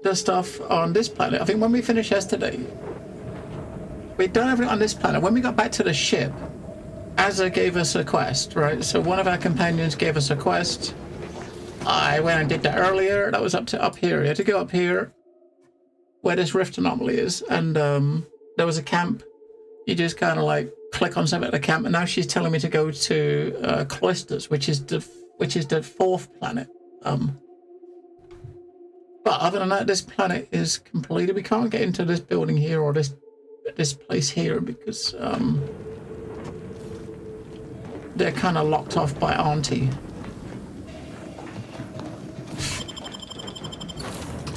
the stuff on this planet. I think when we finished yesterday, we'd done everything on this planet. When we got back to the ship, Azza gave us a quest, right? So one of our companions gave us a quest. I went and did that earlier. That was up here. You had to go up here where this rift anomaly is, and there was a camp. You just kind of like click on something at the camp, and now she's telling me to go to Cloisters, which is the fourth planet. But other than that, this planet is completed. We can't get into this building here or this place here because they're kind of locked off by Auntie.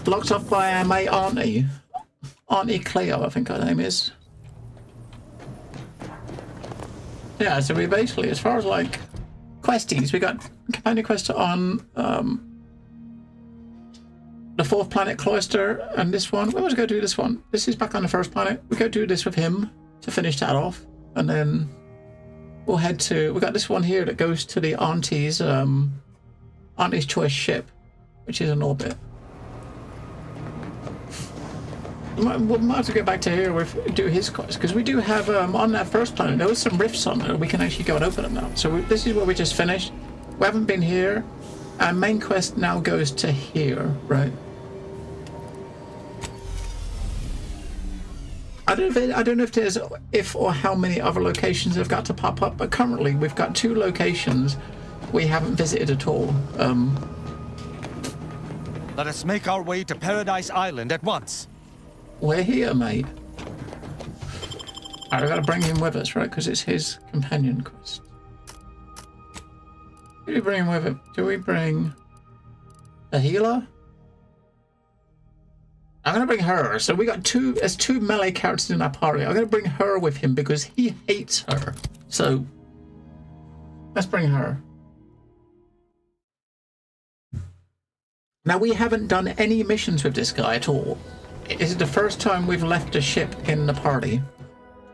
Locked off by our mate Auntie. Auntie Cleo, I think her name is. Yeah, so we basically, as far as like questies, we got companion quest on the fourth planet Cloister, and this one. We always go do this one. This is back on the first planet. We go do this with him to finish that off, and then we'll head to. We got this one here that goes to the Auntie's choice ship, which is in orbit. We might have to go back to here with do his quest, because we do have on that first planet there was some rifts on there. We can actually go and open them now. So this is where we just finished. We haven't been here. Our main quest now goes to here, right? I don't know if there's or how many other locations have got to pop up, but currently we've got 2 locations we haven't visited at all. Let us make our way to Paradise Island at once. We're here, mate. Alright, we've got to bring him with us, right? Because it's his companion quest. Do we bring him with him? Do we bring a healer? I'm going to bring her. So we got there's 2 melee characters in our party. I'm going to bring her with him because he hates her. So let's bring her. Now, we haven't done any missions with this guy at all. This is the first time we've left a ship in the party.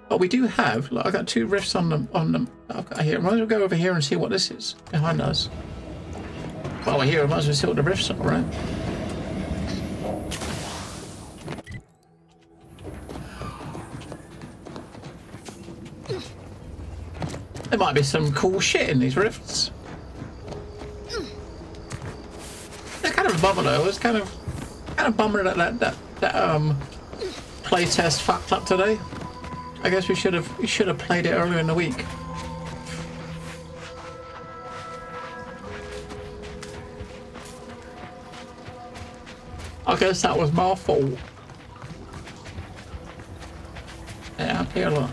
But we do have, look, I've got 2 rifts on them I've got here. Might as well go over here and see what this is behind us. While we're here, might as well see what the rifts are, right? There might be some cool shit in these rifts. It's kind of a bummer though. It's kind of a bummer that playtest fucked up today. I guess we should have played it earlier in the week. I guess that was my fault. Yeah, up here, look.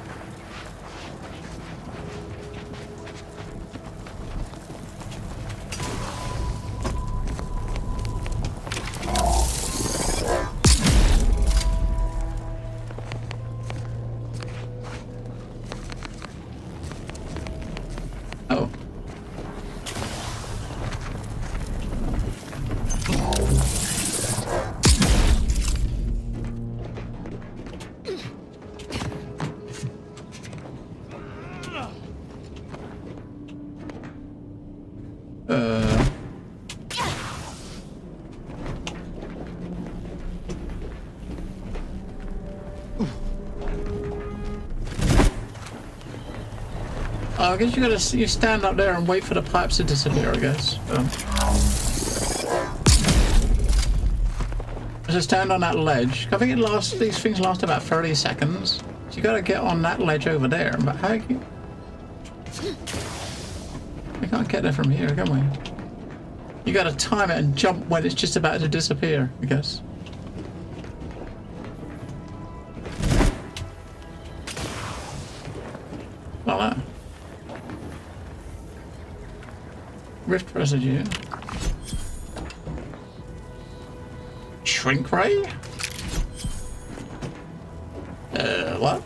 I guess you stand up there and wait for the pipes to disappear, I guess. Just stand on that ledge. I think these things last about 30 seconds. So you gotta get on that ledge over there. But how can you... We can't get there from here, can we? You gotta time it and jump when it's just about to disappear, I guess. Like that. Rift residue. Shrink ray? What?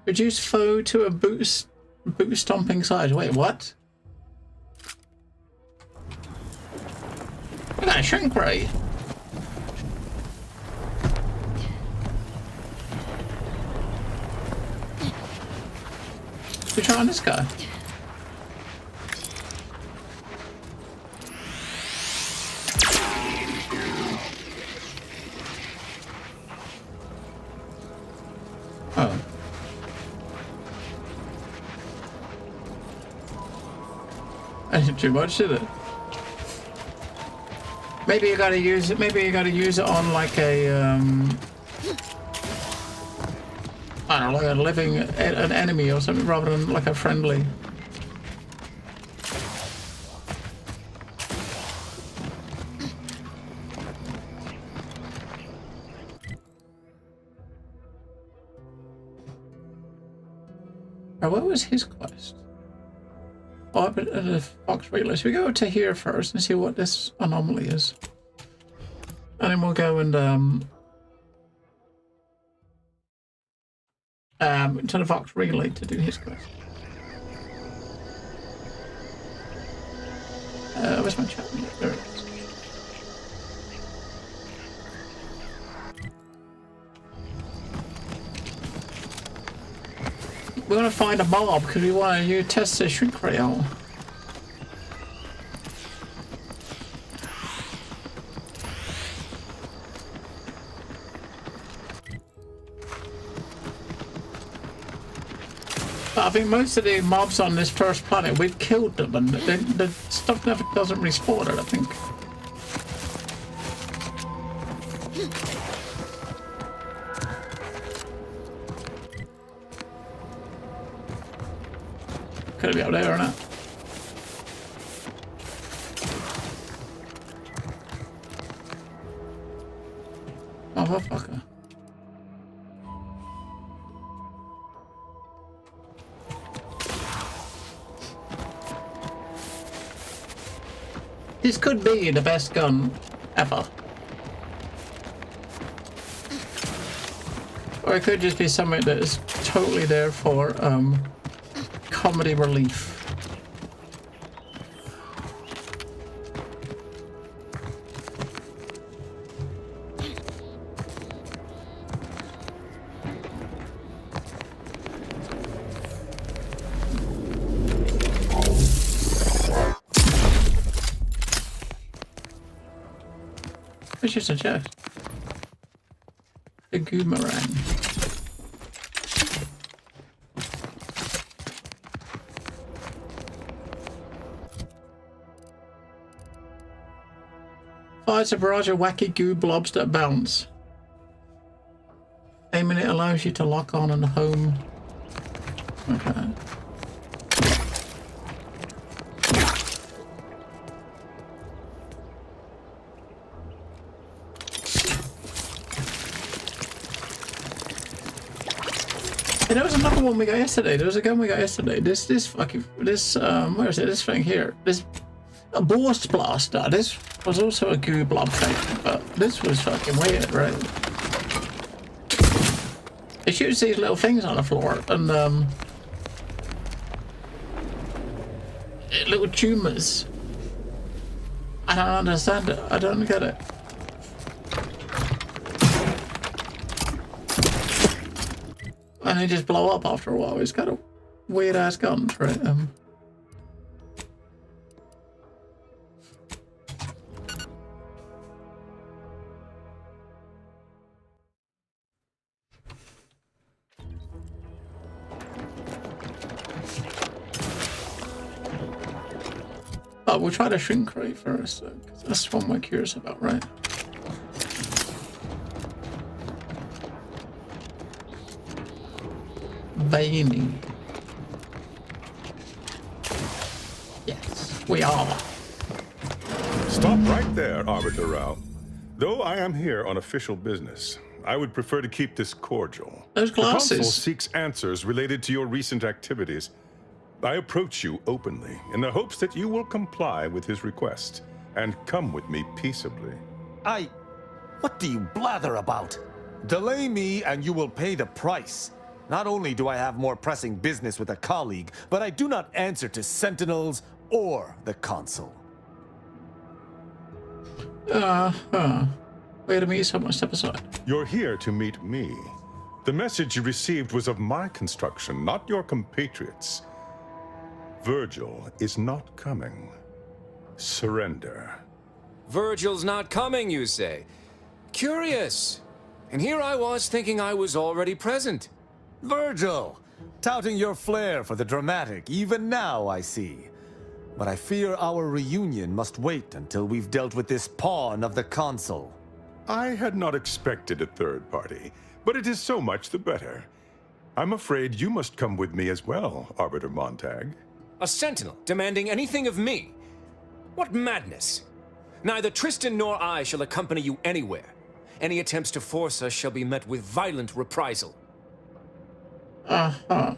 Reduce foe to a boot stomping size. Wait, what? I got a shrink ray. We try on this guy. didn't do much, did it? Maybe you gotta use it. Maybe you gotta use it on like a I don't know, like a living an enemy or something, rather than like a friendly. Now, what was his quest? Oh, but the Fox Relay. So we go to here first and see what this anomaly is. And then we'll go and to the Fox Relay to do his quest. Where's my chat? There it is. We want to find a mob because we want to test the shrink ray out. But I think most of the mobs on this first planet, we've killed them, and the stuff never doesn't respawn it, I think. Could it be up there or not? Motherfucker. This could be the best gun ever. Or it could just be something that is totally there for comedy relief. What should you suggest? A goomerang. Fires a barrage of wacky goo blobs that bounce. Aiming it allows you to lock on and home. Okay. There was another one we got yesterday. There was a gun we got yesterday. Where is it? This thing here. A Borscht Blaster. This was also a goo blob thing, but this was fucking weird, right? It shoots these little things on the floor, and little tumors. I don't understand it. I don't get it. And they just blow up after a while. It's got a weird ass gun, right? But we'll try the shrink ray first, because that's what we're curious about, right? Veiny. Yes, we are. Stop right there, Arbiter Rao. Though I am here on official business, I would prefer to keep this cordial. Those glasses. The Consul seeks answers related to your recent activities. I approach you openly in the hopes that you will comply with his request and come with me peaceably. What do you blather about? Delay me and you will pay the price. Not only do I have more pressing business with a colleague, but I do not answer to Sentinels or the Consul. Way to meet someone, step aside. You're here to meet me. The message you received was of my construction, not your compatriots. Virgil is not coming. Surrender. Virgil's not coming, you say? Curious. And here I was thinking I was already present. Virgil! Touting your flair for the dramatic, even now I see. but I fear our reunion must wait until we've dealt with this pawn of the Consul. I had not expected a third party, but it is so much the better. I'm afraid you must come with me as well, Arbiter Montag. A sentinel demanding anything of me? What madness! Neither Tristan nor I shall accompany you anywhere. Any attempts to force us shall be met with violent reprisal. Uh-huh.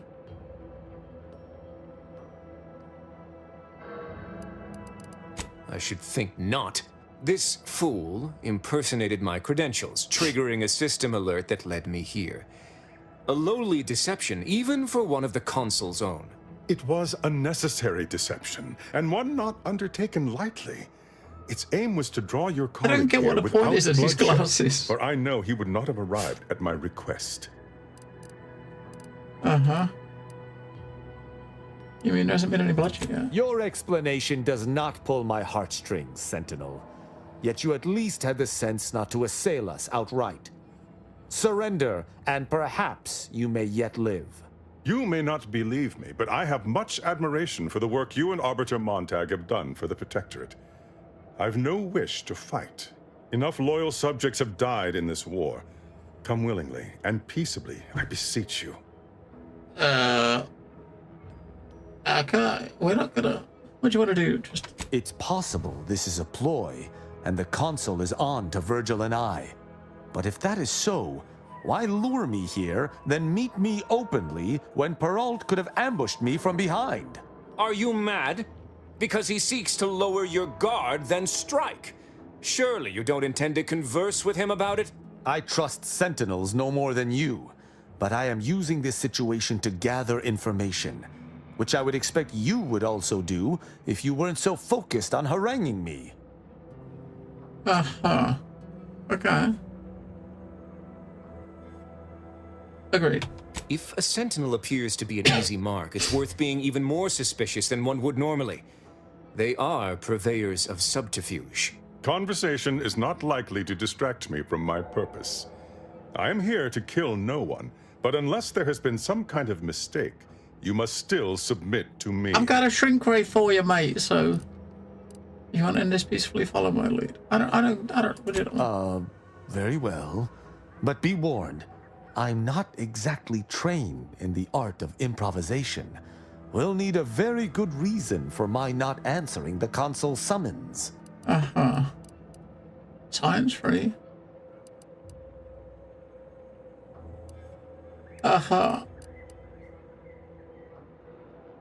I should think not. This fool impersonated my credentials, triggering a system alert that led me here. A lowly deception, even for one of the Consul's own. It was a necessary deception, and one not undertaken lightly. Its aim was to draw your I don't colleague get here what the without point is of these bloodshed, glasses. for I know he would not have arrived at my request. Uh-huh. You mean there hasn't been any bloodshed yet? Your explanation does not pull my heartstrings, Sentinel. Yet you at least had the sense not to assail us outright. Surrender, and perhaps you may yet live. You may not believe me, but I have much admiration for the work you and Arbiter Montag have done for the Protectorate. I've no wish to fight. Enough loyal subjects have died in this war. Come willingly and peaceably, I beseech you. We're not gonna... What do you want to do? Just... It's possible this is a ploy, and the Consul is on to Virgil and I. But if that is so, why lure me here, then meet me openly when Perrault could have ambushed me from behind? Are you mad? Because he seeks to lower your guard, then strike. Surely you don't intend to converse with him about it? I trust Sentinels no more than you, but I am using this situation to gather information, which I would expect you would also do if you weren't so focused on haranguing me. Uh-huh. Okay. Agreed. If a sentinel appears to be an easy mark, it's worth being even more suspicious than one would normally. They are purveyors of subterfuge. Conversation is not likely to distract me from my purpose. I am here to kill no one, but unless there has been some kind of mistake, you must still submit to me. I've got a shrink ray for you, mate, so... You want to end this peacefully? Follow my lead. I don't... Very well. But be warned, I'm not exactly trained in the art of improvisation. We'll need a very good reason for my not answering the Consul's summons. Uh-huh. Science free. Uh-huh.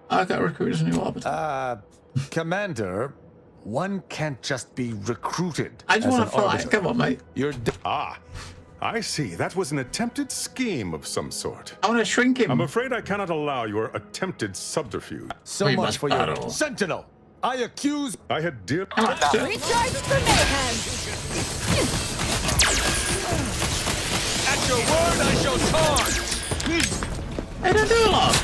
I got recruited as a new arbiter. Commander, one can't just be recruited. I just as want an to fight. arbiter. Come on, mate. You're I see. That was an attempted scheme of some sort. I want to shrink him. I'm afraid I cannot allow your attempted subterfuge. so We much must for battle. your Sentinel. I accuse. I had dear... Recharge for mayhem! At your word, I shall charge. Hey, don't do a lot.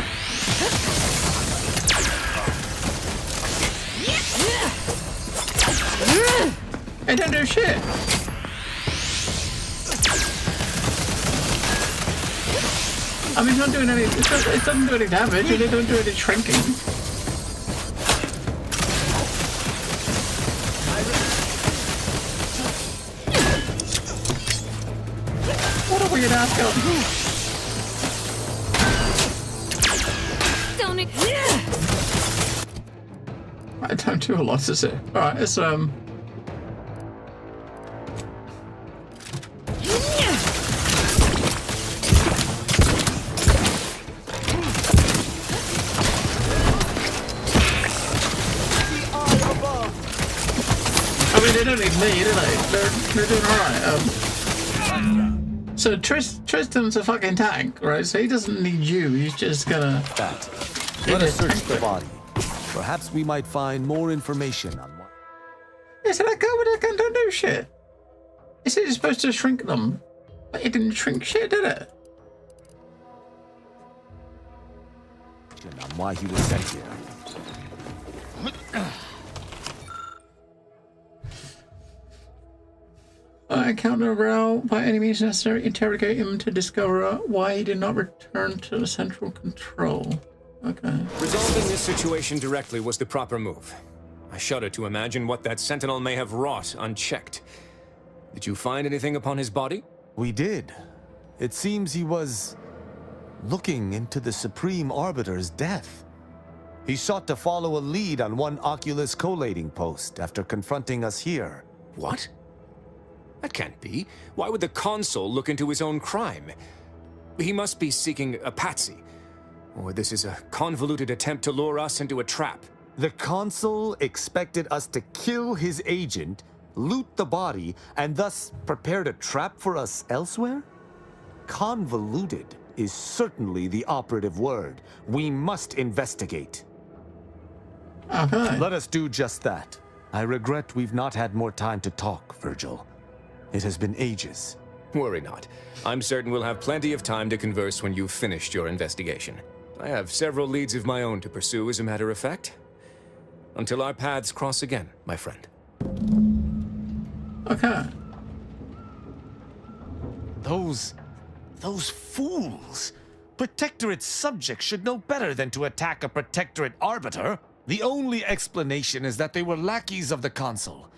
Hey, don't do shit. I mean, it's not doing any... It doesn't do any damage, and it doesn't do any shrinking. What a weird ass gun. Don't I don't do a lot, is it? Alright, it's, I mean, they don't need me, do they? They're doing alright. So Tristan's a fucking tank, right? So he doesn't need you, he's just gonna... That. He Let us just search tank the it. body. Perhaps we might find more information on what. Yeah, so that guy with that gun don't do shit. He said he's supposed to shrink them, but it didn't shrink shit, did it? On why he was sent here. Encounter Rao by any means necessary. Interrogate him to discover why he did not return to the central control. Okay. Resolving this situation directly was the proper move. I shudder to imagine what that sentinel may have wrought unchecked. Did you find anything upon his body? We did. It seems he was looking into the Supreme Arbiter's death. He sought to follow a lead on one Oculus collating post after confronting us here. What? That can't be. Why would the consul look into his own crime? He must be seeking a patsy. Or this is a convoluted attempt to lure us into a trap. The consul expected us to kill his agent, loot the body, and thus prepared a trap for us elsewhere? Convoluted is certainly the operative word. We must investigate. Okay. Let us do just that. I regret we've not had more time to talk, Virgil. It has been ages. Worry not. I'm certain we'll have plenty of time to converse when you've finished your investigation. I have several leads of my own to pursue, as a matter of fact. Until our paths cross again, my friend. Okay. Those fools! Protectorate subjects should know better than to attack a Protectorate arbiter. The only explanation is that they were lackeys of the consul.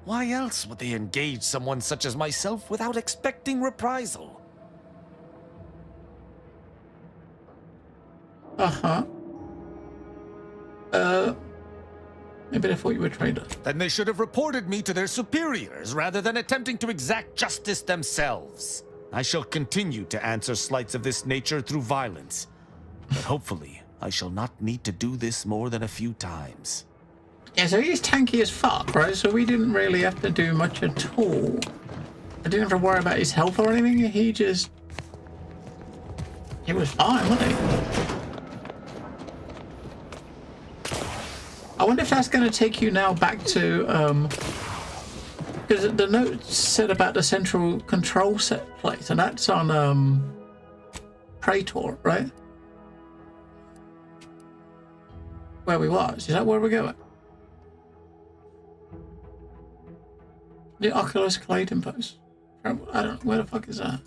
Why else would they engage someone such as myself without expecting reprisal? Maybe they thought you were a traitor. Then they should have reported me to their superiors rather than attempting to exact justice themselves. I shall continue to answer slights of this nature through violence. But hopefully, I shall not need to do this more than a few times. Yeah, so he's tanky as fuck, right? So we didn't really have to do much at all. I didn't have to worry about his health or anything. He was fine, wasn't he? I wonder if that's going to take you now back to, because the note said about the central control set place, and that's on, Praetor, right? Where we was. Is that where we're going? The Oculus Clayton post. I don't know. Where the fuck is that?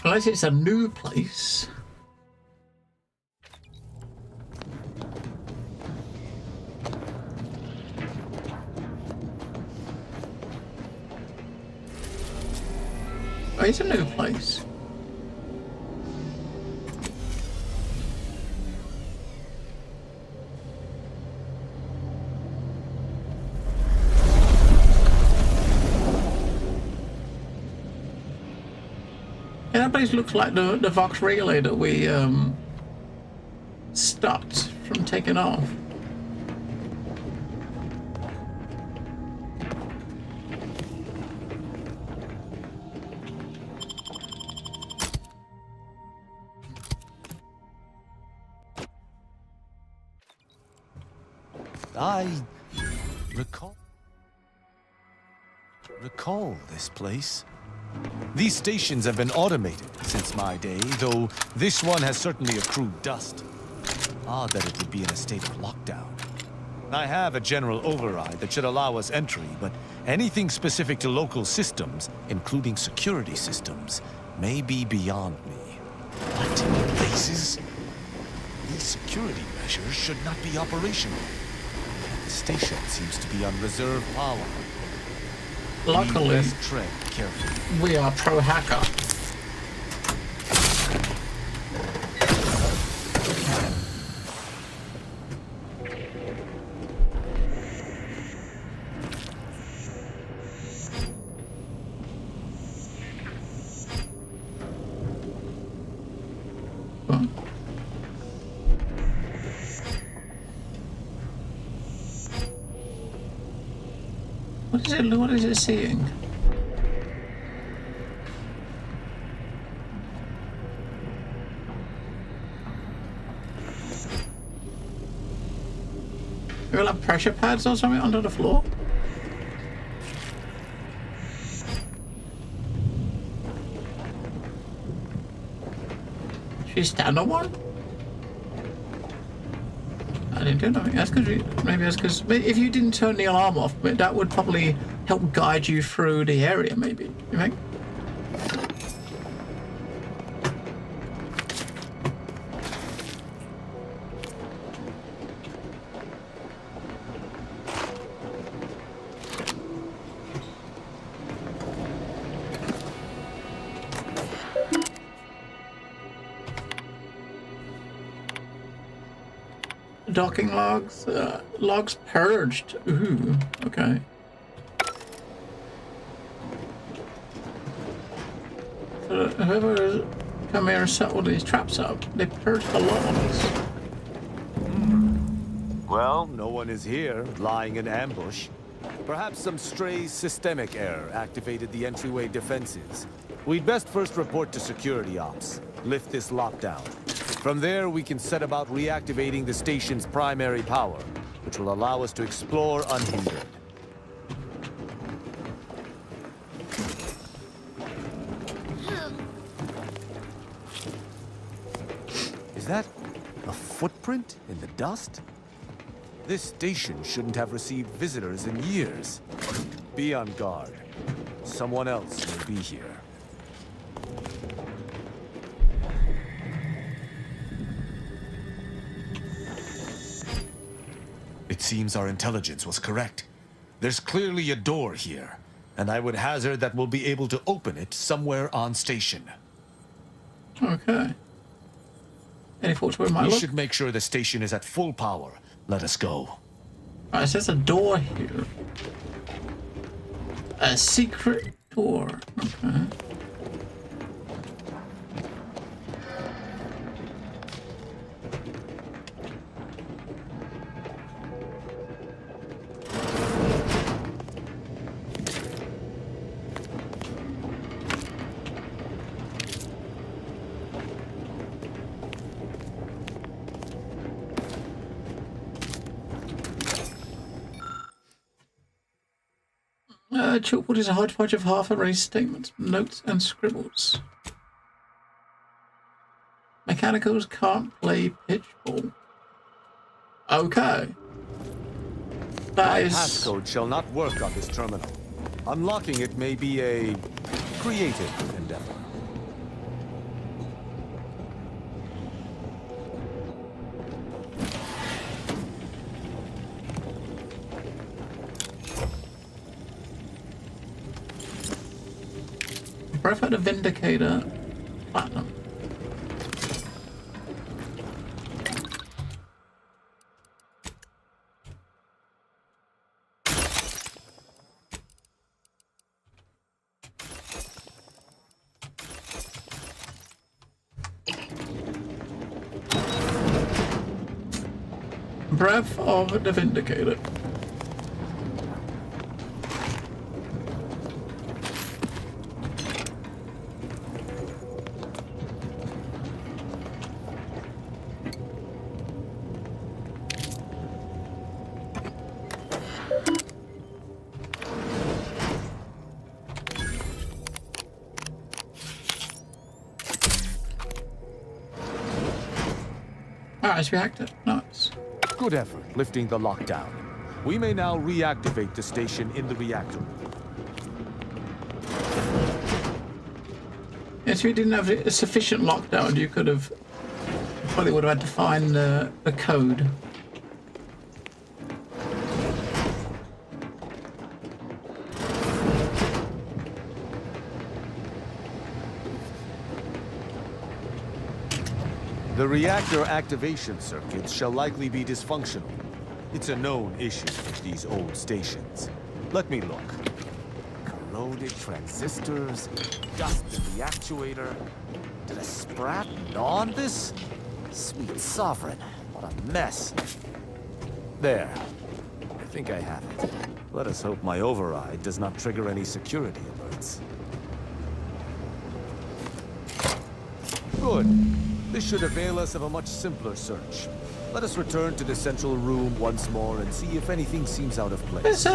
Unless it's a new place. Oh, it's a new place. Yeah, that place looks like the Vox relay that we stopped from taking off. I recall this place. These stations have been automated since my day, though this one has certainly accrued dust. Odd that it would be in a state of lockdown. I have a general override that should allow us entry, but anything specific to local systems, including security systems, may be beyond me. What in blazes? These security measures should not be operational. The station seems to be on reserve power. Luckily, We must tread carefully. we are pro-hacker. What is it seeing? We will have pressure pads or something under the floor? Should we stand on one? I didn't do nothing. That's because maybe that's because if you didn't turn the alarm off, but that would probably help guide you through the area. Maybe you think? Docking logs, logs purged. Ooh, okay. So whoever has come here and set all these traps up, they purged the logs. Well, no one is here, lying in ambush. Perhaps some stray systemic error activated the entryway defenses. We'd best first report to security ops. Lift this lockdown. From there, we can set about reactivating the station's primary power, which will allow us to explore unhindered. Is that a footprint in the dust? This station shouldn't have received visitors in years. Be on guard. Someone else will be here. It seems our intelligence was correct. There's clearly a door here, and I would hazard that we'll be able to open it somewhere on station. Okay. Any thoughts where it might We look? should make sure the station is at full power. Let us go. Alright, so there's a door here. A secret door. Okay. Chalkboard is a hodgepodge of half-erased statements, notes, and scribbles. Mechanicals can't play pitchball. Okay. My That is... passcode shall not work on this terminal. Unlocking it may be a creative endeavor. Breath of the Vindicator Platinum. Breath of the Vindicator. Alright, it's reactive. Nice. Good effort lifting the lockdown. We may now reactivate the station in the reactor. If you didn't have a sufficient lockdown, you could have probably would have had to find the code. The reactor activation circuits shall likely be dysfunctional. It's a known issue with these old stations. Let me look. Corroded transistors, dust in the actuator. Did a sprat gnaw on this? Sweet sovereign, what a mess. There. I think I have it. Let us hope my override does not trigger any security alerts. Good. This should avail us of a much simpler search. Let us return to the central room once more and see if anything seems out of place. There's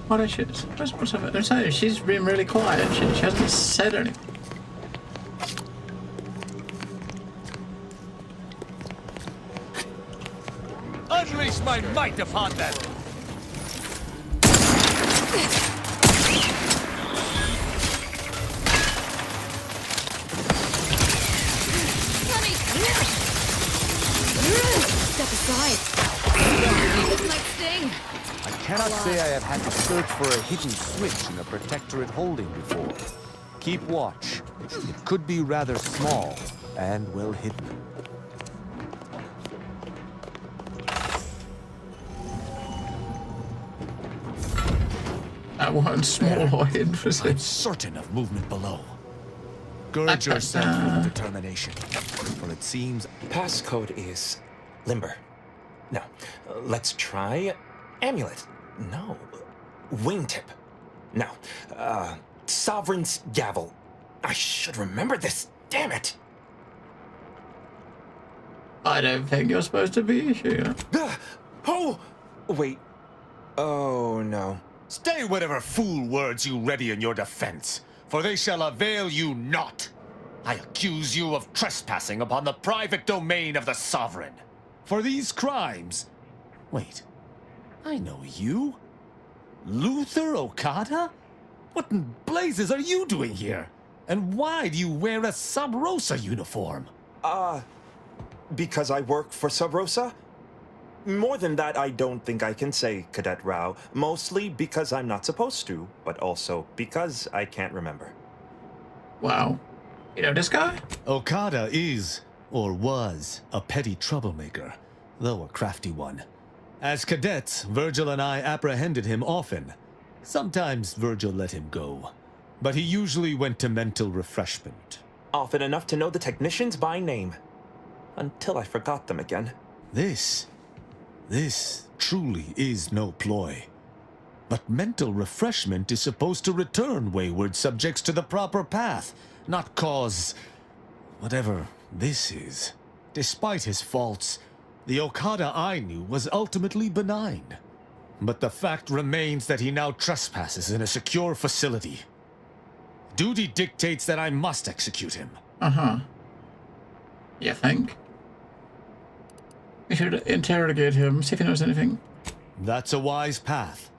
what is it? What's of it? I'm saying she's been really quiet. She hasn't said anything. my might upon them! Honey! Step aside. This might sting. I cannot say I have had to search for a hidden switch in a protectorate holding before. Keep watch. It could be rather small and well hidden. That one small or hidden I'm facility. certain of movement below. Gird yourself with determination, for it seems Passcode is Limber. No. Let's try Amulet. No. Wingtip. No. Sovereign's Gavel. I should remember this. Damn it. I don't think you're supposed to be here. Oh! Wait. Oh, no. stay whatever fool words you ready in your defense, for they shall avail you not. I accuse you of trespassing upon the private domain of the Sovereign. For these crimes... Wait, I know you. Luther Okada? What in blazes are you doing here? And why do you wear a Sub Rosa uniform? Because I work for Sub Rosa? More than that, I don't think I can say, Cadet Rao. Mostly because I'm not supposed to, but also because I can't remember. Wow. You know this guy? Okada is, or was, a petty troublemaker, though a crafty one. As cadets, Virgil and I apprehended him often. Sometimes Virgil let him go, but he usually went to mental refreshment. Often enough to know the technicians by name. Until I forgot them again. This truly is no ploy. But mental refreshment is supposed to return wayward subjects to the proper path, not cause whatever this is. Despite his faults, the Okada I knew was ultimately benign. But the fact remains that he now trespasses in a secure facility. Duty dictates that I must execute him. Uh-huh. You think? We should interrogate him, see if he knows anything. That's a wise path.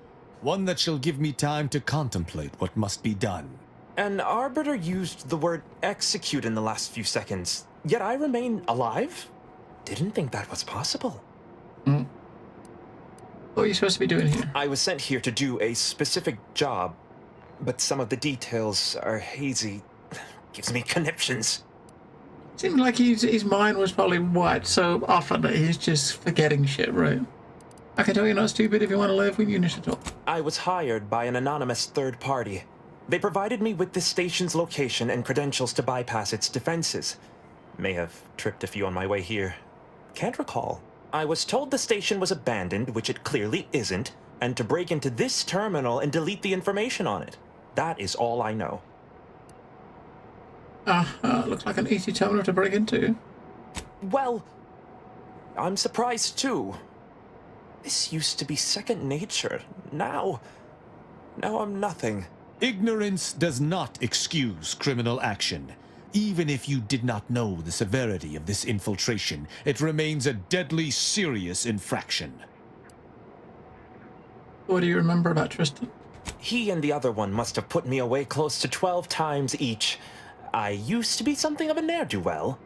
One that shall give me time to contemplate what must be done. An arbiter used the word execute in the last few seconds, yet I remain alive? Didn't think that was possible. What are you supposed to be doing here? I was sent here to do a specific job, but some of the details are hazy. Gives me conniptions. Seemed like his mind was probably wiped so often that he's just forgetting shit, right? I can tell you're not stupid if you want to live when you need to talk. I was hired by an anonymous third party. They provided me with the station's location and credentials to bypass its defenses. May have tripped a few on my way here. Can't recall. I was told the station was abandoned, which it clearly isn't, and to break into this terminal and delete the information on it. That is all I know. Looks like an easy terminal to break into. Well, I'm surprised too. This used to be second nature. Now I'm nothing. Ignorance does not excuse criminal action. Even if you did not know the severity of this infiltration, it remains a deadly serious infraction. What do you remember about Tristan? He and the other one must have put me away close to 12 times each. I used to be something of a ne'er-do-well.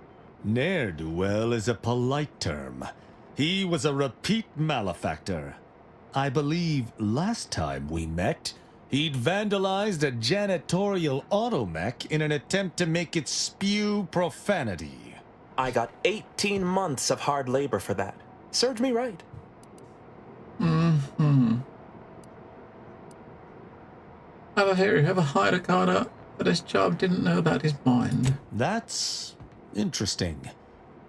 Ne'er-do-well is a polite term. He was a repeat malefactor. I believe last time we met, he'd vandalized a janitorial automech in an attempt to make it spew profanity. I got 18 months of hard labor for that. Served me right. I have a theory. Whoever hired Okada for this job didn't know about his mind. That's interesting,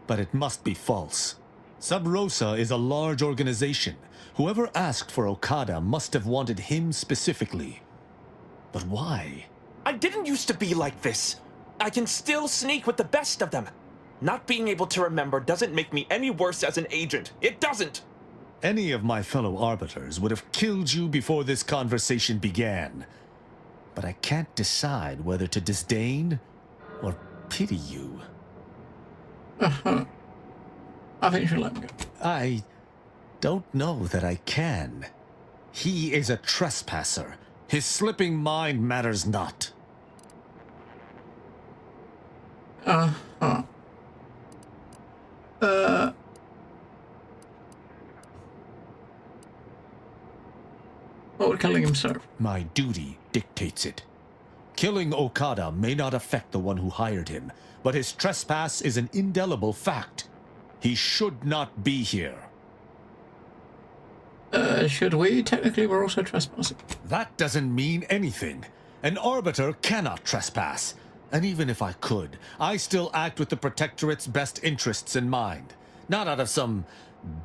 but it must be false. Sub Rosa is a large organization. Whoever asked for Okada must have wanted him specifically. But why? I didn't used to be like this. I can still sneak with the best of them. Not being able to remember doesn't make me any worse as an agent. It doesn't. Any of my fellow arbiters would have killed you before this conversation began. But I can't decide whether to disdain or pity you. I think you should let me go. I Don't know that I can. He is a trespasser. His slipping mind matters not. What would killing him serve? My duty dictates it. Killing Okada may not affect the one who hired him, but his trespass is an indelible fact. He should not be here. Should we? Technically, we're also trespassing. That doesn't mean anything. An arbiter cannot trespass. And even if I could, I still act with the Protectorate's best interests in mind. Not out of some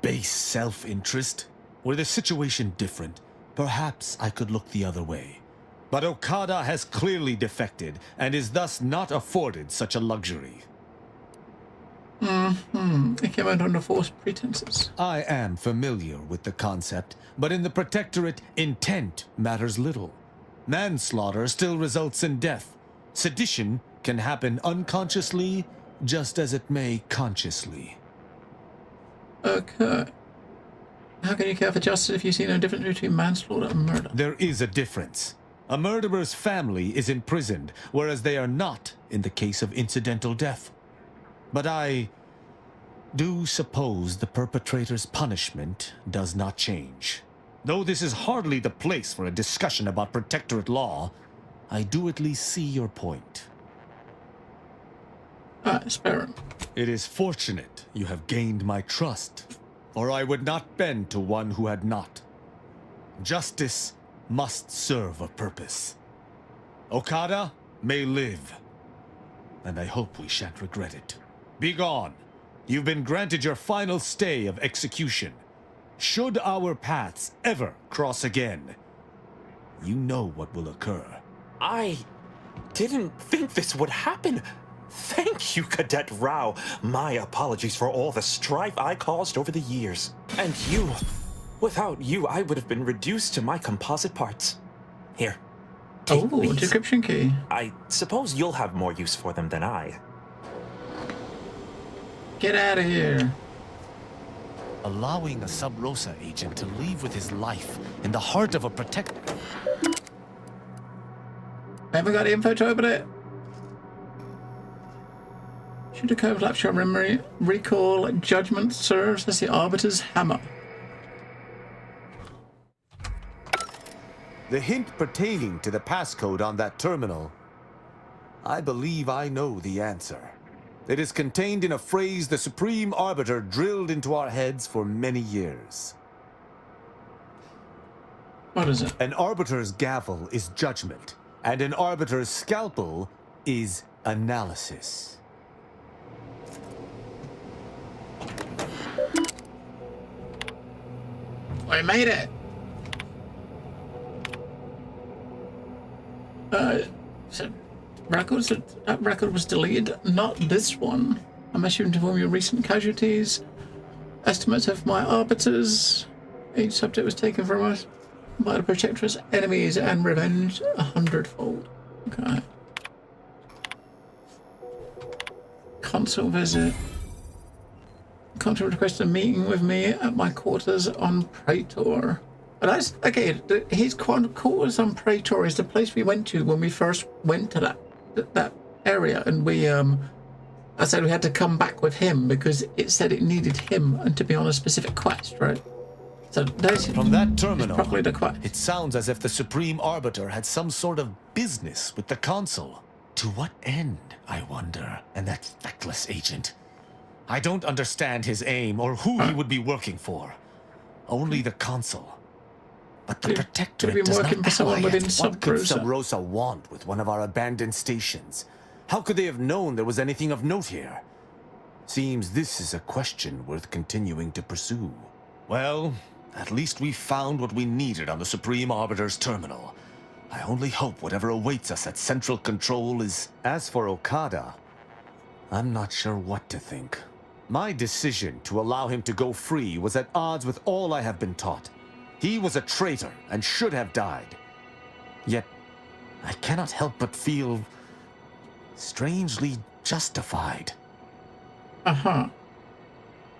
base self-interest. Were the situation different, perhaps I could look the other way. But Okada has clearly defected, and is thus not afforded such a luxury. It came out under false pretenses. I am familiar with the concept, but in the Protectorate, intent matters little. Manslaughter still results in death. Sedition can happen unconsciously, just as it may consciously. Okay. How can you care for justice if you see no difference between manslaughter and murder? There is a difference. A murderer's family is imprisoned, whereas they are not in the case of incidental death. But I do suppose the perpetrator's punishment does not change. Though this is hardly the place for a discussion about Protectorate law, I do at least see your point. Spare him. It is fortunate you have gained my trust, or I would not bend to one who had not. Justice must serve a purpose. Okada may live, and I hope we shan't regret it. Be gone. You've been granted your final stay of execution. Should our paths ever cross again, you know what will occur. I didn't think this would happen. Thank you, Cadet Rao. My apologies for all the strife I caused over the years. And you. Without you, I would have been reduced to my composite parts. Here. Take Oh, these. decryption key. I suppose you'll have more use for them than I. Get out of here. Allowing a Sub Rosa agent to leave with his life in the heart of a protector. Haven't got info to open it. Should a collapse your memory, recall judgment serves as the Arbiter's hammer. The hint pertaining to the passcode on that terminal, I believe I know the answer. It is contained in a phrase the Supreme Arbiter drilled into our heads for many years. What is it? An Arbiter's gavel is judgment, and an Arbiter's scalpel is analysis. I made it. So records, that record was deleted, not this one. I'm assumed to inform you of recent casualties, estimates of my arbiters. Each subject was taken from us by the Protector's enemies and revenged 100-fold. Okay. Consul visit. Consul requested a meeting with me at my quarters on Praetor. But that's okay. His quarters on Praetor is the place we went to when we first went to that area, and we I said we had to come back with him because it said it needed him and to be on a specific quest, right? So From that terminal, probably the quest. it sounds as if the Supreme Arbiter had some sort of business with the Consul. To what end, I wonder? And that feckless agent. I don't understand his aim or who he would be working for. Only the Consul. But the Could Protectorate be does working not for someone ally within it. Sub What could Rosa. Sub Rosa want with one of our abandoned stations? How could they have known there was anything of note here? Seems this is a question worth continuing to pursue. Well, at least we found what we needed on the Supreme Arbiter's terminal. I only hope whatever awaits us at Central Control is... As for Okada, I'm not sure what to think. My decision to allow him to go free was at odds with all I have been taught. He was a traitor and should have died. Yet, I cannot help but feel strangely justified.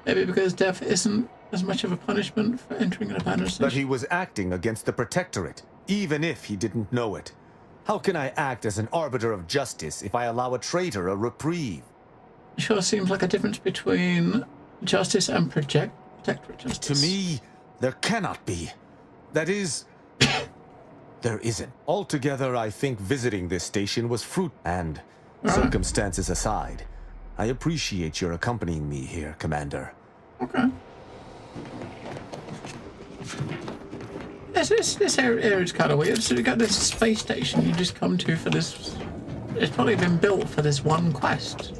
Maybe because death isn't as much of a punishment for entering an abandoned But station? he was acting against the Protectorate, even if he didn't know it. How can I act as an arbiter of justice if I allow a traitor a reprieve? Sure seems like a difference between justice and protectorate To justice. me, there cannot be. That is, there isn't. Altogether, I think visiting this station was fruit. And circumstances aside, I appreciate your accompanying me here, Commander. Okay. This area's kind of weird. So you got this space station you just come to for this. It's probably been built for this one quest.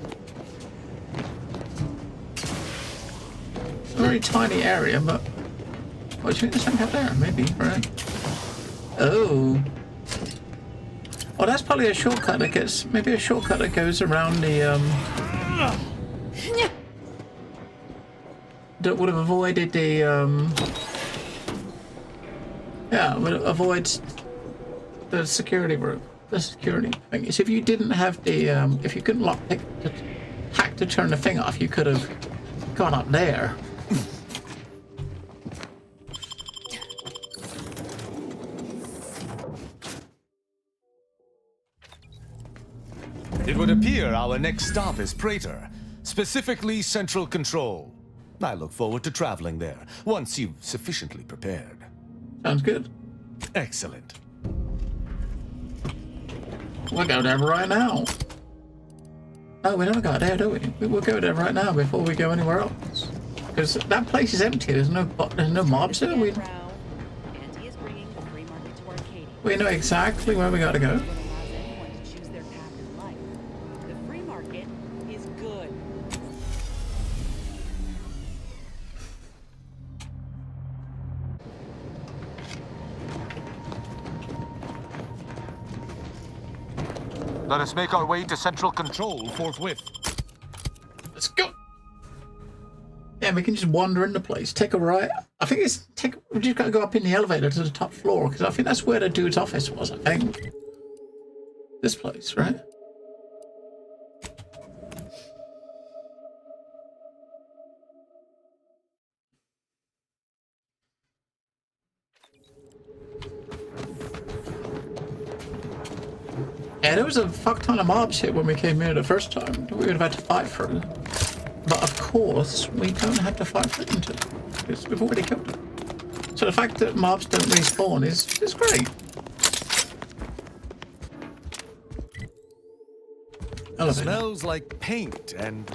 It's a very tiny area, but. What do you think there's something up there? Maybe, right? Oh. Oh, that's probably a shortcut that gets. Maybe a shortcut that goes around the. That would have avoided the. Yeah, would avoid the security room. The security thing is, if you didn't have the, if you couldn't hack to turn the thing off, you could have gone up there. It would appear our next stop is Praetor, specifically Central Control. I look forward to traveling there, once you've sufficiently prepared. Sounds good. Excellent. We'll go there right now. Oh, we don't go there, do we? We'll go there right now before we go anywhere else. Because that place is empty. There's no mobs there. We know exactly where we got to go. Let us make our way to Central Control forthwith. Let's go. Yeah, we can just wander in the place. Take a right. I think we just got to go up in the elevator to the top floor because I think that's where the dude's office was. I think this place, right? Yeah, there was a fuck ton of mobs here when we came here the first time. We would have had to fight for them. But of course, we don't have to fight for them because we've already killed them. So the fact that mobs don't respawn is great. Elevator. Smells like paint and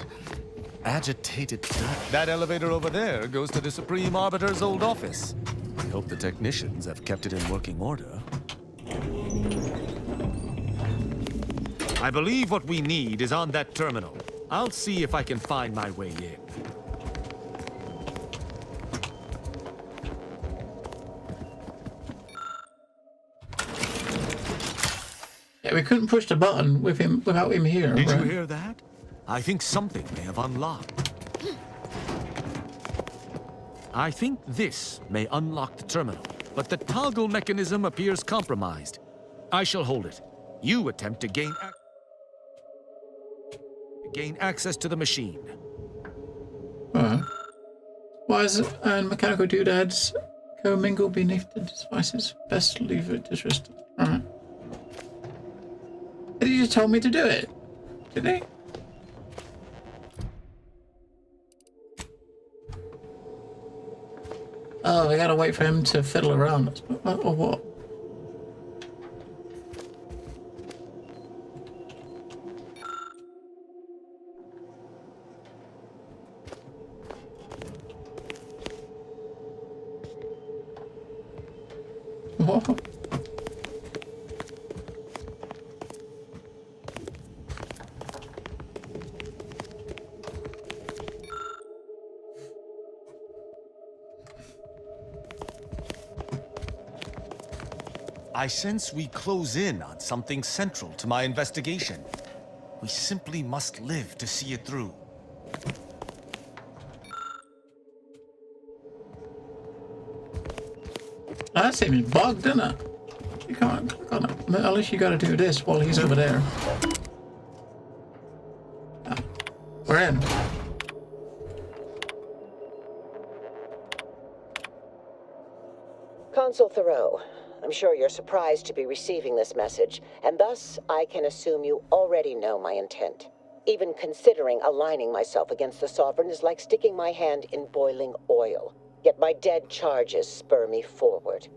agitated dirt. That elevator over there goes to the Supreme Arbiter's old office. I hope the technicians have kept it in working order. I believe what we need is on that terminal. I'll see if I can find my way in. Yeah, we couldn't push the button with him without him here. Did you right? hear that? I think something may have unlocked. I think this may unlock the terminal, but the toggle mechanism appears compromised. I shall hold it. You attempt to gain access to the machine. Why is it and mechanical doodads commingle beneath the devices? Best leave it disrested. Alright. He just told me to do it. Did he? Oh, I gotta wait for him to fiddle around. Or what? What? I sense we close in on something central to my investigation. We simply must live to see it through. That seems bugged, doesn't it? You can't click on it. Unless you gotta do this while he's over there. Ah, we're in. Consul Thoreau, I'm sure you're surprised to be receiving this message, and thus I can assume you already know my intent. Even considering aligning myself against the Sovereign is like sticking my hand in boiling oil. Yet my dead charges spur me forward.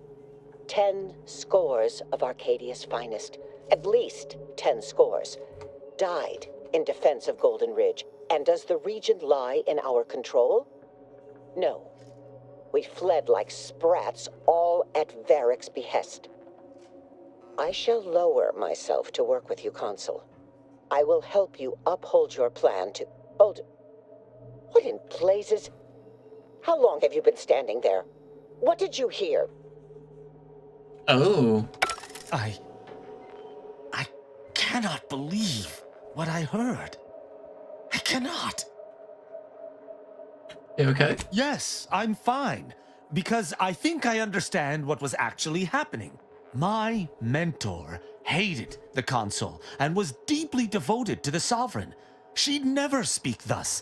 10 scores of Arcadia's finest, at least 10 scores, died in defense of Golden Ridge. And does the region lie in our control? No. We fled like sprats, all at Varric's behest. I shall lower myself to work with you, Consul. I will help you uphold your plan to... Hold... What in blazes? How long have you been standing there? What did you hear? Oh. I cannot believe what I heard. I cannot. You okay? Yes, I'm fine. Because I think I understand what was actually happening. My mentor hated the Consul and was deeply devoted to the Sovereign. She'd never speak thus,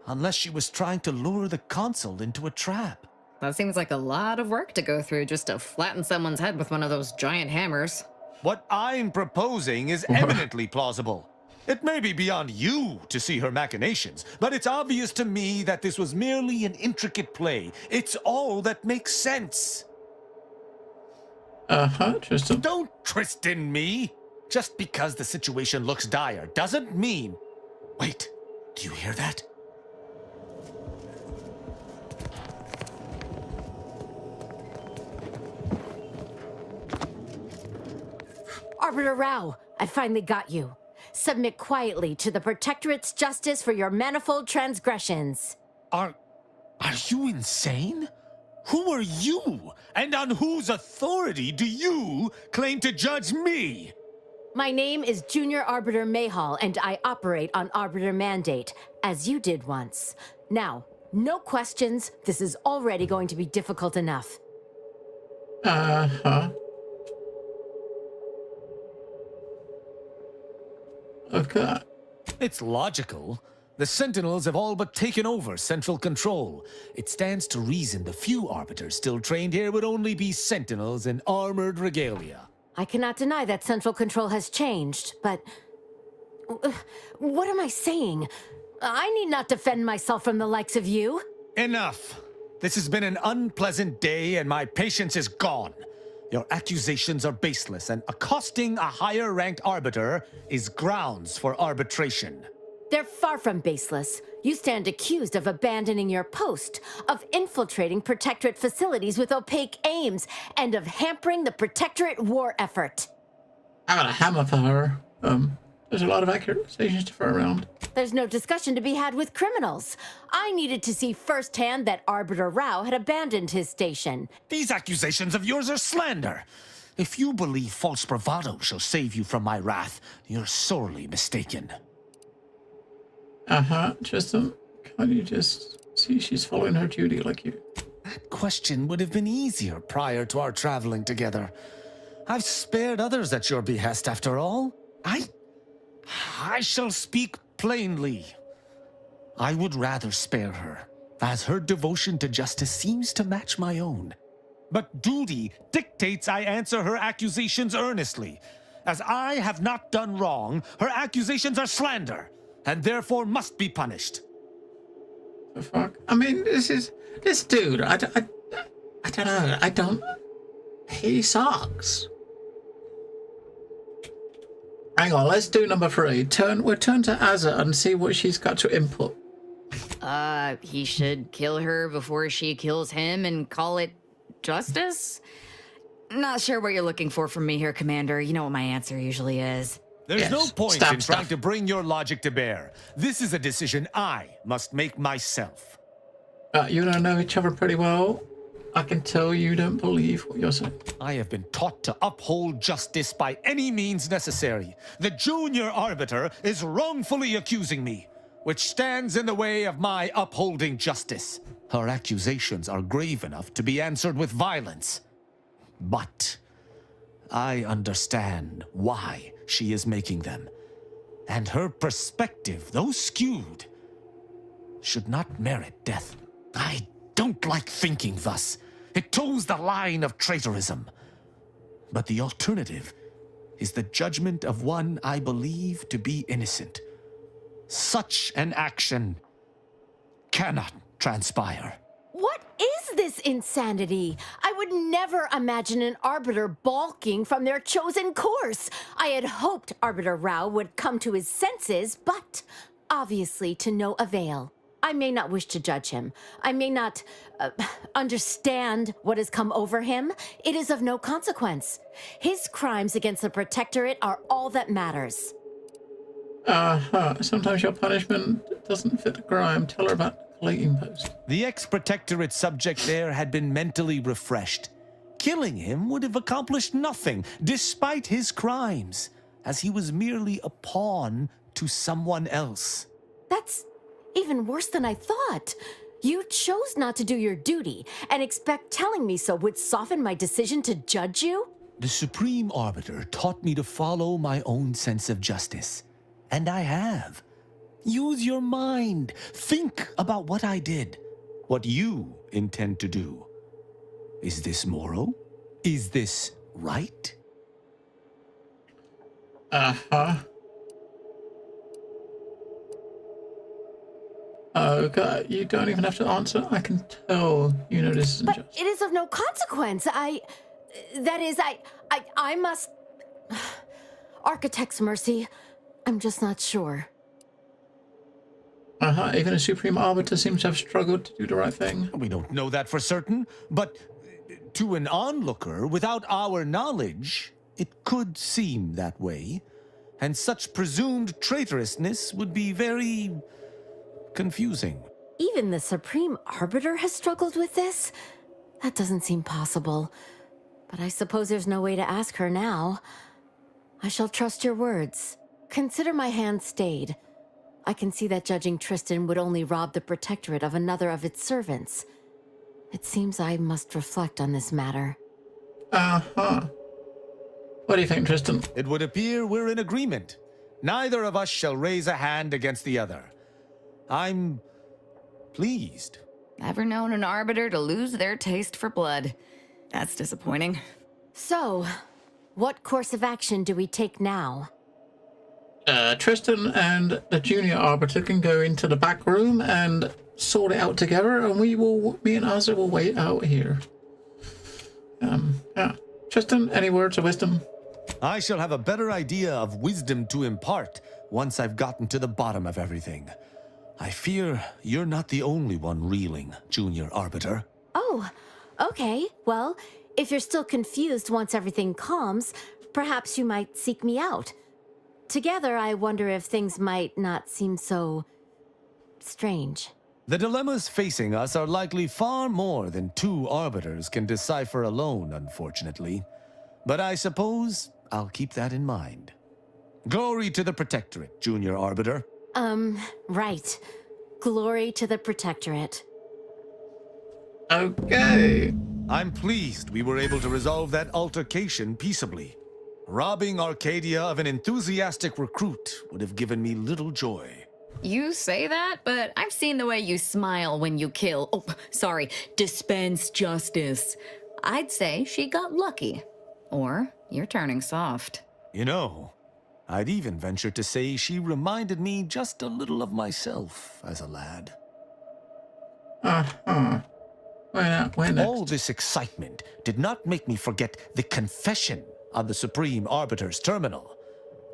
unless she was trying to lure the Consul into a trap. That seems like a lot of work to go through just to flatten someone's head with one of those giant hammers. What I'm proposing is eminently plausible. It may be beyond you to see her machinations, but it's obvious to me that this was merely an intricate play. It's all that makes sense. Tristan. Don't Tristan me! Just because the situation looks dire doesn't mean... Wait, do you hear that? Arbiter Rao, I finally got you. Submit quietly to the Protectorate's justice for your manifold transgressions. Are you insane? Who are you? And on whose authority do you claim to judge me? My name is Junior Arbiter Mayhall, and I operate on Arbiter Mandate, as you did once. Now, no questions. This is already going to be difficult enough. Okay. It's logical. The Sentinels have all but taken over central control. It stands to reason the few Arbiters still trained here would only be Sentinels in armored regalia. I cannot deny that central control has changed, but... What am I saying? I need not defend myself from the likes of you. Enough! This has been an unpleasant day and my patience is gone. Your accusations are baseless, and accosting a higher-ranked Arbiter is grounds for arbitration. They're far from baseless. You stand accused of abandoning your post, of infiltrating Protectorate facilities with opaque aims, and of hampering the Protectorate war effort. I got a hammer for her. There's a lot of accusations to throw around. There's no discussion to be had with criminals. I needed to see firsthand that Arbiter Rao had abandoned his station. These accusations of yours are slander. If you believe false bravado shall save you from my wrath, you're sorely mistaken. Tristan, can't you just see she's following her duty like you? That question would have been easier prior to our traveling together. I've spared others at your behest, after all. I shall speak plainly. I would rather spare her, as her devotion to justice seems to match my own. But duty dictates I answer her accusations earnestly. As I have not done wrong, her accusations are slander, and therefore must be punished. The fuck? I mean, this dude, I don't know, he sucks. Hang on, let's do number 3. We'll turn to Azza and see what she's got to input. He should kill her before she kills him and call it justice? Not sure what you're looking for from me here, Commander. You know what my answer usually is. There's Yes, no point stop, in trying stop. to bring your logic to bear. This is a decision I must make myself. You and I know each other pretty well. I can tell you don't believe what you're saying. I have been taught to uphold justice by any means necessary. The Junior Arbiter is wrongfully accusing me, which stands in the way of my upholding justice. Her accusations are grave enough to be answered with violence. But I understand why she is making them. And her perspective, though skewed, should not merit death. I don't like thinking thus. It toes the line of traitorism. But the alternative is the judgment of one I believe to be innocent. Such an action cannot transpire. What is this insanity? I would never imagine an Arbiter balking from their chosen course. I had hoped Arbiter Rao would come to his senses, but obviously to no avail. I may not wish to judge him. I may not understand what has come over him. It is of no consequence. His crimes against the Protectorate are all that matters. Sometimes your punishment doesn't fit the crime. Tell her about the collating post. The ex-Protectorate subject there had been mentally refreshed. Killing him would have accomplished nothing, despite his crimes, as he was merely a pawn to someone else. That's even worse than I thought. You chose not to do your duty, and expect telling me so would soften my decision to judge you? The Supreme Arbiter taught me to follow my own sense of justice. And I have. Use your mind. Think about what I did. What you intend to do. Is this moral? Is this right? Okay, you don't even have to answer. I can tell you know this isn't But just. it is of no consequence. I must... Architect's mercy. I'm just not sure. Even a Supreme Arbiter seems to have struggled to do the right thing. We don't know that for certain, but to an onlooker, without our knowledge, it could seem that way. And such presumed traitorousness would be very confusing. Even the Supreme Arbiter has struggled with this? That doesn't seem possible. But I suppose there's no way to ask her now. I shall trust your words. Consider my hand stayed. I can see that judging Tristan would only rob the Protectorate of another of its servants. It seems I must reflect on this matter. What do you think, Tristan? It would appear we're in agreement. Neither of us shall raise a hand against the other. I'm pleased. Ever known an arbiter to lose their taste for blood? That's disappointing. So, what course of action do we take now? Tristan and the Junior Arbiter can go into the back room and sort it out together, and me and Azza will wait out here. Yeah. Tristan, any words of wisdom? I shall have a better idea of wisdom to impart once I've gotten to the bottom of everything. I fear you're not the only one reeling, Junior Arbiter. Oh, okay. Well, if you're still confused once everything calms, perhaps you might seek me out. Together, I wonder if things might not seem so strange. The dilemmas facing us are likely far more than two arbiters can decipher alone, unfortunately. But I suppose I'll keep that in mind. Glory to the Protectorate, Junior Arbiter. Right. Glory to the Protectorate. Okay. I'm pleased we were able to resolve that altercation peaceably. Robbing Arcadia of an enthusiastic recruit would have given me little joy. You say that, but I've seen the way you smile when you dispense justice. I'd say she got lucky. Or you're turning soft. You know, I'd even venture to say she reminded me just a little of myself as a lad. Where next? All this excitement did not make me forget the confession on the Supreme Arbiter's terminal.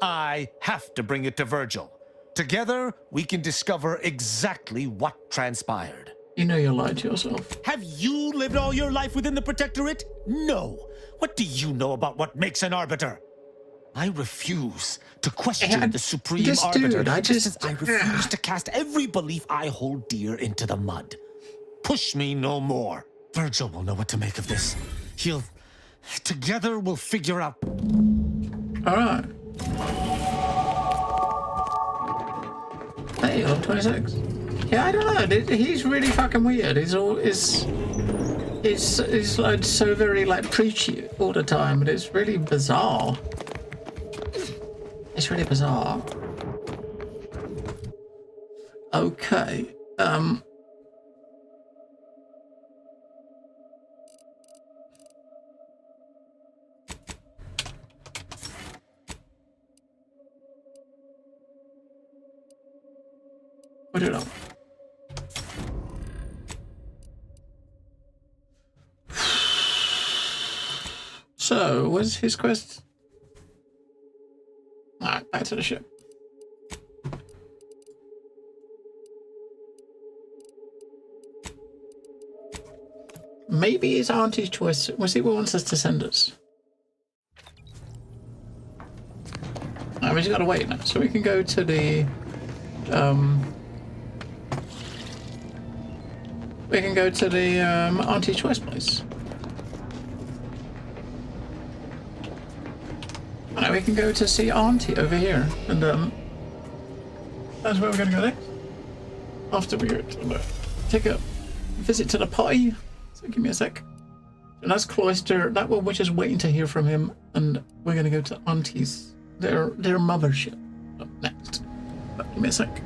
I have to bring it to Virgil. Together, we can discover exactly what transpired. You know you lied to yourself. Have you lived all your life within the Protectorate? No. What do you know about what makes an Arbiter? I refuse to question the Supreme Arbiter, just as I refuse to cast every belief I hold dear into the mud. Push me no more. Virgil will know what to make of this. Together we'll figure out. All right. Hey, level 26. Yeah, I don't know. He's really fucking weird. He's like so very like preachy all the time, but it's really bizarre. It's really bizarre. Okay. We'll do that. So, what's his quest? Alright, back to the ship. Maybe it's Auntie's choice. We'll see what wants us to send us. We just gotta wait now. So we can go to the Auntie's choice place. Now we can go to see Auntie over here, and that's where we're gonna go next. After we take a visit to the potty. So give me a sec. And that's Cloister. That one we're just waiting to hear from him, and we're gonna go to Auntie's, their mothership up next. But give me a sec.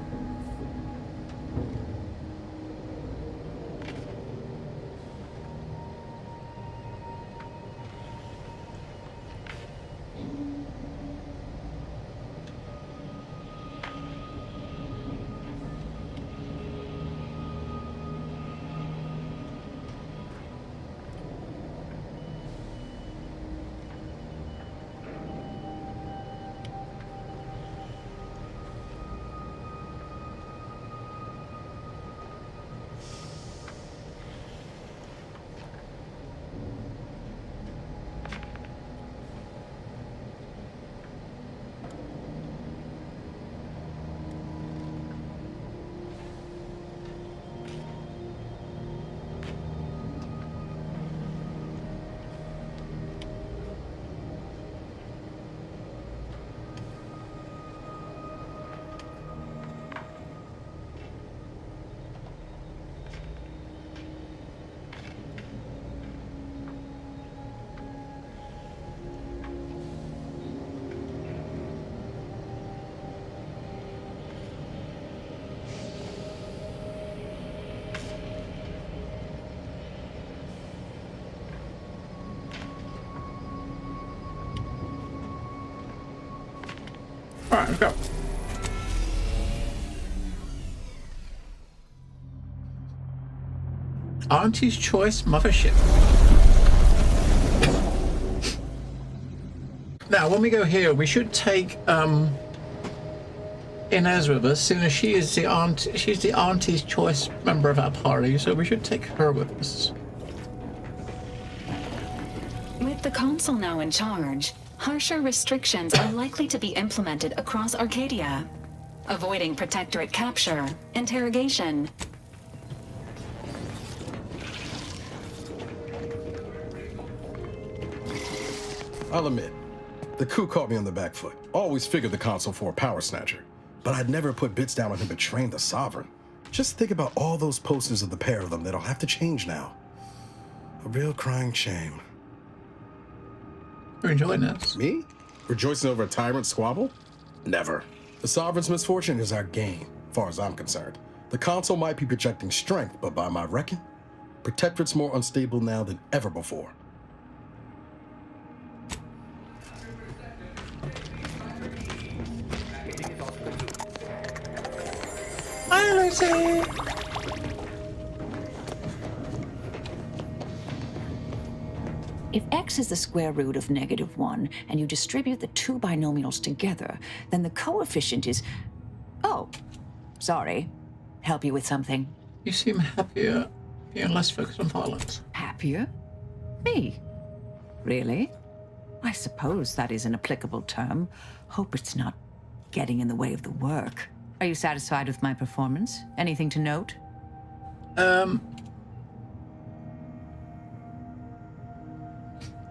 Alright, let's go. Auntie's choice mothership. Now, when we go here, we should take Inez with us, seeing as she is she's the Auntie's choice member of our party, so we should take her with us. With the Council now in charge, harsher restrictions are likely to be implemented across Arcadia, avoiding Protectorate capture, interrogation. I'll admit, the coup caught me on the back foot. Always figured the Consul for a power snatcher, but I'd never put bits down on him betraying the Sovereign. Just think about all those posters of the pair of them that'll have to change now. A real crying shame. You're enjoying this? Me? Rejoicing over a tyrant squabble? Never. The Sovereign's misfortune is our gain, as far as I'm concerned. The Consul might be projecting strength, but by my reckon, Protectorate's more unstable now than ever before. Hi, Lucy! If x is the square root of -1, and you distribute the two binomials together, then the coefficient is... Oh, sorry. Help you with something? You seem happier and less focused on violence. Happier? Me? Really? I suppose that is an applicable term. Hope it's not getting in the way of the work. Are you satisfied with my performance? Anything to note?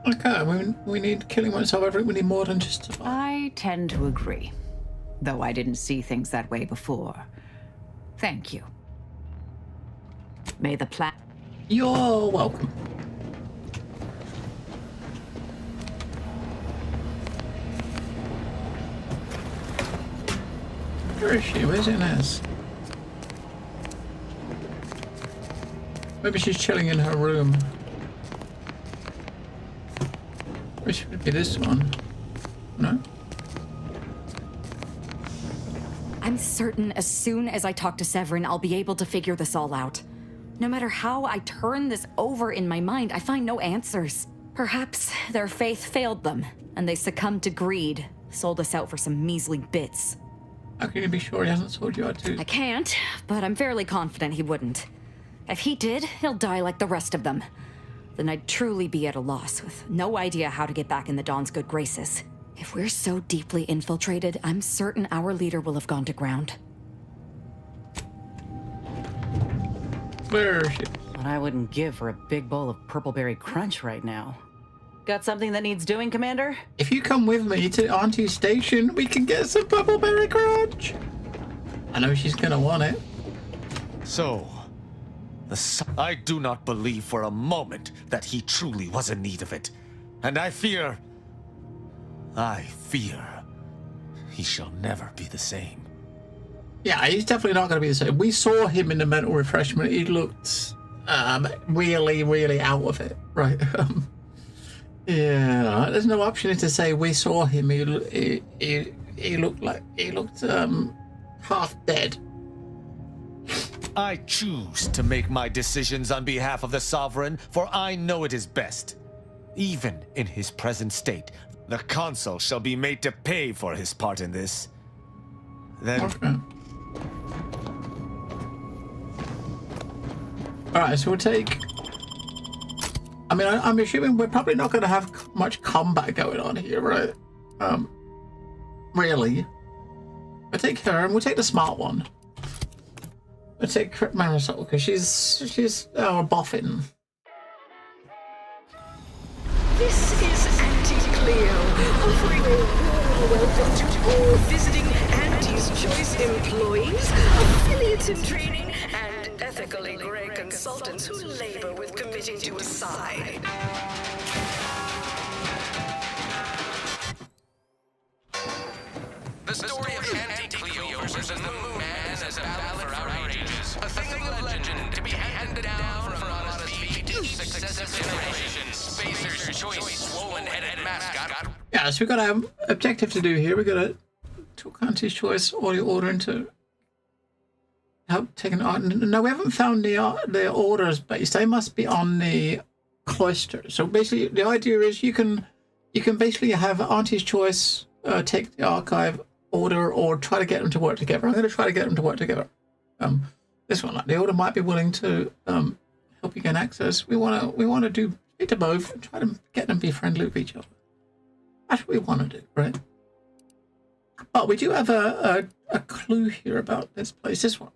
Okay, we need killing oneself every. We need more than just. I tend to agree, though I didn't see things that way before. Thank you. May the plan. You're welcome. Where is she? Where's Inez? Maybe she's chilling in her room. Which would be this one? No? I'm certain as soon as I talk to Severin, I'll be able to figure this all out. No matter how I turn this over in my mind, I find no answers. Perhaps their faith failed them, and they succumbed to greed, sold us out for some measly bits. How can you be sure he hasn't sold you out too? I can't, but I'm fairly confident he wouldn't. If he did, he'll die like the rest of them. Then I'd truly be at a loss, with no idea how to get back in the Dawn's good graces. If we're so deeply infiltrated, I'm certain our leader will have gone to ground. Where is she? What I wouldn't give for a big bowl of purpleberry crunch right now. Got something that needs doing, Commander? If you come with me to Auntie's station, we can get some Purpleberry Crunch. I know she's gonna want it. So, I do not believe for a moment that he truly was in need of it. And I fear he shall never be the same. Yeah, he's definitely not going to be the same. We saw him in the mental refreshment. He looked really, really out of it, right? Yeah, there's no option to say we saw him. He looked half dead. I choose to make my decisions on behalf of the Sovereign, for I know it is best. Even in his present state, the Consul shall be made to pay for his part in this. Then... Okay. Alright, so we'll take... I mean, I'm assuming we're probably not going to have much combat going on here, right? Really. We'll take her, and we'll take the smart one. We'll take Marisol, because she's our boffin. This is Auntie Cleo, offering a warm welcome to all visiting Auntie's Choice employees, affiliates in training, and ethically grey consultants who labor with committing to a side. The story of Auntie Cleo versus the Moon Man is a battle for our ages. A thing of legend to be handed down from honest feet to successive generations. Spacer's Choice, swollen-headed mascot. Yeah, so we've got an objective to do here. We've got to talk Auntie's Choice audio order into help take an art. No, we haven't found the orders base. They must be on the cloister. So basically, the idea is you can basically have Auntie's Choice take the archive order or try to get them to work together. I'm going to try to get them to work together. This one, like the order might be willing to help you gain access. We want to do a bit of both and try to get them to be friendly with each other. That's what we want to do, right? But we do have a clue here about this place. This one.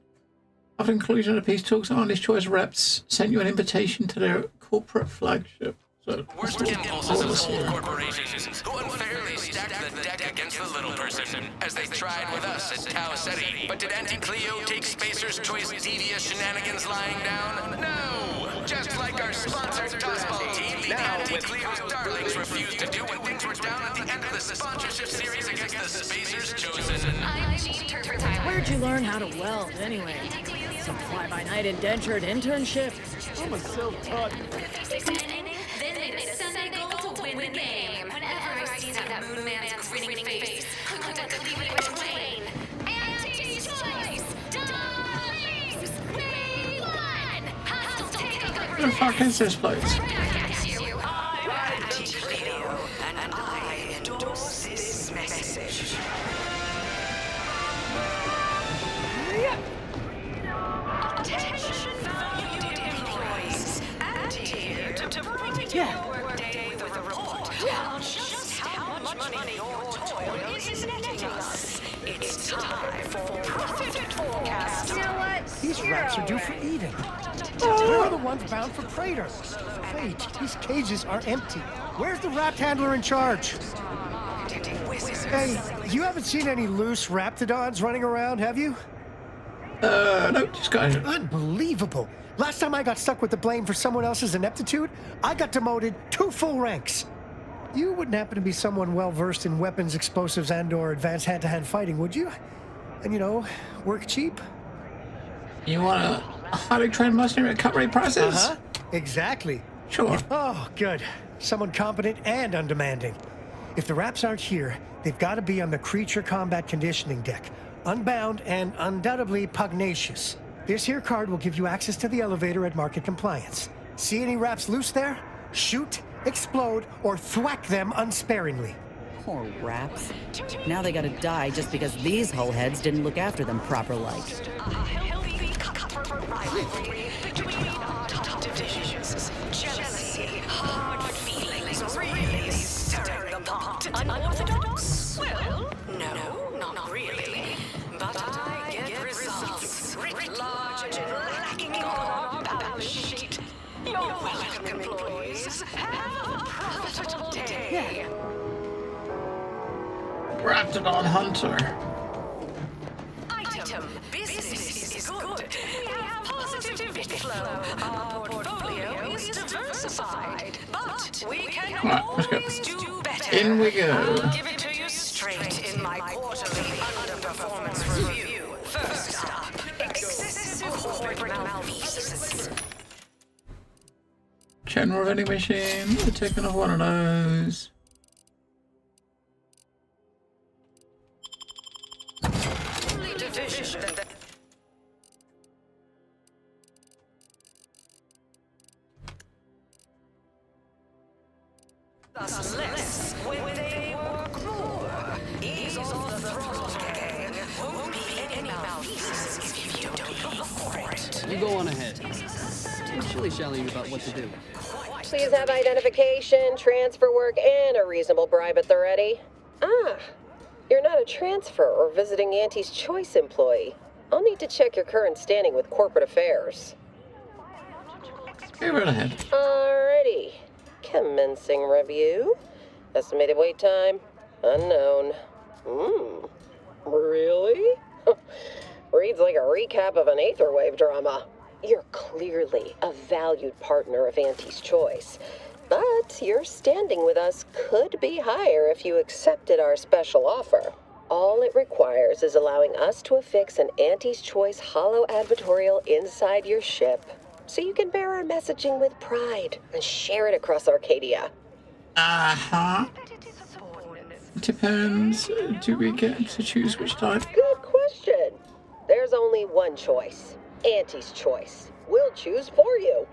After conclusion of the peace talks, Auntie's Choice reps sent you an invitation to their corporate flagship. So, Worst impulses of small corporations who unfairly stacked the deck against the little person, as they tried with us at Tau Ceti. But did Auntie Cleo take Spacer's Choice devious shenanigans lying down? No! Just like our sponsor Tossball team, the Auntie Cleo's darlings refused to do when things were down at the end of the sponsorship series against the Spacer's Chosen. Where'd you learn how to weld, anyway? Some fly-by-night indentured internship? I'm a self-taught... Then it's Sunday goal to win the game. Whenever I see that Moon Man's grinning face, I want to leave it with Wayne. Auntie's Choice! Darlings! We won! Hostile takeover! What the fuck is this place? I'm Auntie Cleo, and I endorse this message. Attention valued employees. Auntie here to provide your workday with a report on just how much money your toil is netting us. It's time for profit forecast. You know what? These rats are due for eating. We're the ones bound for Praetor. Wait, these cages are empty. Where's the rat handler in charge? Hey, you haven't seen any loose raptidons running around, have you? No, just go ahead. Unbelievable. Last time I got stuck with the blame for someone else's ineptitude, I got demoted 2 full ranks. You wouldn't happen to be someone well-versed in weapons, explosives, and/or advanced hand-to-hand fighting, would you? And, you know, work cheap? You want a highly trained mercenary at cut rate prices? Uh-huh. Exactly. Sure. Oh, good. Someone competent and undemanding. If the Raps aren't here, they've got to be on the creature combat conditioning deck. unbound, and undoubtedly pugnacious. This here card will give you access to the elevator at market compliance. See any raps loose there? Shoot, explode, or thwack them unsparingly. Poor raps. Now they gotta die just because these hullheads didn't look after them proper like. Rivalry between our top divisions. Jealousy, hard feelings, really stirring the pot. Unorthodox? Well, no, not really. But I get results. Writ large and lacking on our balance sheet. You're welcome, employees. Have a profitable day. Raptidon Hunter. Item, business is good. We have positive bit flow. Our portfolio is diversified, but we can always do better. In we go. I'll give it to you straight in my quarterly underperformance review. First up, excessive corporate malfeasance. General vending machine. We're taking off one of those. Division that thus less when they work more. Ease off the throttle, gang. Won't be any malfeasance if you don't look for it. You go on ahead. I'm shilly-shallying about what to do. Please have identification, transfer work, and a reasonable bribe at the ready. Ah, you're not a transfer or visiting Auntie's Choice employee. I'll need to check your current standing with corporate affairs. Go right ahead. Alrighty. Commencing review. Estimated wait time, unknown. Really? Reads like a recap of an Aetherwave drama. You're clearly a valued partner of Auntie's Choice. But your standing with us could be higher if you accepted our special offer. All it requires is allowing us to affix an Auntie's Choice holo advertorial inside your ship, so you can bear our messaging with pride and share it across Arcadia. Uh-huh. Depends. Do we get to choose which type? Good question. There's only one choice. Auntie's Choice. We'll choose for you.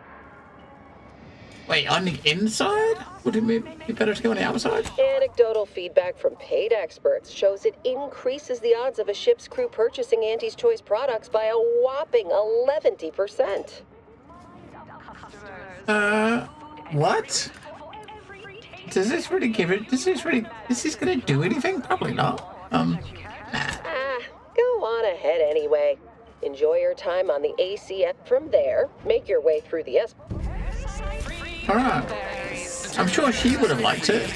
Wait, on the inside? Would it be better to go on the outside? Anecdotal feedback from paid experts shows it increases the odds of a ship's crew purchasing Auntie's Choice products by a whopping 11%. What? Does this really give it? Is this gonna do anything? Probably not. Go on ahead anyway. Enjoy your time on the ACF from there. Make your way through the Alright. I'm sure she would have liked it.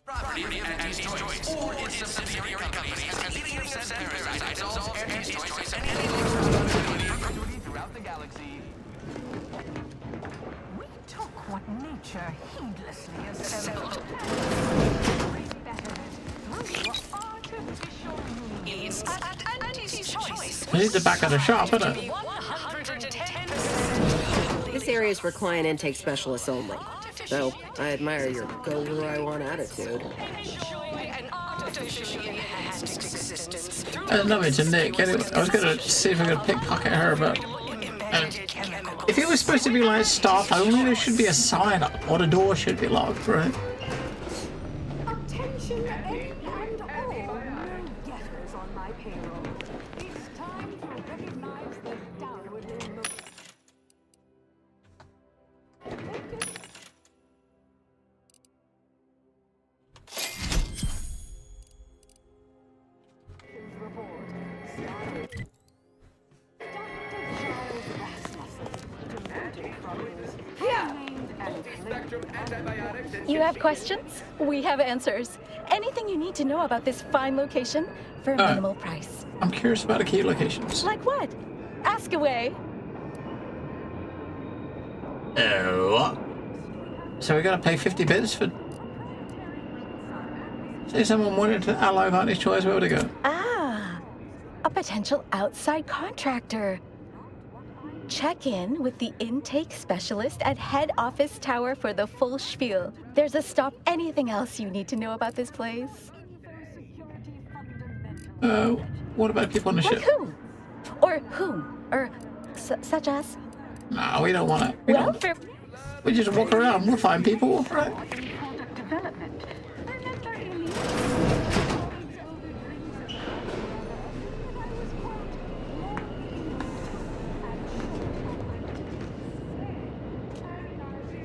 Property of Auntie's Choice or its subsidiary companies and leading of said parasites all Auntie's Choice and any throughout the galaxy. We took what nature heedlessly assembled. It's at Auntie's Choice. We need the back of the shop, isn't it? This area is for client intake specialists only. So, I admire your go where I want attitude. I love it to Nick. Anyway, I was gonna see if I could pickpocket her, but if it was supposed to be like staff only, there should be a sign up, or the door should be locked, right? Attention, any and all known getters on my payroll. It's time to recognize the downwardly motion. You have questions? We have answers. Anything you need to know about this fine location for a minimal price. I'm curious about the key locations. Like what? Ask away. Oh. So we gotta pay 50 bits for... Say someone wanted to ally with Auntie's Choice, where would it go? Ah, a potential outside contractor. Check in with the intake specialist at head office tower for the full spiel. There's a stop. Anything else you need to know about this place? What about people on the ship? Like who? Or whom? Or such as? No, we don't want to. We just walk around. We'll find people, right?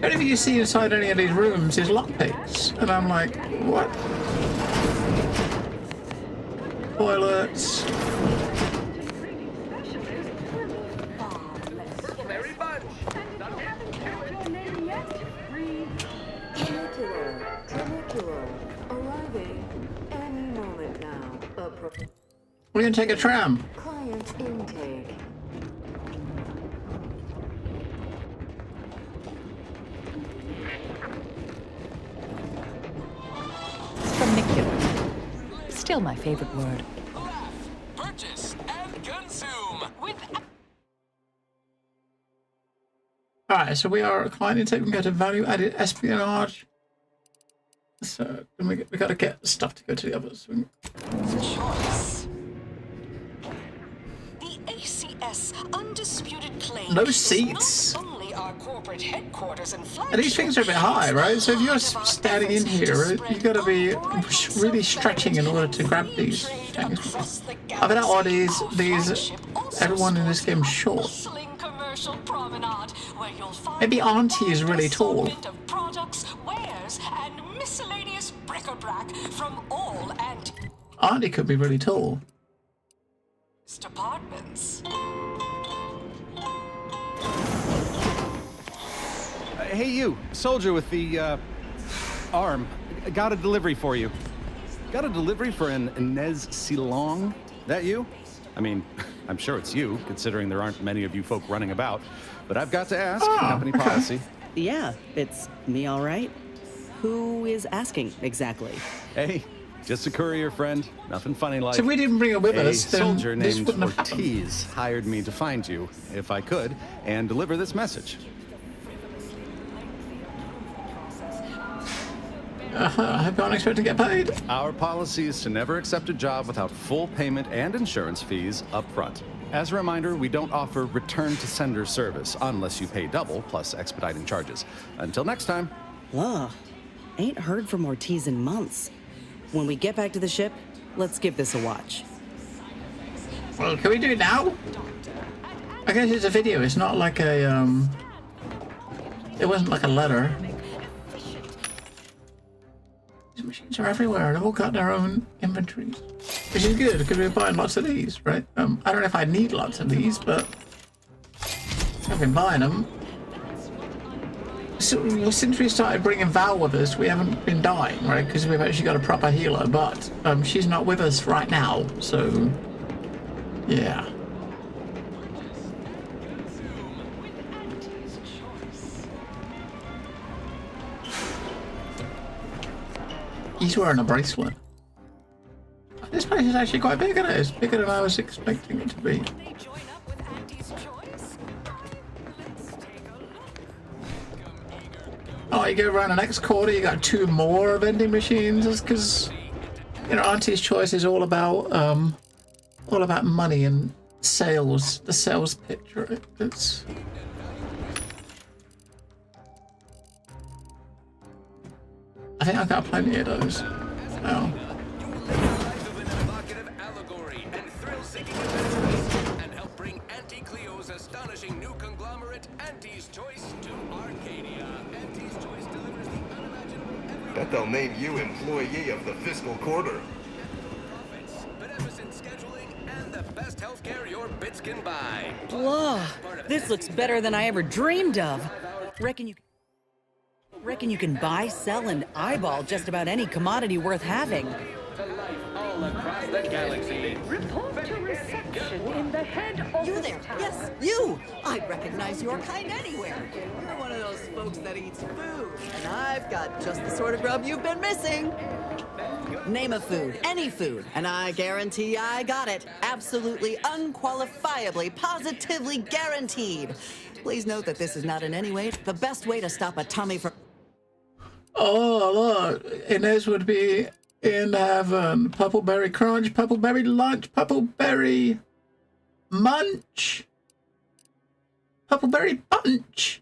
Anything you see inside any of these rooms is lockpicks, and I'm like, what? Toilets. Arriving any moment now. We're gonna take a tram. Client intake. Vermicular. Still my favorite word. Purchase and consume with. Alright, so we are a client intake. We can go to value-added espionage. So then we got to get stuff to go to the others. Choice. The ACS undisputed claim. No seats. Not only our corporate headquarters and And these things are a bit high, right? So if you're standing in here, you got to be really stretching in order to grab these things. I bet all these everyone in this game is short. Maybe Auntie is really tall. Products, wares, and miscellaneous bric-a-brac from all and Auntie could be really tall. departments. Hey, you, soldier with the arm. Got a delivery for you. Got a delivery for an Inez Silong? That you? I mean, I'm sure it's you, considering there aren't many of you folk running about. But I've got to ask, company policy. Yeah, it's me, all right. Who is asking exactly? Hey, just a courier friend. Nothing funny like. So if we didn't bring her with a us, then soldier this named wouldn't have happened. Ortiz hired me to find you, if I could, and deliver this message. I hope you're not expecting to get paid. Our policy is to never accept a job without full payment and insurance fees up front. As a reminder, we don't offer return to sender service unless you pay double plus expediting charges. Until next time. Ugh, ain't heard from Ortiz in months. When we get back to the ship, let's give this a watch. Well, can we do it now? I guess it's a video. It's not like a it wasn't like a letter. These machines are everywhere. They've all got their own inventories, which is good because we're buying lots of these, right? I don't know if I need lots of these, but I've been buying them. So since we started bringing Val with us, we haven't been dying, right? Because we've actually got a proper healer, but she's not with us right now, so yeah. He's wearing a bracelet. This place is actually quite big, isn't it? It's bigger than I was expecting it to be. Oh, you go around the next quarter, you got 2 more vending machines. That's because, you know, Auntie's Choice is all about money and sales. The sales pitch, right? It's. I think I've got plenty of those. Oh. And help bring Auntie Cleo's astonishing new conglomerate, Auntie's Choice, to Arcadia. Auntie's Choice delivers the unimaginable. Bet they'll name you employee of the fiscal quarter. Beneficent scheduling and the best healthcare your bits can buy. Blah, this looks better than I ever dreamed of. Reckon you can buy, sell, and eyeball just about any commodity worth having. All across the galaxy. Report to reception in the head office. You there? Yes, you! I recognize your kind anywhere. You're one of those folks that eats food, and I've got just the sort of grub you've been missing. Name a food, any food, and I guarantee I got it. Absolutely, unqualifiably, positively guaranteed. Please note that this is not in any way the best way to stop a tummy from... Oh, look. Inez would be in heaven. Puppleberry crunch, puppleberry lunch, puppleberry munch, puppleberry punch.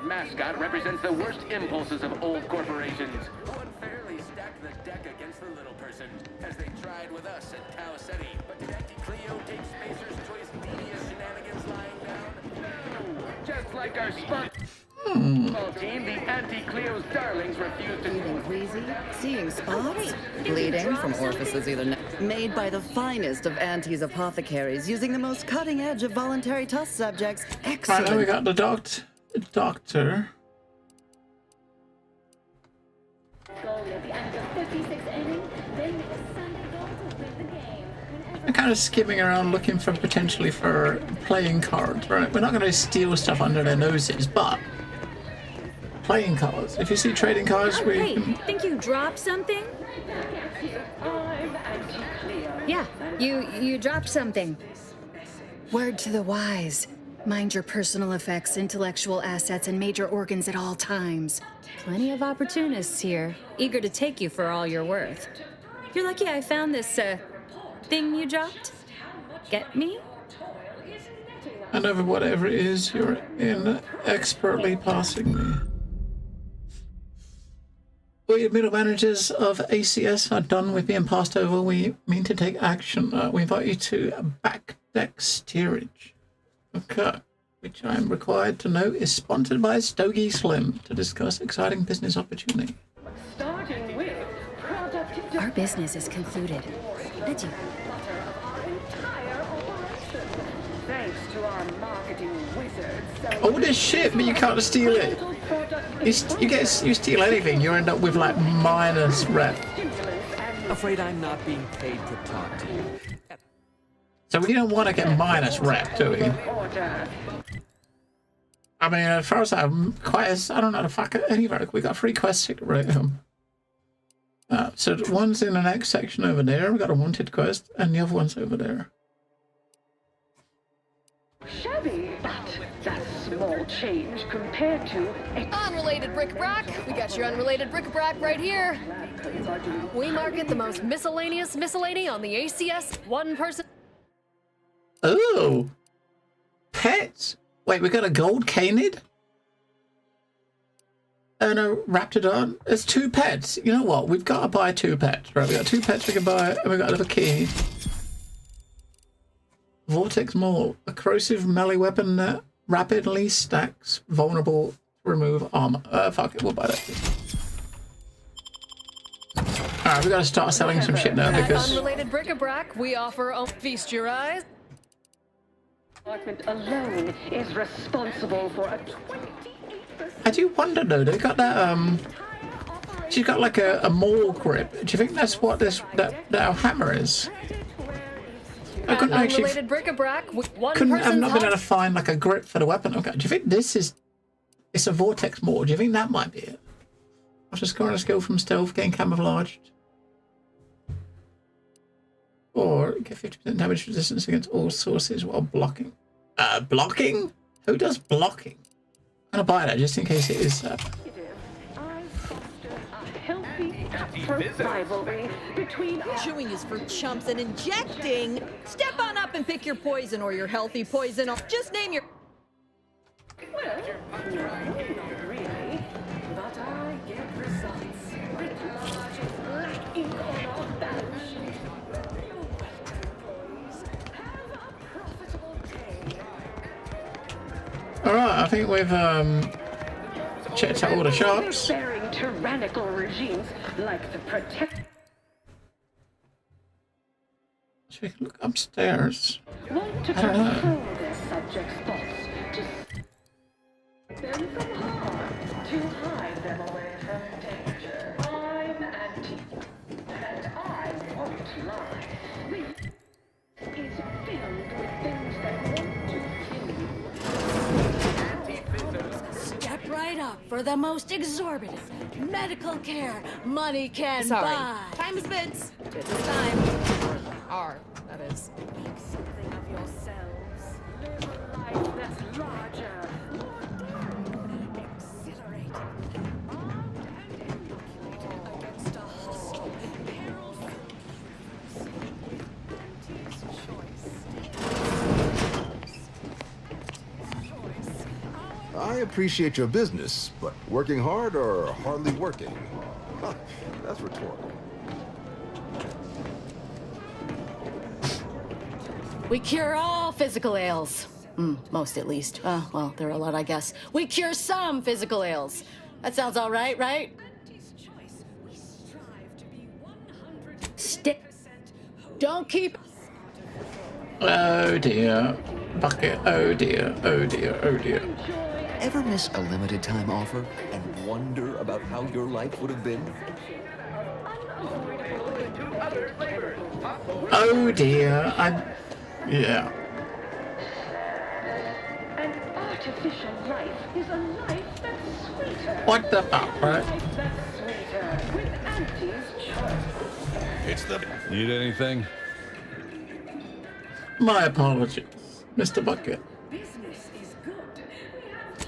Mascot represents the worst impulses of old corporations, who unfairly stacked the deck against the little person, as they tried with us at Tau Ceti. But did Auntie Cleo take Spacer's Choice devious shenanigans lying down? No! Just like our football team, the Auntie Cleo's darlings refused to... Feeling queasy? Seeing spots? Bleeding from orifices either... Made by the finest of Auntie's apothecaries, using the most cutting-edge of voluntary test subjects. Excellent. Right, now we got the doctor. We're kind of skimming around looking for potentially for playing cards, right? We're not going to steal stuff under their noses, but playing cards. If you see trading cards, we Hey, can... think you dropped something? Yeah, you dropped something. Word to the wise. Mind your personal effects, intellectual assets, and major organs at all times. Plenty of opportunists here, eager to take you for all you're worth. You're lucky I found this, thing you dropped. Get me? And over whatever it is you're in expertly passing me. We middle managers of ACS are done with being passed over. We mean to take action. We invite you to back deck steerage. Okay, which I am required to know is sponsored by Stogie Slim to discuss exciting business opportunity. Starting with product... Our business is concluded. Did you? Thanks to our marketing wizards. Oh, this shit, but you can't steal it. You steal anything, you end up with like minus rep. Afraid I'm not being paid to talk to you. So we don't want to get minus rep, do we? I mean, as far as I'm quest, I don't know the fuck any of we got 3 quests to rate them. So one's in the next section over there. We got a wanted quest, and the other one's over there. Shabby, but that's small change compared to... Unrelated bric-a-brac. We got your unrelated bric-a-brac right here. We market the most miscellaneous miscellany on the ACS one-person... Oh! Pets! Wait, we got a gold canid? And a raptidon? There's 2 pets. You know what? We've got to buy 2 pets, right? We got 2 pets we can buy, and we got a little key. Vortex Maul. A corrosive melee weapon that rapidly stacks vulnerable to remove armor. Fuck it, we'll buy that. Alright, we gotta start selling some shit now because... Unrelated bric-a-brac, we offer... Feast your eyes. Department alone is responsible for a 28%... I do wonder though, they got that, she's got like a maul grip. Do you think that's what that hammer is? I couldn't actually... Unrelated bric-a-brac, one I've person's not been able to find like a grip for the weapon. Okay, do you think this is... It's a Vortex Maul. Do you think that might be it? After scoring a skill from stealth, gain camouflaged. Or get 50% damage resistance against all sources while blocking. Blocking? Who does blocking? I'm gonna buy that just in case it is rivalry between... Chewing is for chumps and injecting. Step on up and pick your poison or your healthy poison. Just name your... Well, no, not really. But I get results. Writ large is black ink on our balance sheet. Have a profitable day. Alright, I think we've checked out all the shops. Bearing tyrannical regimes like the Protect... So we can look upstairs. Want to I don't know. control their subjects' thoughts, to them from harm, to hide them away from danger. I'm anti, and I won't lie. This is filled with things that want to kill you. Step right up for the most exorbitant medical care money can Sorry. buy. Time is bids. Bids is time. Are, that is. Make something of yourselves. Live a life that's larger, more daring, exhilarating, armed and inoculated against a hostile, imperiled Auntie's choice. I appreciate your business, but working hard or hardly working? Huh, that's rhetorical. We cure all physical ails. Most at least. Well, there are a lot, I guess. We cure some physical ails. That sounds all right, right? Stick. Don't keep. Oh dear. Bucket. Oh dear. Oh dear. Oh dear. Ever miss a limited time offer and wonder about how your life would have been? Oh dear. Yeah. An artificial life is a life that's sweeter. What the fuck, right? Life that's sweeter with Auntie's choice. It's the... Need anything? My apologies, Mr. Bucket. Business is good.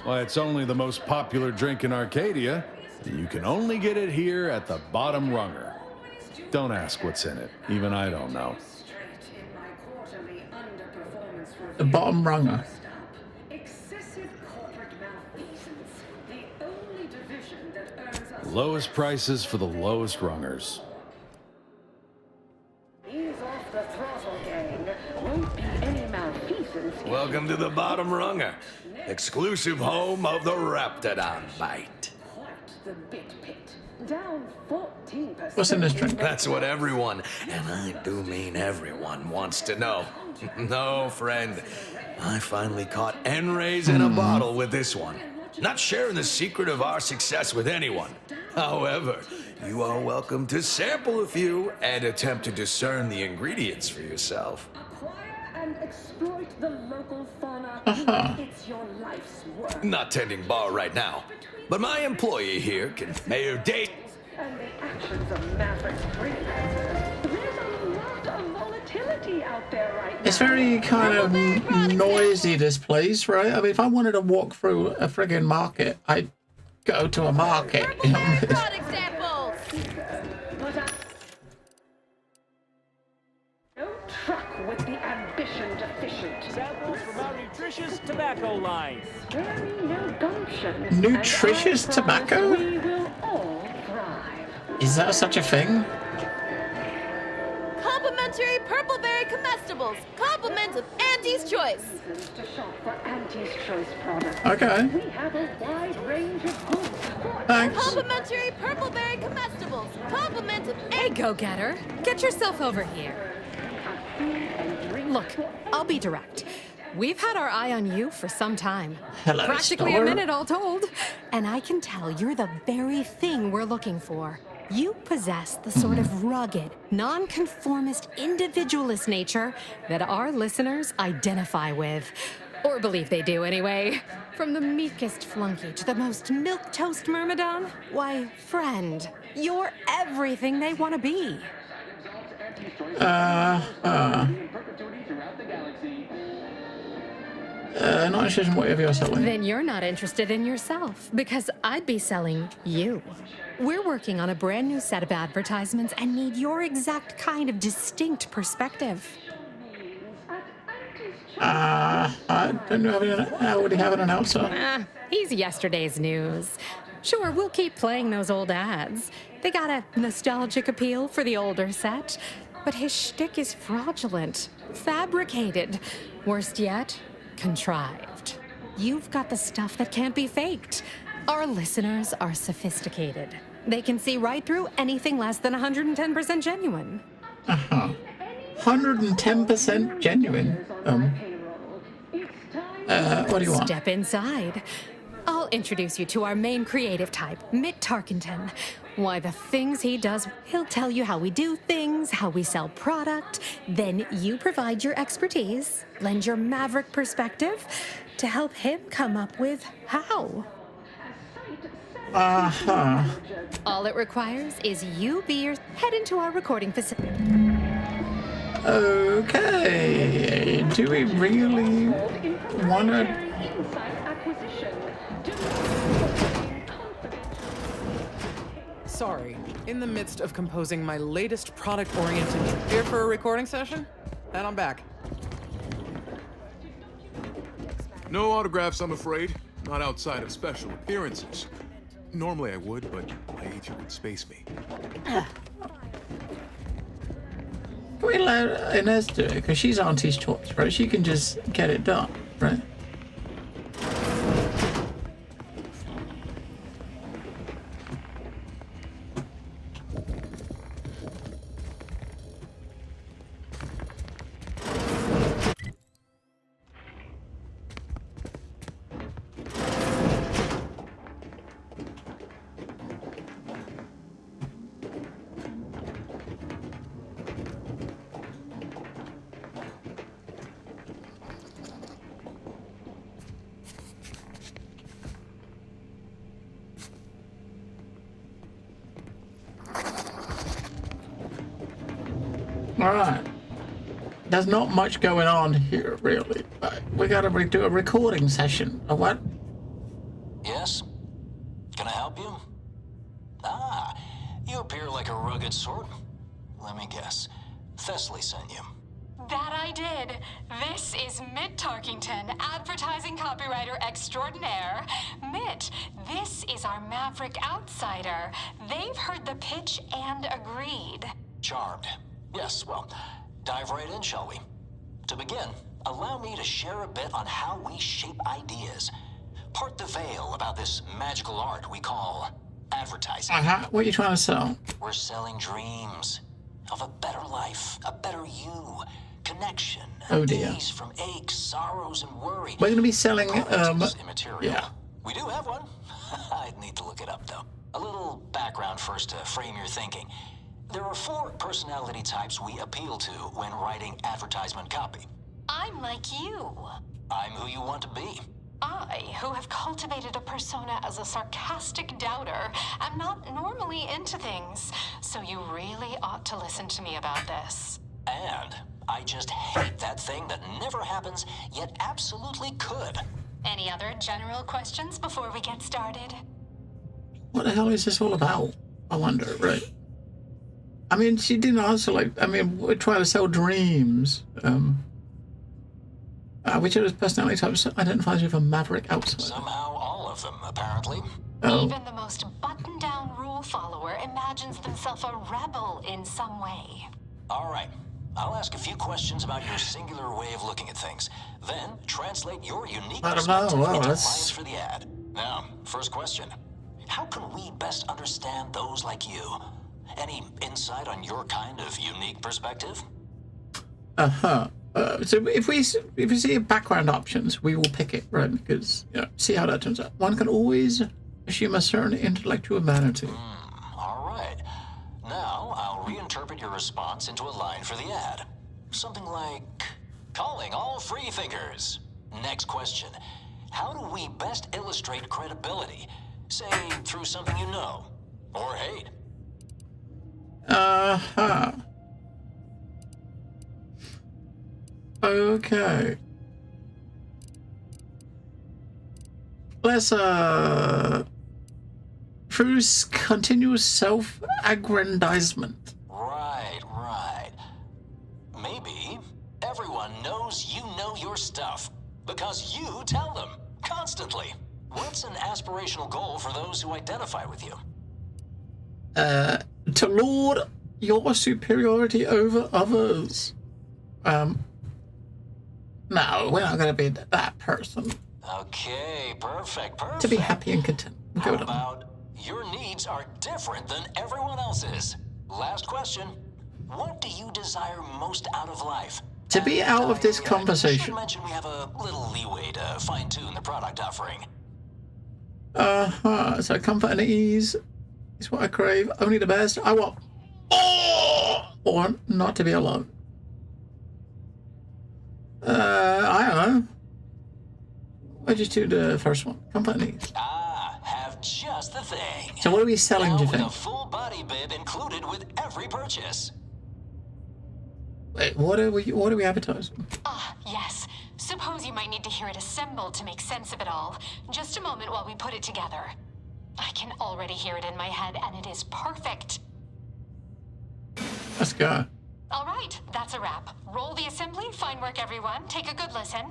Why, it's only the most popular drink in Arcadia. You can only get it here at the Bottom Runger. Don't ask what's in it. Even I don't know. The Bottom Runger. Excessive corporate malfeasance. The only division that earns us Lowest prices for the lowest rungers. ease off the throttle, gang. Won't be any malfeasance. Welcome to the Bottom Runger, exclusive home of the Raptidon Bite. The bit pit. Down 14%. What's in this drink? That's what everyone, and I do mean everyone, wants to know. No, friend. I finally caught N-rays in a bottle with this one. Not sharing the secret of our success with anyone. However, you are welcome to sample a few and attempt to discern the ingredients for yourself. And exploit the local fauna. It's your life's work. Not tending bar right now, but my employee here can Mayor Date. And the actions of Maverick's freelancers. There's a lot of volatility out there right now. It's very kind of noisy, this place, right? I mean, if I wanted to walk through a friggin' market, I'd go to a market. You know? Product samples. No truck with the ambition deficient. Samples from our nutritious tobacco line. Very no gumption. Nutritious tobacco? We will all thrive. Is that such a thing? Complimentary purpleberry comestibles. Compliments of Auntie's Choice. To shop for Auntie's Choice products. Okay. We have a wide range of goods. Thanks. Complimentary purpleberry comestibles. Compliments of Hey, go-getter. Get yourself over here. Look, I'll be direct. We've had our eye on you for some time. Hello, Practically Star. a minute all told. And I can tell you're the very thing we're looking for. You possess the sort of rugged, nonconformist, individualist nature that our listeners identify with. Or believe they do anyway. From the meekest flunky to the most milquetoast myrmidon, why, friend, you're everything they want to be. Not interested in whatever you're selling. Then you're not interested in yourself, because I'd be selling you. We're working on a brand new set of advertisements and need your exact kind of distinct perspective. I don't know. I already have an announcer. He's yesterday's news. Sure, we'll keep playing those old ads. They got a nostalgic appeal for the older set, but his shtick is fraudulent, fabricated. Worst yet, contrived. You've got the stuff that can't be faked. Our listeners are sophisticated. They can see right through anything less than 110% genuine. 110% genuine. What do you want? Step inside. I'll introduce you to our main creative type, Mick Tarkenton. Why, the things he does, he'll tell you how we do things, how we sell product. Then you provide your expertise, lend your maverick perspective to help him come up with how. All it requires is you be your head into our recording facility. Okay. Do we really want to? Sorry, in the midst of composing my latest product-oriented here for a recording session, and I'm back. No autographs, I'm afraid. Not outside of special appearances. Normally I would, but my agent would space me. Can we let Inez do it? Because she's Auntie's choice, right? She can just get it done, right? Alright. There's not much going on here, really. But we gotta do a recording session. Or what? Yes? Can I help you? Ah, you appear like a rugged sort. Let me guess. Thessaly sent you. That I did. This is Mitt Tarkington, advertising copywriter extraordinaire. Mitt, this is our Maverick outsider. They've heard the pitch and agreed. Charmed. Yes, well, dive right in, shall we? To begin, allow me to share a bit on how we shape ideas. Part the veil about this magical art we call advertising. What are you trying to sell? We're selling dreams of a better life, a better you, connection, Oh dear. ease from aches, sorrows, and worry. We're gonna be selling immaterial. yeah. We do have one. I'd need to look it up, though. A little background first to frame your thinking. There are 4 personality types we appeal to when writing advertisement copy. I'm like you. I'm who you want to be. I, who have cultivated a persona as a sarcastic doubter, am not normally into things, so you really ought to listen to me about this. And I just hate that thing that never happens, yet absolutely could. Any other general questions before we get started? What the hell is this all about? I wonder, right? I mean, she didn't answer, like, I mean, we're trying to sell dreams. Which of those personality types identifies with a maverick outsider? Somehow all of them, apparently. Oh. Even the most buttoned-down rule follower imagines themselves a rebel in some way. All right. I'll ask a few questions about your singular way of looking at things. Then translate your unique I don't know. perspective Well, into that's... lines for the ad. Now, first question. How can we best understand those like you? Any insight on your kind of unique perspective? So if we see background options, we will pick it, right? Because, you know, see how that turns out. One can always assume a certain intellectual vanity. All right. Now, I'll reinterpret your response into a line for the ad. Something like, calling all free thinkers. Next question. How do we best illustrate credibility? Say, through something you know, or hate. Okay. Let's, through continuous self-aggrandizement. Right. Maybe everyone knows you know your stuff, because you tell them, constantly. What's an aspirational goal for those who identify with you? To laud your superiority over others. No, we're not going to be that person. Okay, perfect. To be happy and content. How about your needs are different than everyone else's? Last question. What do you desire most out of life? To be out of this I conversation. should mention we have a little leeway to fine-tune the product offering. So comfort and ease is what I crave. Only the best. I want or not to be alone. I don't know. I just do the first one. Comfort and ease. Have just the thing. So what are we selling, now do you with think? a full body bib included with every purchase. Wait, what are we advertising? Yes. Suppose you might need to hear it assembled to make sense of it all. Just a moment while we put it together. I can already hear it in my head, and it is perfect. Let's go. All right, that's a wrap. Roll the assembly. Fine work, everyone. Take a good listen.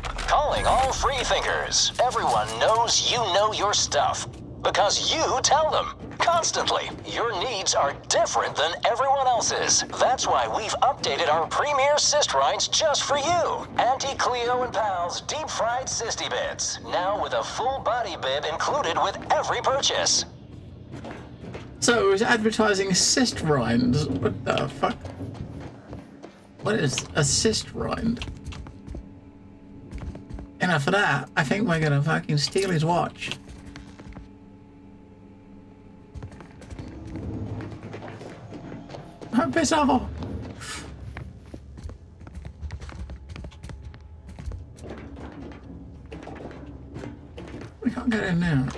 Calling all free thinkers. Everyone knows you know your stuff. Because you tell them. Constantly. Your needs are different than everyone else's. That's why we've updated our premier cyst rinds just for you. Auntie Cleo and Pal's deep fried cysty bits. Now with a full body bib included with every purchase. So it was advertising cyst rinds. What the fuck? What is a cyst rind? You know, for that, I think we're gonna fucking steal his watch. How bizarre! We can't get in there.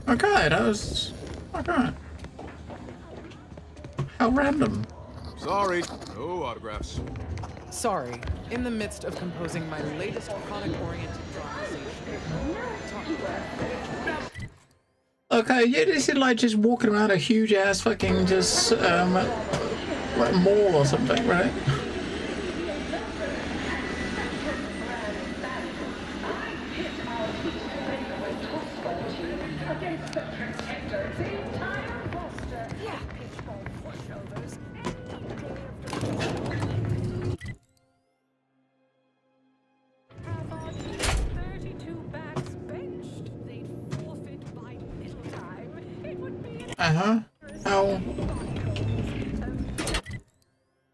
Okay, that was... okay. How random. Sorry, no autographs. Sorry, in the midst of composing my latest product-oriented Okay, yeah, this is like just walking around a huge ass fucking just, like mall or something, right? Uh-huh. How?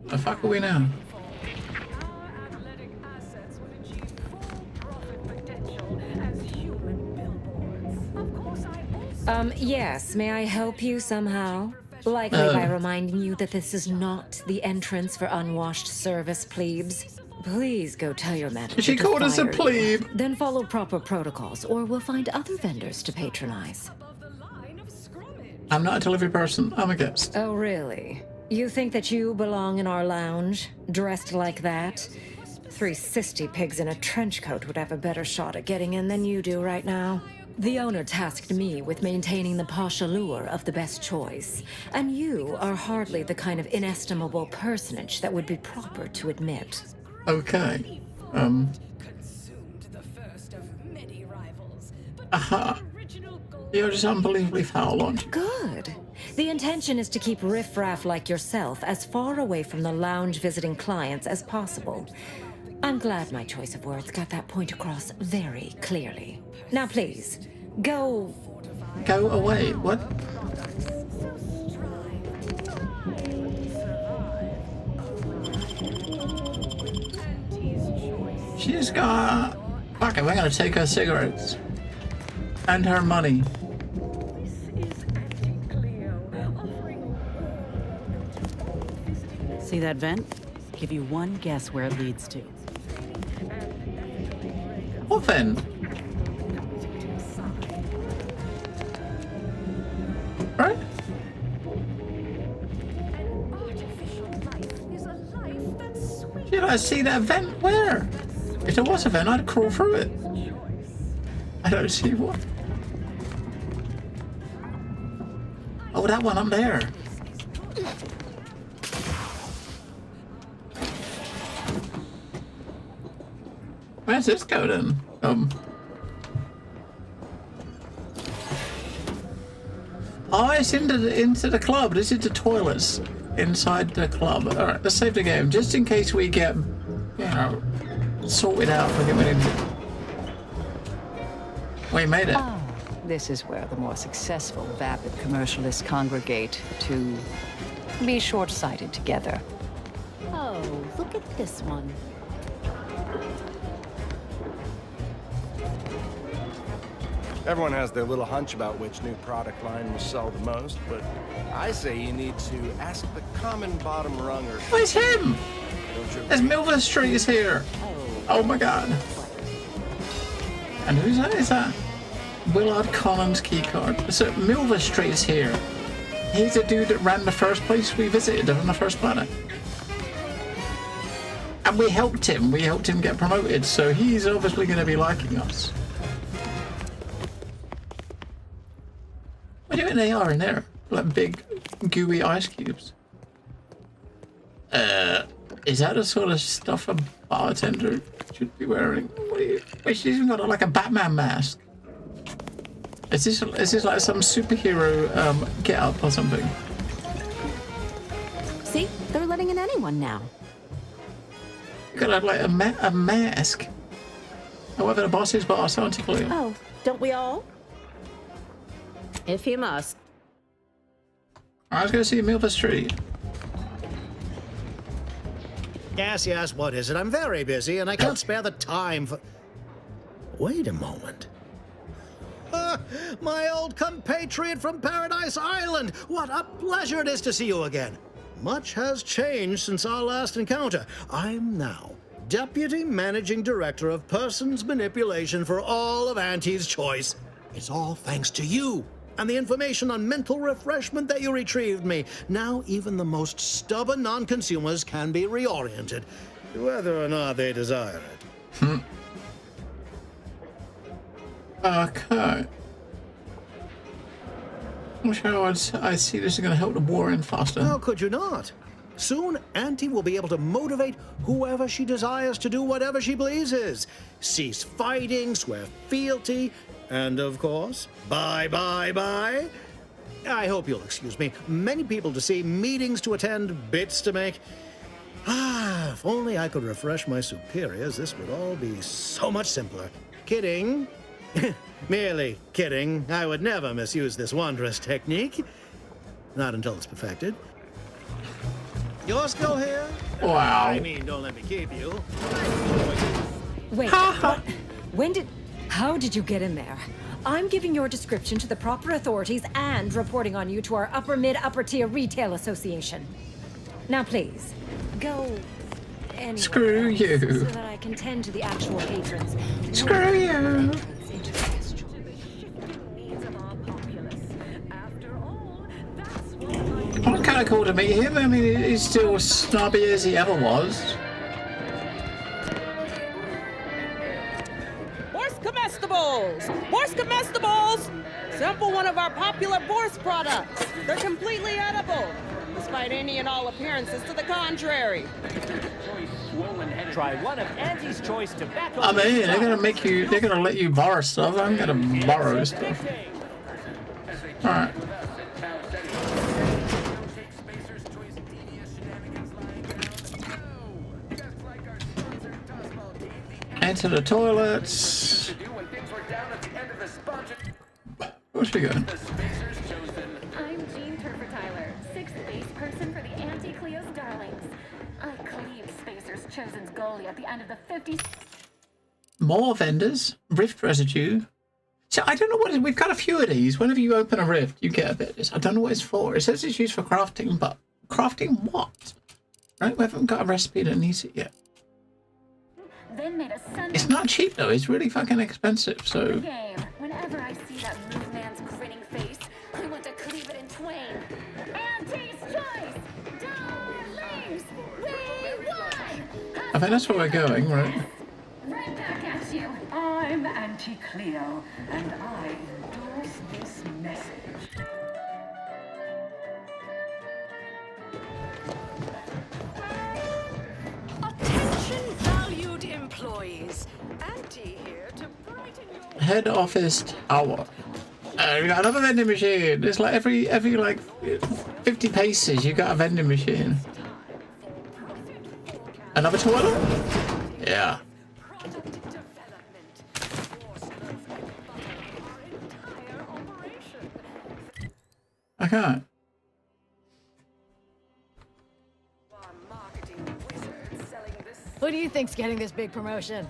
The fuck are we now? Yes, may I help you somehow? Likely by reminding you that this is not the entrance for unwashed service plebes. Please go tell your manager. She called us a fire you. plebe. Then follow proper protocols, or we'll find other vendors to patronize. I'm not a delivery person. I'm a guest. Oh, really? You think that you belong in our lounge, dressed like that? 3 cysty pigs in a trench coat would have a better shot at getting in than you do right now. The owner tasked me with maintaining the posh allure of the best choice, and you are hardly the kind of inestimable personage that would be proper to admit. Okay. Aha. You're just unbelievably foul, aren't you? Good. The intention is to keep riffraff like yourself as far away from the lounge visiting clients as possible. I'm glad my choice of words got that point across very clearly. Now please, go... Go away. What? She's got... Fuck it, we're gonna take her cigarettes. And her money. See that vent? Give you one guess where it leads to. What then? Right? Did I see that vent? Where? If there was a vent, I'd crawl through it. I don't see what. Oh, that one up there. Where's this go then? Oh, it's into the club. This is the toilets inside the club. All right, let's save the game just in case we get, you know, sorted out. We made it. Oh, this is where the more successful vapid commercialists congregate to be short-sighted together. Oh, look at this one. Everyone has their little hunch about which new product line will sell the most, but I say you need to ask the common bottom runger. Oh, it's him! There's Milver Street is here. Oh my god. And who's that? Is that Willard Collins keycard? So Milver Street's here. He's the dude that ran the first place we visited on the first planet. And we helped him. We helped him get promoted, so he's obviously going to be liking us. What do you think they are in there? Like big, gooey ice cubes. Is that the sort of stuff a bartender should be wearing? She's even got like a Batman mask. Is this like some superhero get up or something? See, they're letting in anyone now. You gotta have like a mask. However, the boss is boss, aren't you, Cleo? Oh, don't we all? If you must. I was gonna see Milver Street. Yes, what is it? I'm very busy and I can't spare the time for... Wait a moment. My old compatriot from Paradise Island! What a pleasure it is to see you again. Much has changed since our last encounter. I'm now Deputy Managing Director of Persons Manipulation for all of Auntie's Choice. It's all thanks to you and the information on mental refreshment that you retrieved me. Now even the most stubborn non-consumers can be reoriented, whether or not they desire it. Okay. I'm sure I see this is going to help the war end faster. How could you not? Soon, Auntie will be able to motivate whoever she desires to do whatever she pleases. Cease fighting, swear fealty, and of course, bye. I hope you'll excuse me. Many people to see, meetings to attend, bits to make. If only I could refresh my superiors, this would all be so much simpler. Kidding. Merely kidding. I would never misuse this wondrous technique. Not until it's perfected. You're still here? Wow. I mean, don't let me keep you. Wait, how did you get in there? I'm giving your description to the proper authorities and reporting on you to our upper mid-upper tier retail association. Now please, go anywhere Screw else you. so that I can tend to the actual patrons. Screw you. I'm kind of cool to meet him. I mean, he's still as snobby as he ever was. Borscht Comestibles! Borscht Comestibles! Sample one of our popular Borscht products. They're completely edible, despite any and all appearances to the contrary. Try one of Auntie's Choice tobacco. I mean, they're gonna let you borrow stuff. I'm gonna borrow stuff. All right. Enter the toilets. Where's she going? I'm Jean Turfer-Tyler, 6th base person for the Anti-Cleo's Darlings. I cleaved Spacer's Chosen's goalie at the end of the 50s. More vendors. Rift residue. So I don't know what we've got a few of these. Whenever you open a rift, you get a bit of this. I don't know what it's for. It says it's used for crafting, but crafting what? Right? We haven't got a recipe that needs it yet. Then made a sun. It's not cheap though. It's really fucking expensive. So. Game. Whenever I see that move man's grinning face, I want to cleave it in twain. Auntie's Choice, Darlings, we won. I think that's where we're going, right? Right back at you. I'm Auntie Cleo, and I endorse this message. Attention, valued employees. Auntie here to brighten your... Head office tower. We got another vending machine. It's like every like 50 paces you got a vending machine. Another toilet? Yeah. I can't. Who do you think's getting this big promotion?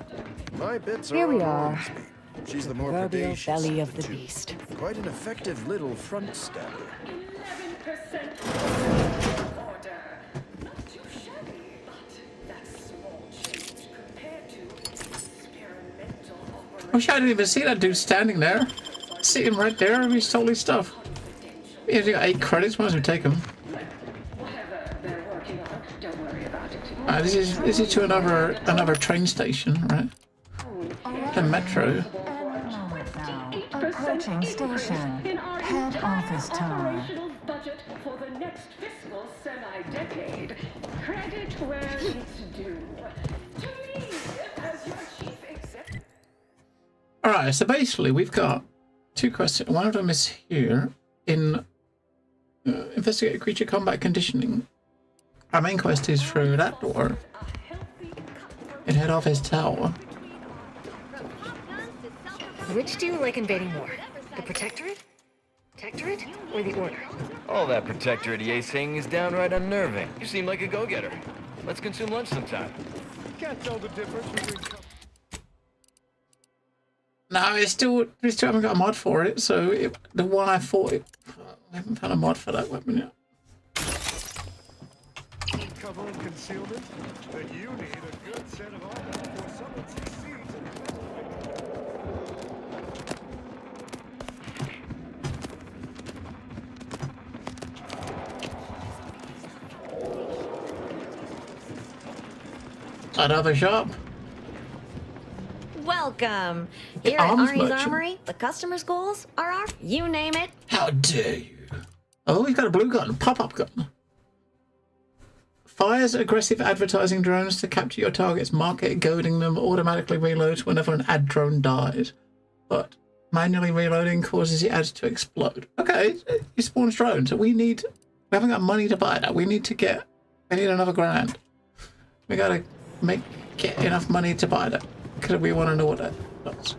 My bits Here are we all are. over me. She's the more Proverbial predacious belly of the the two. beast. Quite an effective little front stabber. 11% order. Not too shabby, but that's small change compared to experimental I wish I didn't even see that dude standing there. See him right there. He stole his stuff. He got 8 credits. Might as well take them. This is to another train station, right? The metro. Approaching station. Head office tower. Budget for the next fiscal semi-decade. Credit where it's due. To me, as your chief executive. Alright, so basically we've got 2 questions. One of them is here in investigate creature combat conditioning. Our main quest is through that door in head office tower. Which do you like invading more? The Protectorate? Protectorate? Or the Order? All that Protectorate EA saying is downright unnerving. You seem like a go-getter. Let's consume lunch sometime. Can't tell the difference between... No, we still haven't got a mod for it, so the one I thought I haven't found a mod for that weapon yet. Cover and concealment, then you need a good set of armor before someone succeeds in... Another shop. Welcome! Here at arms Ari's merchant. Armory, the customer's goals are our... You name it. How dare you? Oh, he's got a blue gun, pop-up gun. Fires aggressive advertising drones to capture your target's market, goading them, automatically reloads whenever an ad drone dies. But manually reloading causes the ads to explode. Okay, he spawns drones. We haven't got money to buy that. We need another grand. We gotta get enough money to buy that. Because we want to know what that does.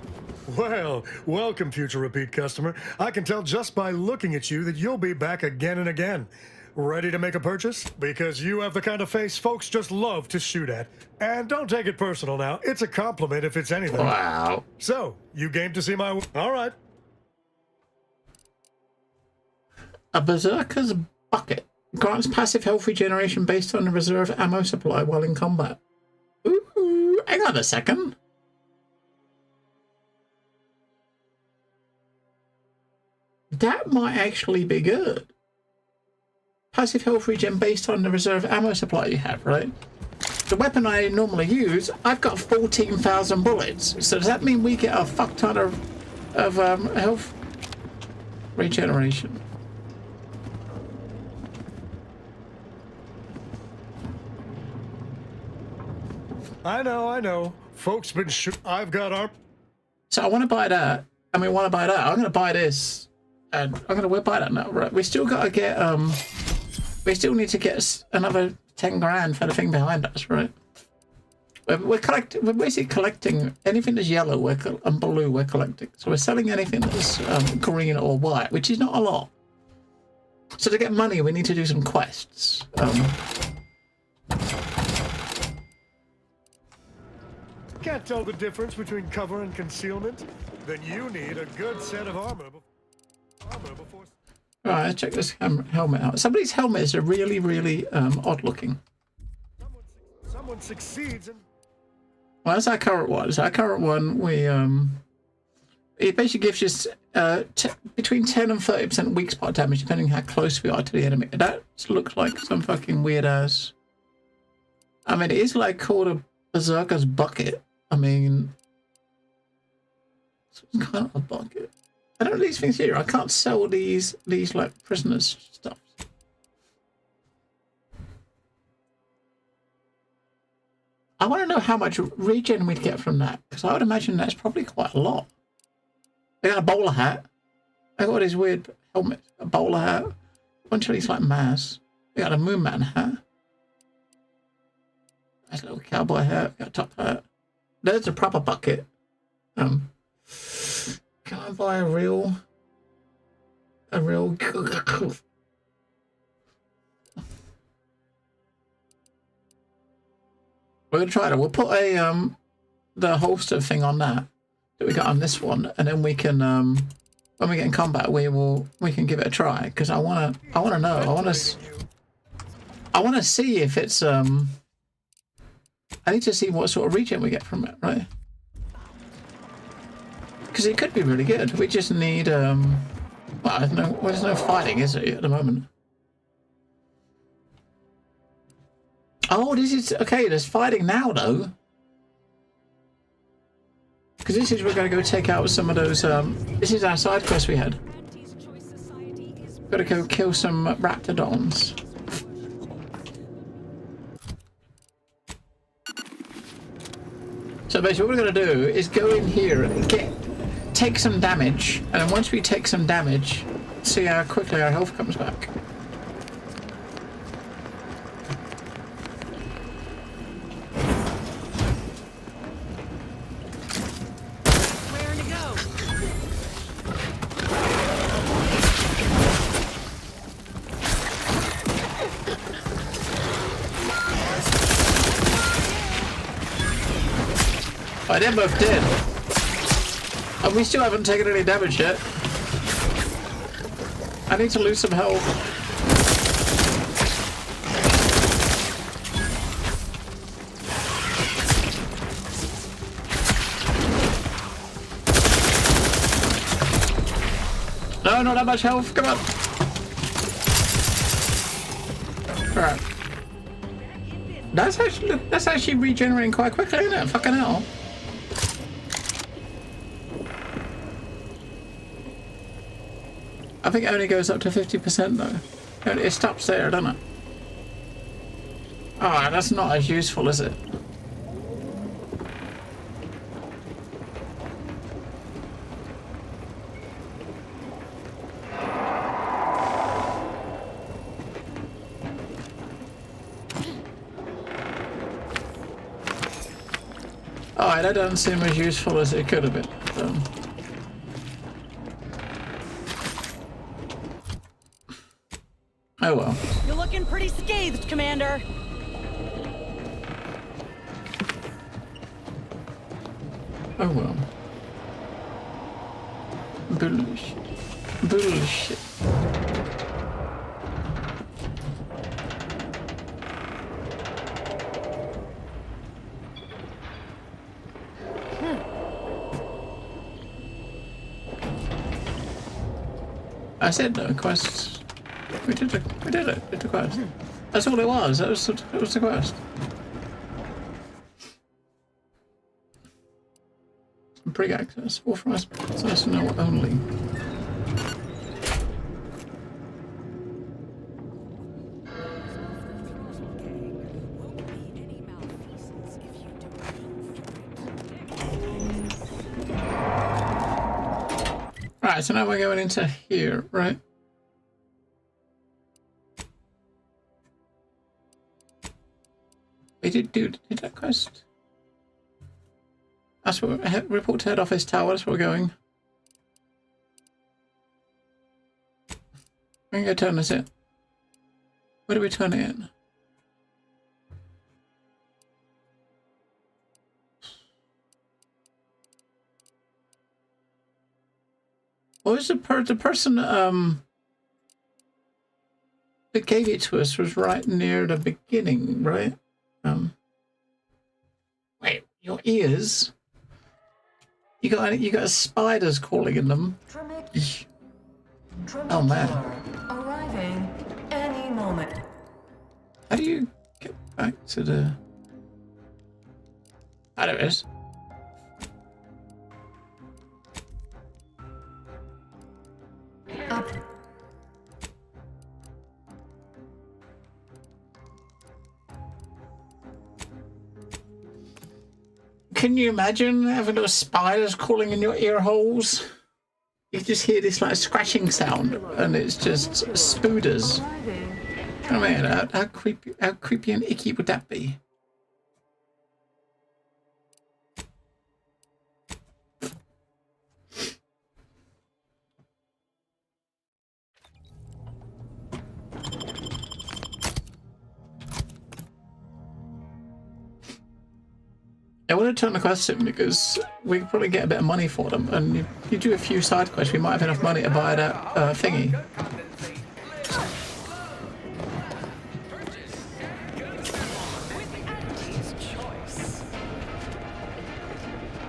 Well, welcome, future repeat customer. I can tell just by looking at you that you'll be back again and again. Ready to make a purchase? Because you have the kind of face folks just love to shoot at. And don't take it personal now. It's a compliment if it's anything. Wow. So, you game to see my... All right. A Berserker's Bucket grants passive health regeneration based on the reserve ammo supply while in combat. Ooh, hang on a second. That might actually be good. Passive health regen based on the reserve ammo supply you have, right? The weapon I normally use, I've got 14,000 bullets. So does that mean we get a fuck ton of health regeneration? I know. Folks been I've got our... So I want to buy that. I'm going to buy this. And I'm going to buy that now, right? We still got to get, we still need to get another 10 grand for the thing behind us, right? We're basically collecting anything that's yellow and blue, we're collecting. So we're selling anything that's green or white, which is not a lot. So to get money, we need to do some quests. Can't tell the difference between cover and concealment? Then you need a good set of armor before... Alright, let's check this helmet out. Somebody's helmets are really, really odd looking. Someone succeeds in... Well, that's our current one. So our current one, it basically gives us between 10 and 30% weak spot damage, depending how close we are to the enemy. That looks like some fucking weird ass... I mean, it is like called a Berserker's Bucket. I mean... It's kind of a bucket. I don't know these things here. I can't sell these like prisoners stuff. I want to know how much regen we'd get from that, because I would imagine that's probably quite a lot. I got a bowler hat. I got this weird helmet, a bowler hat, a bunch of these like masks. We got a Moon Man hat. Nice little cowboy hat. Got a top hat. There's a proper bucket. Can I buy a real... We're gonna try that. We'll put a the holster thing on that we got on this one, and then we can when we get in combat we can give it a try, because I wanna know. I wanna see if it's I need to see what sort of regen we get from it, right? Because it could be really good. We just need, well, there's no fighting, is there, at the moment? Oh, this is, okay, there's fighting now, though. Because this is, we're going to go take out some of those, this is our side quest we had. Got to go kill some raptidons. So basically what we're going to do is go in here and take some damage, and then once we take some damage, see how quickly our health comes back. They're both dead. And we still haven't taken any damage yet. I need to lose some health. No, not that much health. Come on. Alright. That's actually regenerating quite quickly, isn't it? Fucking hell. I think it only goes up to 50% though. It stops there, doesn't it? Oh, that's not as useful, is it? Alright, that doesn't seem as useful as it could have been. So. Oh well. You're looking pretty scathed, Commander. Oh well. Bullshit. Bullshit. I said no quests. We did it. We did it. Did the quest. That's all it was. That was the quest. Brig access. Authorized personnel only. Right, so now we're going into here, right? We did that quest? That's where report to head office tower, that's where we're going. We're gonna go turn this in. Where do we turn it in? What was the person that gave it to us was right near the beginning, right? Wait, your ears? You got spiders crawling in them. Oh man. Arriving any moment. How do you get back to the... Ah, there it is. Up. Can you imagine having those spiders crawling in your ear holes? You just hear this like scratching sound, and it's just spooders. Oh man, how creepy and icky would that be? I want to turn the quests in because we could probably get a bit of money for them, and you do a few side quests, we might have enough money to buy that thingy.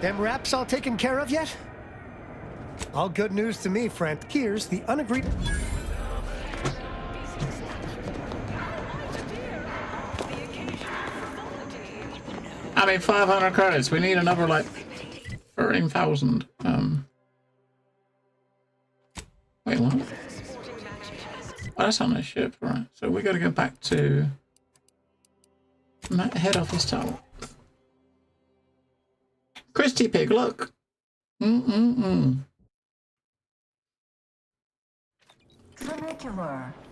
Them wraps all taken care of yet? All good news to me, friend. Here's the unagreed... I mean, 500 credits. We need another, like, 13,000. Wait, what? Oh, that's on the ship, right. So we gotta go back to... head office tower. Christy Pig, look!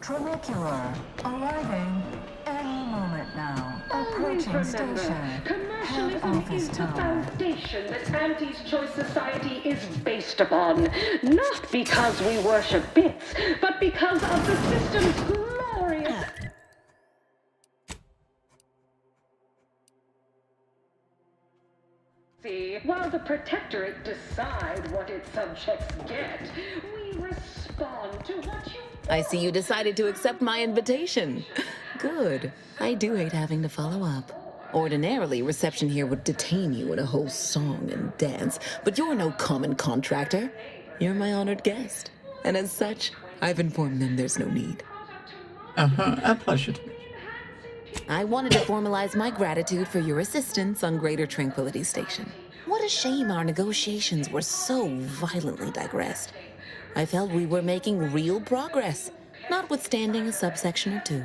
Tramicular, arriving any moment now. Approaching station. Commercialism is the foundation that Auntie's Choice Society is based upon. Not because we worship bits, but because of the system's glorious... See, while the Protectorate decide what its subjects get, we respond to what you... I see you decided to accept my invitation. Good. I do hate having to follow up. Ordinarily, reception here would detain you in a whole song and dance, but you're no common contractor. You're my honored guest. And as such, I've informed them there's no need. A pleasure. I wanted to formalize my gratitude for your assistance on Greater Tranquility Station. What a shame our negotiations were so violently digressed. I felt we were making real progress, notwithstanding a subsection or two.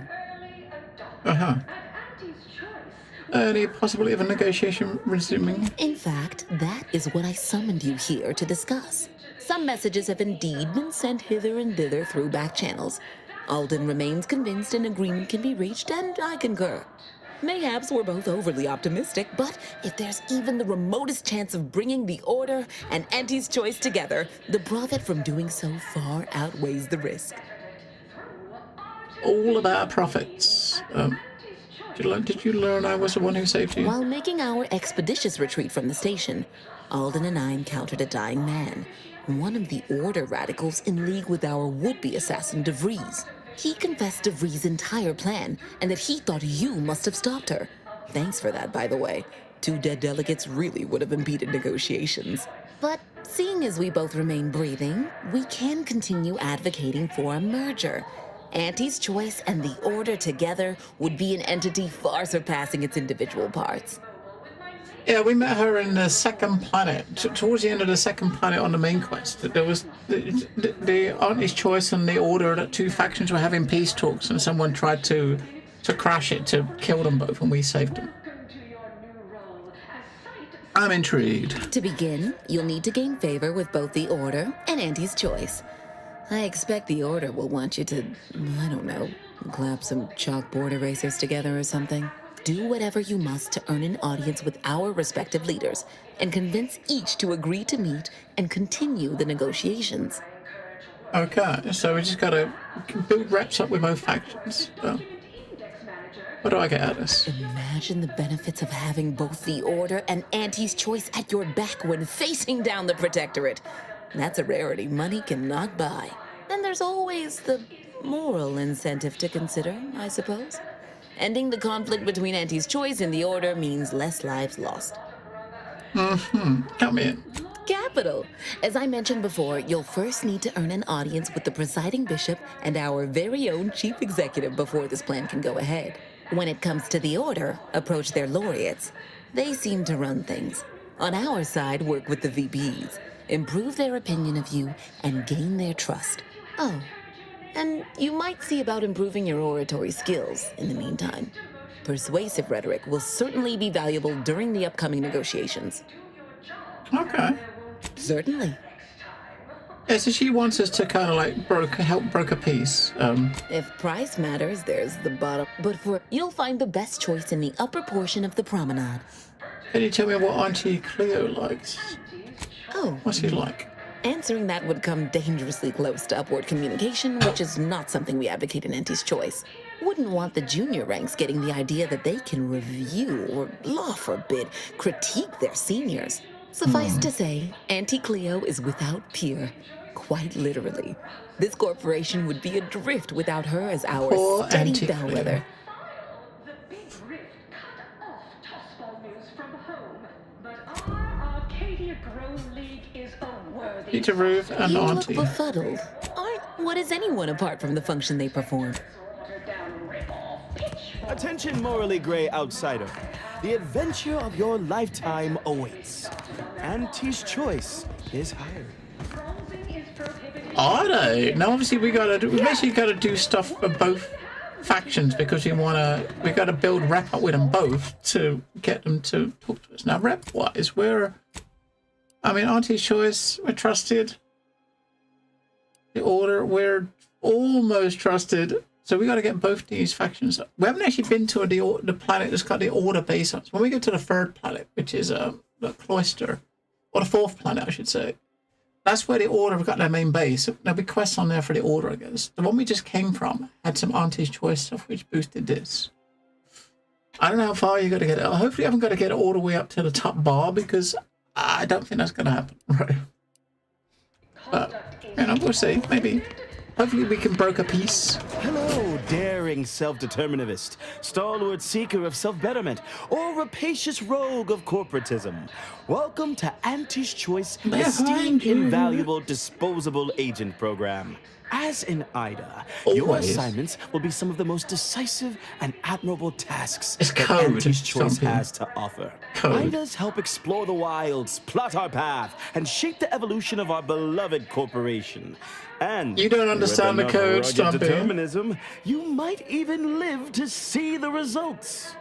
Any possibility of a negotiation resuming? In fact, that is what I summoned you here to discuss. Some messages have indeed been sent hither and thither through back channels. Alden remains convinced an agreement can be reached, and I concur. Mayhaps we're both overly optimistic, but if there's even the remotest chance of bringing the Order and Auntie's Choice together, the profit from doing so far outweighs the risk. All about profits. Did you learn I was the one who saved you? While making our expeditious retreat from the station, Alden and I encountered a dying man, one of the Order radicals in league with our would-be assassin, DeVries. He confessed DeVries' entire plan, and that he thought you must have stopped her. Thanks for that, by the way. 2 dead delegates really would have impeded negotiations. But seeing as we both remain breathing, we can continue advocating for a merger. Auntie's Choice and the Order together would be an entity far surpassing its individual parts. Yeah, we met her in the second planet. Towards the end of the second planet on the main quest, there was the Auntie's Choice and the Order. That 2 factions were having peace talks, and someone tried to crash it to kill them both, and we saved them. I'm intrigued. To begin, you'll need to gain favor with both the Order and Auntie's Choice. I expect the Order will want you to, I don't know, clap some chalkboard erasers together or something. Do whatever you must to earn an audience with our respective leaders and convince each to agree to meet and continue the negotiations. Okay, so we just gotta build reps up with both factions. What do I get out of this? Imagine the benefits of having both the Order and Auntie's Choice at your back when facing down the Protectorate. That's a rarity money cannot buy. And there's always the moral incentive to consider, I suppose. Ending the conflict between Auntie's Choice and the Order means less lives lost. Count me in. Capital. As I mentioned before, you'll first need to earn an audience with the presiding bishop and our very own chief executive before this plan can go ahead. When it comes to the Order, approach their laureates. They seem to run things. On our side, work with the VPs. Improve their opinion of you and gain their trust. Oh, and you might see about improving your oratory skills in the meantime. Persuasive rhetoric will certainly be valuable during the upcoming negotiations. Okay. Certainly. Yeah, so she wants us to kind of like help broker peace. If price matters, there's the bottom. But you'll find the best choice in the upper portion of the promenade. Can you tell me what Auntie Cleo likes? Oh. What's he like? Answering that would come dangerously close to upward communication, which is not something we advocate in Auntie's Choice. Wouldn't want the junior ranks getting the idea that they can review or, law forbid, critique their seniors. Suffice to say, Auntie Cleo is without peer. Quite literally. This corporation would be adrift without her as our Poor steady Auntie bellwether. The big rift cut off Tossball News from home, but our Arcadia Grove League is a worthy Peter Ruth and You Auntie. look befuddled. What is anyone apart from the function they perform? Attention, morally gray outsider. The adventure of your lifetime awaits. Auntie's choice is hired. Are they? Now, obviously, we basically gotta do stuff for both factions because we gotta build rep up with them both to get them to talk to us. Now, rep-wise, Auntie's Choice, we're trusted. The Order, we're almost trusted. So we got to get both these factions up. We haven't actually been to the planet that's got the Order base up. So when we go to the third planet, which is the Cloister, or the fourth planet, I should say, that's where the Order have got their main base. There'll be quests on there for the Order, I guess. The one we just came from had some Auntie's Choice stuff, which boosted this. I don't know how far you got to get it. Hopefully, I haven't got to get it all the way up to the top bar because I don't think that's going to happen, right? But, we'll see. Maybe. Hopefully we can broker peace. Hello, daring self-determinist, stalwart seeker of self-betterment, or rapacious rogue of corporatism. Welcome to Auntie's Choice, esteemed, invaluable, disposable agent program. As in Ida, your assignments will be some of the most decisive and admirable tasks that Auntie's Choice has to offer. Ida's help explore the wilds, plot our path, and shape the evolution of our beloved corporation. And you don't understand the code, Stumpy. Determinism, you might even live to see the results.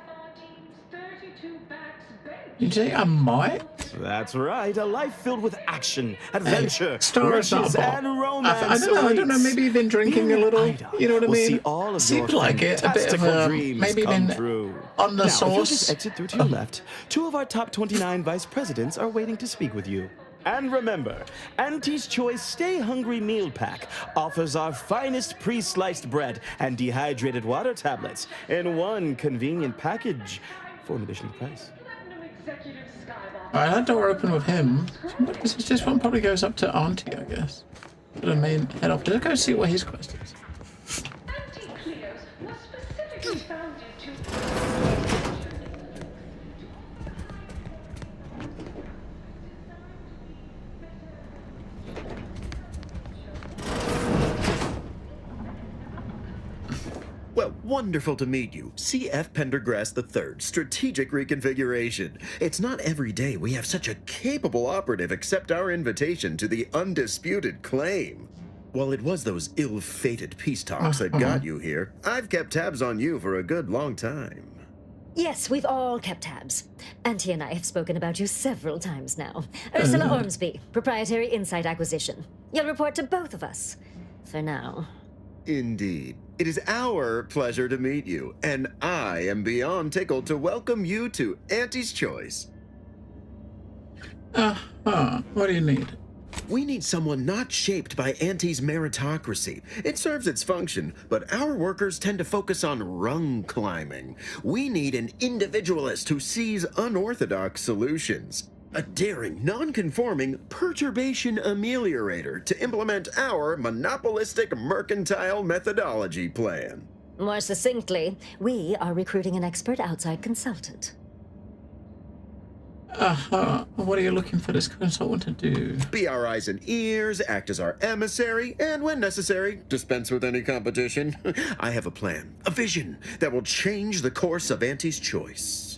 You say I might? That's right. A life filled with action, adventure, Stars riches, and romance. I don't know. Maybe you've been drinking a little. You know what I mean? See all of Seems your like it. A bit of a maybe come been true. on the now, sauce. If you just exit through to your left, 2 of our top 29 vice presidents are waiting to speak with you. And remember, Auntie's Choice Stay Hungry Meal Pack offers our finest pre-sliced bread and dehydrated water tablets in one convenient package for an additional price. Alright, that door opened with him. This one probably goes up to Auntie, I guess. To the main head office. Let's go see what his quest is. Well, wonderful to meet you. C.F. Pendergrass III, Strategic Reconfiguration. It's not every day we have such a capable operative accept our invitation to the undisputed claim. While it was those ill-fated peace talks that got you here, I've kept tabs on you for a good long time. Yes, we've all kept tabs. Auntie and I have spoken about you several times now. Ursula Ormsby, Proprietary Insight Acquisition. You'll report to both of us. For now. Indeed. It is our pleasure to meet you, and I am beyond tickled to welcome you to Auntie's Choice. What do you need? We need someone not shaped by Auntie's meritocracy. It serves its function, but our workers tend to focus on rung climbing. We need an individualist who sees unorthodox solutions. A daring, non-conforming perturbation ameliorator to implement our monopolistic mercantile methodology plan. More succinctly, we are recruiting an expert outside consultant. What are you looking for this consultant to do? Be our eyes and ears, act as our emissary, and when necessary, dispense with any competition. I have a plan, a vision that will change the course of Auntie's Choice.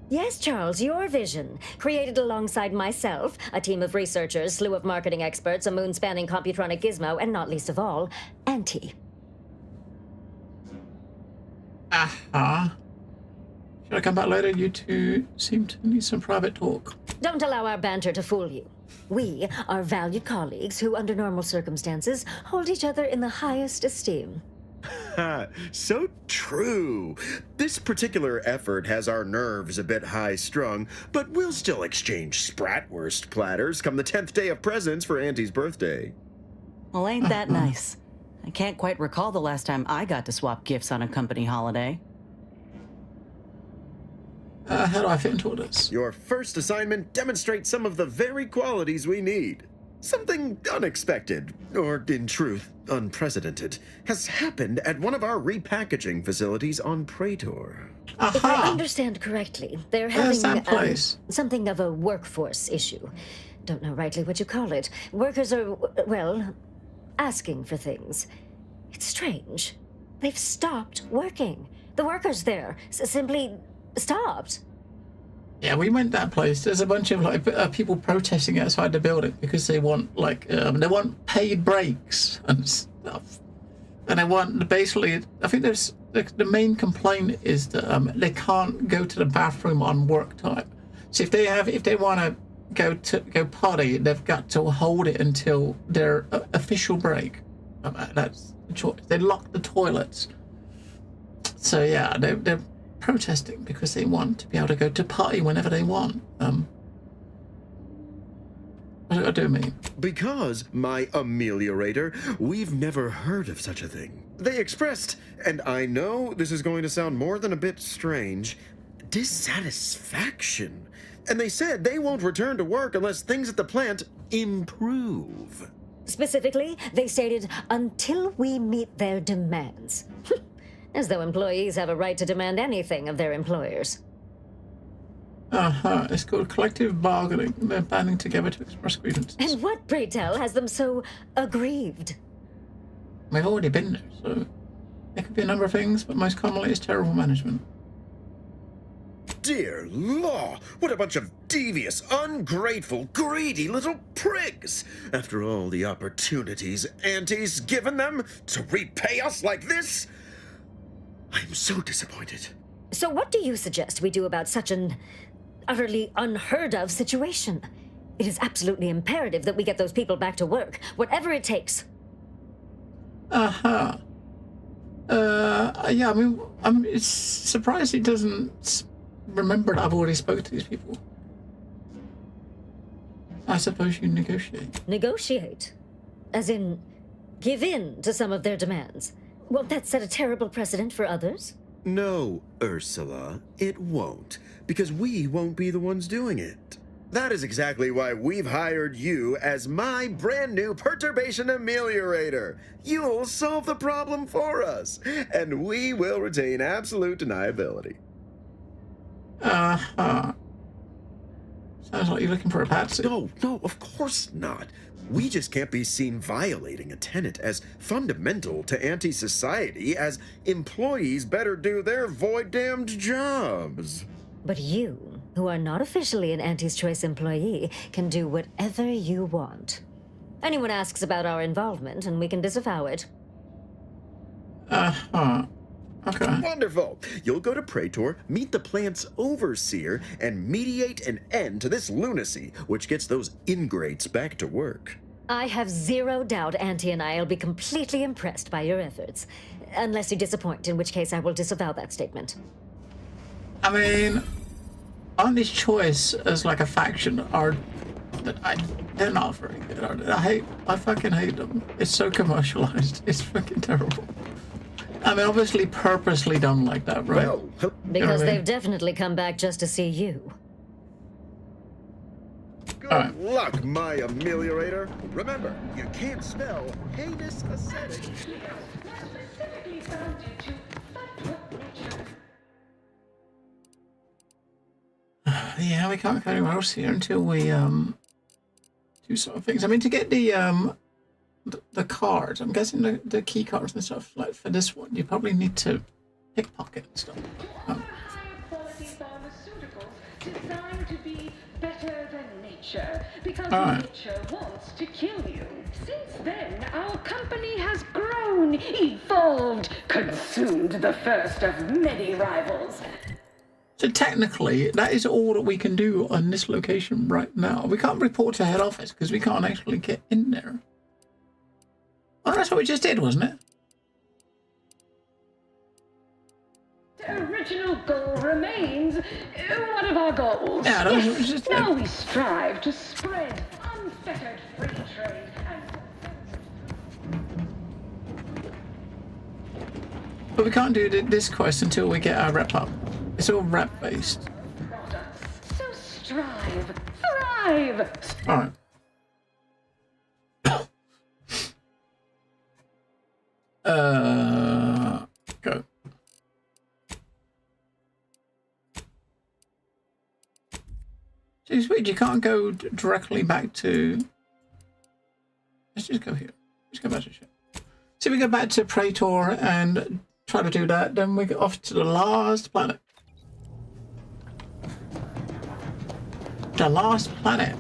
Yes, Charles, your vision. Created alongside myself, a team of researchers, slew of marketing experts, a moon-spanning computronic gizmo, and not least of all, Auntie. Should I come back later? You two seem to need some private talk. Don't allow our banter to fool you. We are valued colleagues who, under normal circumstances, hold each other in the highest esteem. So true. This particular effort has our nerves a bit high-strung, but we'll still exchange Spratwurst platters come the 10th day of presents for Auntie's birthday. Well, ain't that nice? I can't quite recall the last time I got to swap gifts on a company holiday. How do I fit into all this? Your first assignment demonstrates some of the very qualities we need. Something unexpected, or in truth, unprecedented, has happened at one of our repackaging facilities on Praetor. If I understand correctly, they're having something of a workforce issue. don't know rightly what you call it. Workers are, well, asking for things. It's strange. They've stopped working. The workers there simply stopped. Yeah, we went that place. There's a bunch of like people protesting outside the building because they want they want paid breaks and stuff, and they want basically. I think there's the main complaint is that they can't go to the bathroom on work time. So if they want to go potty, they've got to hold it until their official break. That's the choice. They lock the toilets. So yeah, they're protesting because they want to be able to go to potty whenever they want. What do I mean? Because, my ameliorator, we've never heard of such a thing. They expressed, and I know this is going to sound more than a bit strange, dissatisfaction. And they said they won't return to work unless things at the plant improve. Specifically, they stated, until we meet their demands. As though employees have a right to demand anything of their employers. It's called collective bargaining. They're banding together to express grievances. And what, pray tell, has them so aggrieved? We've already been there, so it could be a number of things, but most commonly it's terrible management. Dear law, what a bunch of devious, ungrateful, greedy little prigs! After all the opportunities Auntie's given them to repay us like this, I'm so disappointed. So what do you suggest we do about such an utterly unheard of situation? It is absolutely imperative that we get those people back to work, whatever it takes. Yeah, I mean, I'm surprised he doesn't remember that I've already spoken to these people. I suppose you negotiate. Negotiate? As in, give in to some of their demands? Won't that set a terrible precedent for others? No, Ursula, it won't, because we won't be the ones doing it. That is exactly why we've hired you as my brand new perturbation ameliorator. You'll solve the problem for us, and we will retain absolute deniability. Sounds like you're looking for a patsy. No, of course not. We just can't be seen violating a tenet as fundamental to anti-society as employees better do their void-damned jobs. But you, who are not officially an Auntie's Choice employee, can do whatever you want. Anyone asks about our involvement, and we can disavow it. Okay. Wonderful. You'll go to Praetor, meet the plant's overseer, and mediate an end to this lunacy, which gets those ingrates back to work. I have zero doubt Auntie and I will be completely impressed by your efforts. Unless you disappoint, in which case I will disavow that statement. I mean, Auntie's Choice as like a faction they're not very good, are they? I fucking hate them. It's so commercialized. It's fucking terrible. I mean, obviously purposely done like that, right? Well, because they've definitely come back just to see you. Good luck, my ameliorator. Remember, you can't spell heinous ascetic. Yeah, we can't go anywhere else here until we do sort of things. I mean, to get the cards, I'm guessing the key cards and stuff, like for this one, you probably need to pickpocket and stuff. Quality pharmaceuticals designed to be better than nature, because nature wants to kill you. Since then, our company has grown, evolved, consumed the first of many rivals. So technically, that is all that we can do on this location right now. We can't report to head office because we can't actually get in there. Oh, that's what we just did, wasn't it? The original goal remains one of our goals. Yeah, that was just now we strive to spread unfettered free trade But we can't do this quest until we get our rep up. It's all rep based. So strive, thrive. All right. Go. It's weird, you can't go directly back to... Let's just go here. Let's go back to ship. So we go back to Praetor and try to do that, then we get off to the last planet. The last planet.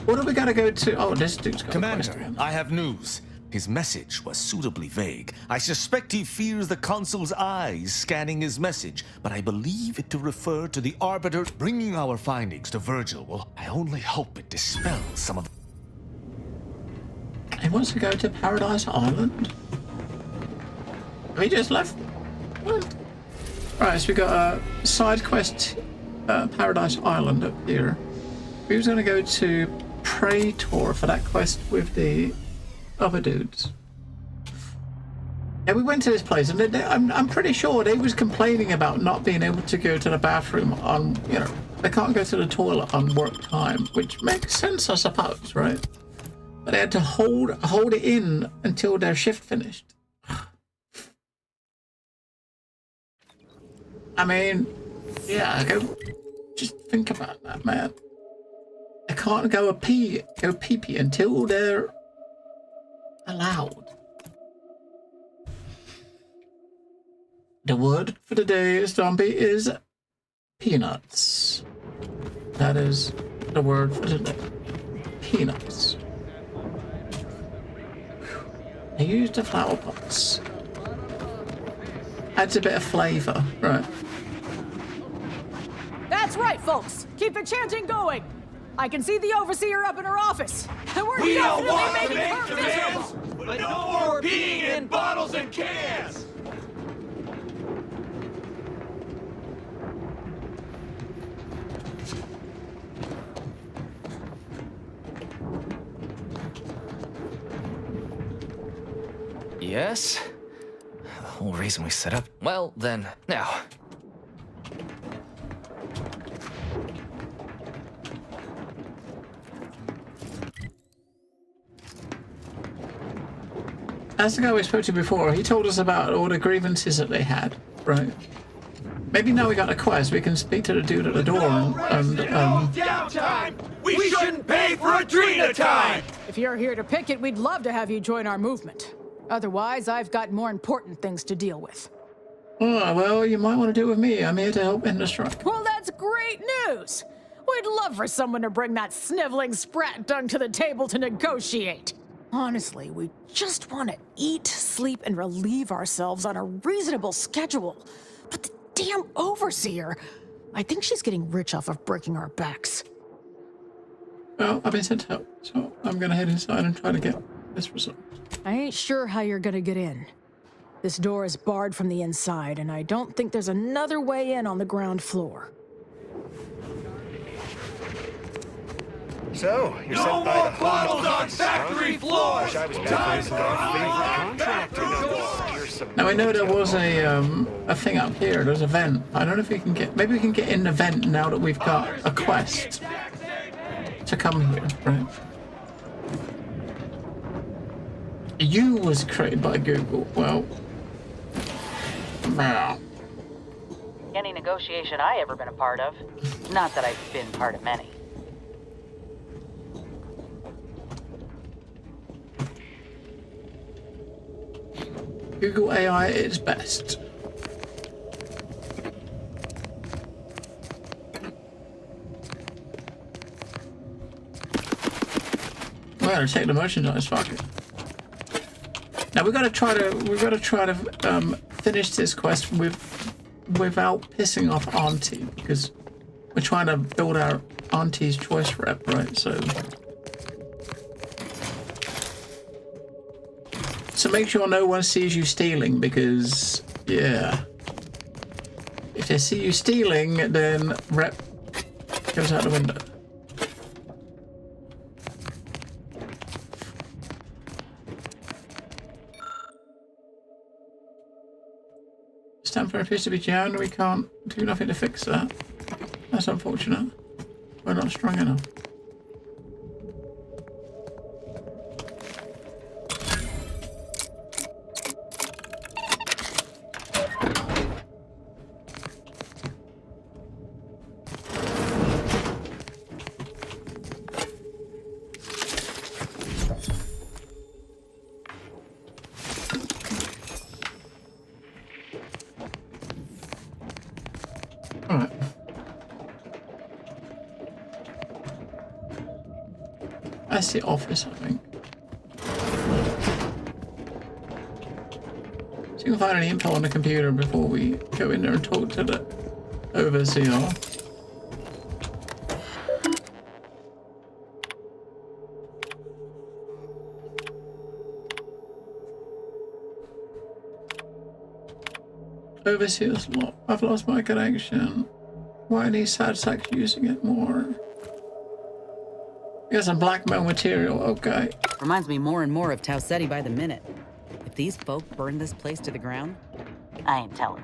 What do we gotta go to? Oh, this dude's got Commander, I have news. His message was suitably vague. I suspect he fears the consul's eyes scanning his message, but I believe it to refer to the Arbiter. Bringing our findings to Virgil will... I only hope it dispels some of... He wants to go to Paradise Island? We just left? What? Alright, so we got a side quest, Paradise Island up here. We was gonna go to Praetor for that quest with the other dudes. Yeah, we went to this place, and I'm pretty sure they was complaining about not being able to go to the bathroom on, you know, they can't go to the toilet on work time, which makes sense, I suppose, right? But they had to hold it in until their shift finished. I mean, yeah, just think about that, man. They can't go pee until they're allowed. The word for the day, zombie, is peanuts. That is the word for today. Peanuts. I used the flower pots. Adds a bit of flavour, right? That's right, folks. Keep the chanting going. I can see the overseer up in her office. And we're definitely making her miserable. But no more peeing in bottles and cans! Yes? The whole reason we set up... Well, then, now. That's the guy we spoke to before. He told us about all the grievances that they had, right? Maybe now we got a quest, we can speak to the dude at the door and Downtime! We shouldn't pay for a Drina time! If you're here to picket, we'd love to have you join our movement. Otherwise, I've got more important things to deal with. Oh, well, you might want to do it with me. I'm here to help end the strike. Well, that's great news! We'd love for someone to bring that sniveling sprat dunk to the table to negotiate. Honestly, we just want to eat, sleep, and relieve ourselves on a reasonable schedule. But the damn overseer, I think she's getting rich off of breaking our backs. Well, I've been sent to help, so I'm going to head inside and try to get this resolved. I ain't sure how you're gonna get in. This door is barred from the inside, and I don't think there's another way in on the ground floor. So, you're No sent by more the bottles Home on Office, factory huh? floors! Wish I was Time with for our a contractor. Now I know there was a thing up here. There's a vent. I don't know if we can get. Maybe we can get in the vent now that we've got a quest to come here, right? You was created by Google. Well, nah. Any negotiation I ever been a part of. Not that I've been part of many. Google AI at its best. We're gonna take the merchandise, fuck it. Now we gotta try to finish this quest without pissing off Auntie, because we're trying to build our Auntie's choice rep, right? So make sure no one sees you stealing, because yeah, if they see you stealing, then rep goes out the window. Stamper appears to be jammed. We can't do nothing to fix that. That's unfortunate. We're not strong enough. That's the office, I think. So you can find any info on the computer before we go in there and talk to the overseer. Overseer's lock. I've lost my connection. Why are these sad sacks using it more? Here's some blackmail material, okay. Reminds me more and more of Tau Ceti by the minute. If these folk burn this place to the ground, I ain't telling.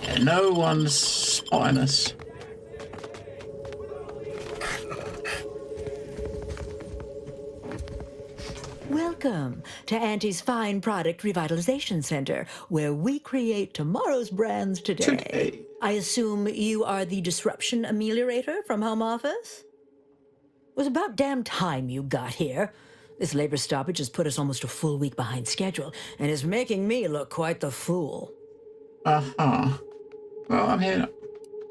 Yeah, no one's spotting us. Welcome to Auntie's Fine Product Revitalization Center, where we create tomorrow's brands today. I assume you are the disruption ameliorator from home office? It was about damn time you got here. This labor stoppage has put us almost a full week behind schedule and is making me look quite the fool. Uh-huh. Well, I'm here.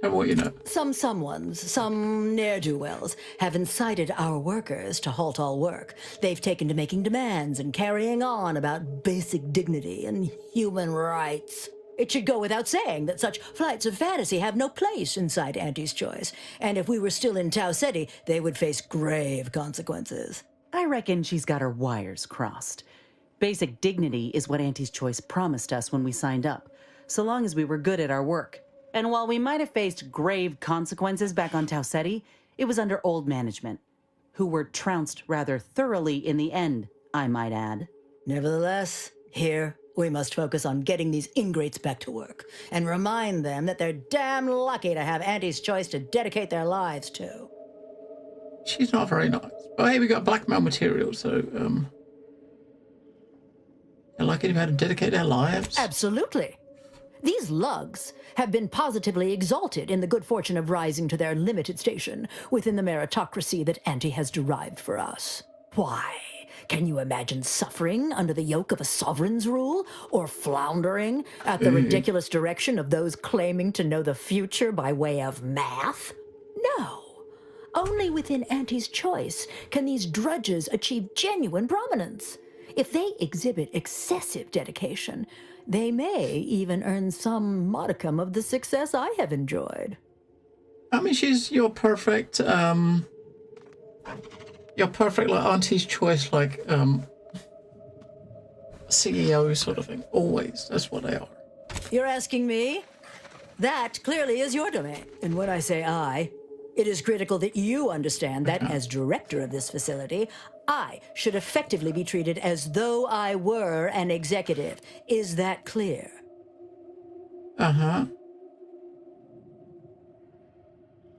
Tell me what you know. Some ne'er-do-wells have incited our workers to halt all work. They've taken to making demands and carrying on about basic dignity and human rights. It should go without saying that such flights of fantasy have no place inside Auntie's Choice. And if we were still in Tau Ceti, they would face grave consequences. I reckon she's got her wires crossed. Basic dignity is what Auntie's Choice promised us when we signed up, so long as we were good at our work. And while we might have faced grave consequences back on Tau Ceti, it was under old management, who were trounced rather thoroughly in the end, I might add. Nevertheless, here we must focus on getting these ingrates back to work and remind them that they're damn lucky to have Auntie's Choice to dedicate their lives to. She's not very nice. Oh, hey, we got blackmail material, so, they're lucky to be able to dedicate their lives. Absolutely. These lugs have been positively exalted in the good fortune of rising to their limited station within the meritocracy that Auntie has derived for us. Why? Can you imagine suffering under the yoke of a sovereign's rule, or floundering at the ridiculous direction of those claiming to know the future by way of math? No. Only within Auntie's Choice can these drudges achieve genuine prominence. If they exhibit excessive dedication, they may even earn some modicum of the success I have enjoyed. I mean, she's your perfect, like Auntie's Choice, like, CEO sort of thing. Always. That's what they are. You're asking me? That clearly is your domain. And when I say I, it is critical that you understand that as director of this facility, I should effectively be treated as though I were an executive. Is that clear? Uh-huh.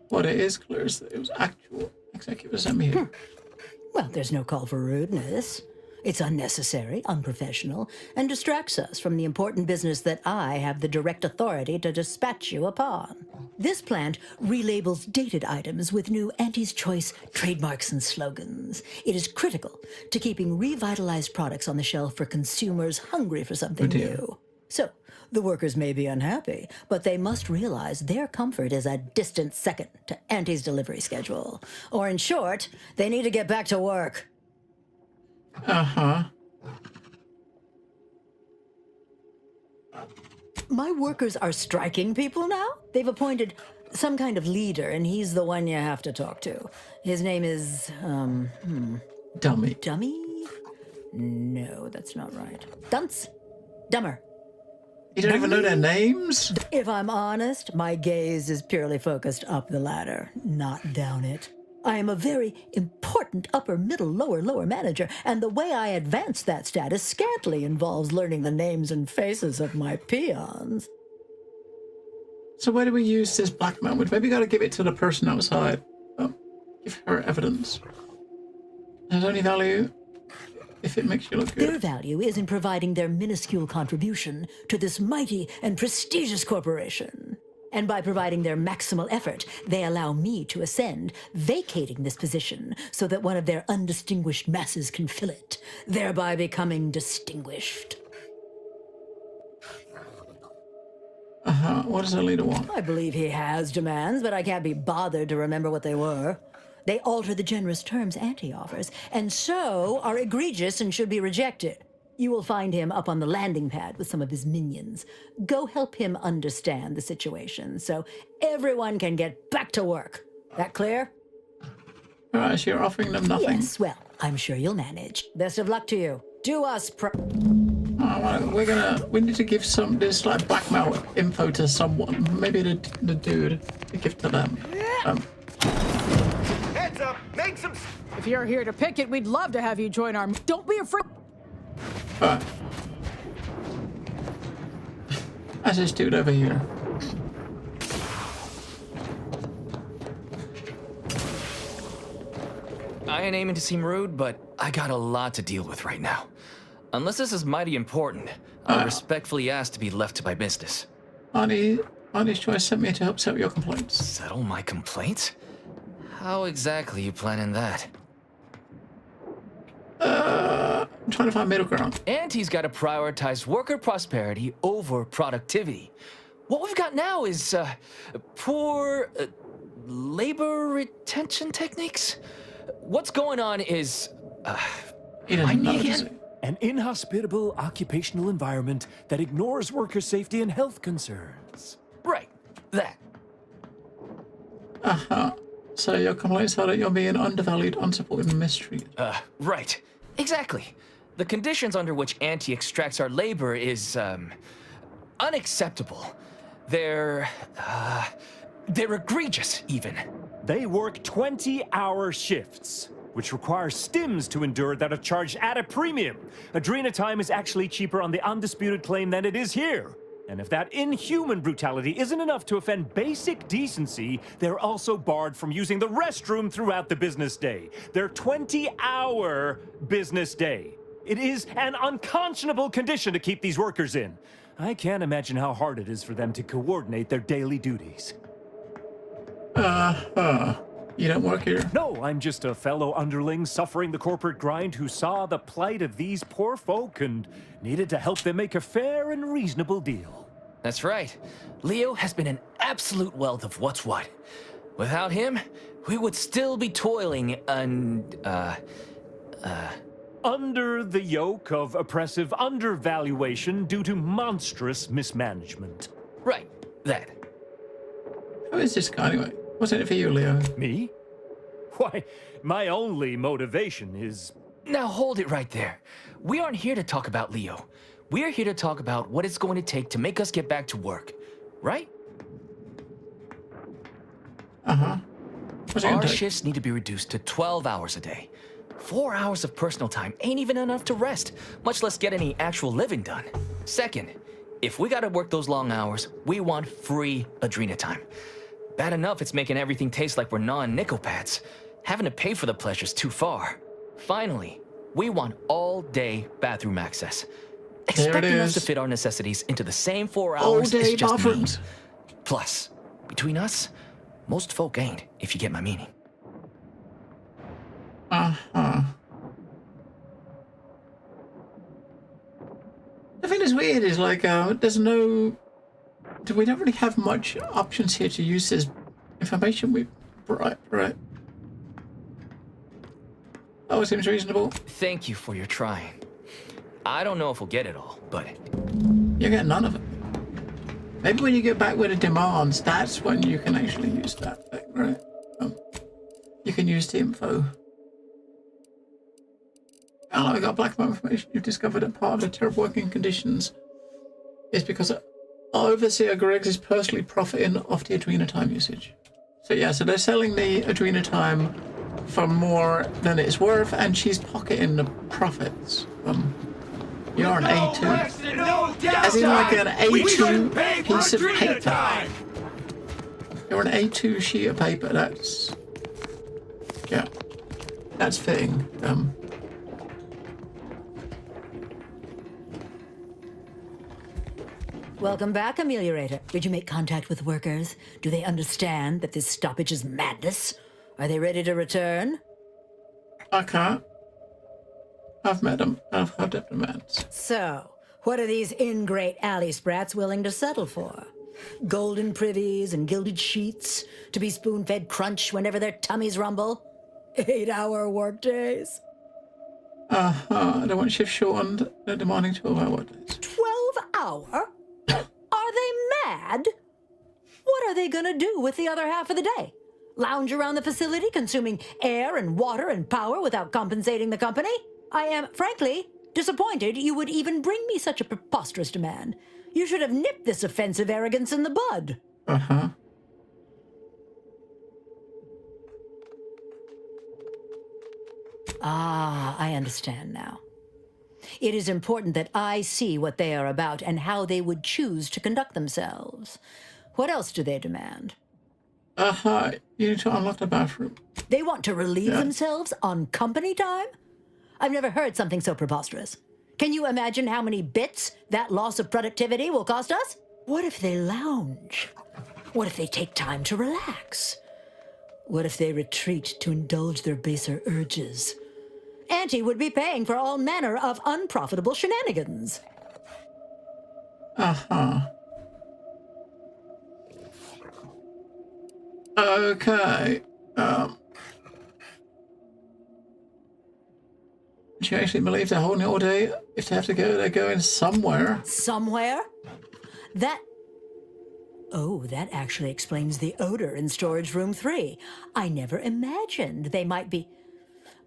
What it is clear is that it was actual executive assembly. Well, there's no call for rudeness. It's unnecessary, unprofessional, and distracts us from the important business that I have the direct authority to dispatch you upon. This plant relabels dated items with new Auntie's Choice trademarks and slogans. It is critical to keeping revitalized products on the shelf for consumers hungry for something new. So, the workers may be unhappy, but they must realize their comfort is a distant second to Auntie's delivery schedule. Or in short, they need to get back to work. Uh-huh. My workers are striking people now? They've appointed some kind of leader, and he's the one you have to talk to. His name is, Dummy. Dummy? No, that's not right. Dunce? Dummer. You don't even know their names? If I'm honest, my gaze is purely focused up the ladder, not down it. I am a very important upper, middle, lower manager, and the way I advance that status scantily involves learning the names and faces of my peons. So where do we use this blackmail? We've maybe got to give it to the person outside. Give her evidence. Has only value if it makes you look good. Their value is in providing their minuscule contribution to this mighty and prestigious corporation. And by providing their maximal effort, they allow me to ascend, vacating this position so that one of their undistinguished masses can fill it, thereby becoming distinguished. What does the leader want? I believe he has demands, but I can't be bothered to remember what they were. They alter the generous terms Auntie offers, and so are egregious and should be rejected. You will find him up on the landing pad with some of his minions. Go help him understand the situation so everyone can get back to work. That clear? All right, so you're offering them nothing? Yes, well, I'm sure you'll manage. Best of luck to you. Do us we need to give some this like blackmail info to someone. Maybe the dude to give to them. Heads up! Make some. If you're here to pick it, we'd love to have you join our. Don't be afraid. That's this dude over here. I ain't aiming to seem rude, but I got a lot to deal with right now. Unless this is mighty important, I respectfully ask to be left to my business. Auntie's Choice sent me to help settle your complaints. Settle my complaints? How exactly you planning that? I'm trying to find middle ground. Auntie's got to prioritize worker prosperity over productivity. What we've got now is poor labor retention techniques. What's going on is an inhospitable occupational environment that ignores worker safety and health concerns. Right, that. So your complaints are that you're being undervalued, unsupported, and mistreated. Right. Exactly. The conditions under which Auntie extracts our labor is, unacceptable. They're egregious, even. They work 20-hour shifts, which require stims to endure that are charged at a premium. Adrena time is actually cheaper on the undisputed claim than it is here. And if that inhuman brutality isn't enough to offend basic decency, they're also barred from using the restroom throughout the business day. Their 20-hour business day. It is an unconscionable condition to keep these workers in. I can't imagine how hard it is for them to coordinate their daily duties. You don't work here? No, I'm just a fellow underling suffering the corporate grind who saw the plight of these poor folk and needed to help them make a fair and reasonable deal. That's right. Leo has been an absolute wealth of what's what. Without him, we would still be toiling under the yoke of oppressive undervaluation due to monstrous mismanagement. Right, that. Who is this guy anyway? What's in it for you, Leo? Me? Why, my only motivation is... Now hold it right there. We aren't here to talk about Leo. We're here to talk about what it's going to take to make us get back to work, right? Our shifts need to be reduced to 12 hours a day. 4 hours of personal time ain't even enough to rest, much less get any actual living done. Second, if we gotta work those long hours, we want free Adrena time. Bad enough it's making everything taste like we're gnawing nickel pads. Having to pay for the pleasure's too far. Finally, we want all-day bathroom access. Expecting us to fit our necessities into the same 4 hours is just mean. Plus, between us, most folk ain't, if you get my meaning. The thing that's weird is like, there's no... We don't really have much options here to use this information. Right. That seems reasonable. Thank you for your trying. I don't know if we'll get it all, but... You get none of it. Maybe when you get back with the demands, that's when you can actually use that thing, right? You can use the info. I got blackmail information. You've discovered that part of the terrible working conditions is because Overseer Griggs is personally profiting off the Adrena time usage. So yeah, so they're selling the Adrena time for more than it's worth, and she's pocketing the profits. You're an A2. As in like an A2 piece of paper. You're an A2 sheet of paper, that's... Yeah. That's fitting. Welcome back, Ameliorator. Did you make contact with workers? Do they understand that this stoppage is madness? Are they ready to return? I can't. I've met them. I've had their demands. So, what are these ingrate alley sprats willing to settle for? Golden privies and gilded sheets to be spoon-fed crunch whenever their tummies rumble? 8-hour workdays? They want shift shortened. They're demanding 12-hour workdays. 12-hour? Are they mad? What are they gonna do with the other half of the day? Lounge around the facility consuming air and water and power without compensating the company? I am, frankly, disappointed you would even bring me such a preposterous demand. You should have nipped this offensive arrogance in the bud. Ah, I understand now. It is important that I see what they are about and how they would choose to conduct themselves. What else do they demand? You need to unlock the bathroom. They want to relieve themselves on company time? I've never heard something so preposterous. Can you imagine how many bits that loss of productivity will cost us? What if they lounge? What if they take time to relax? What if they retreat to indulge their baser urges? Auntie would be paying for all manner of unprofitable shenanigans. Okay. Do you actually believe they're holding it all day? If they have to go, they're going somewhere. Somewhere? Oh, that actually explains the odor in storage room 3. I never imagined they might be...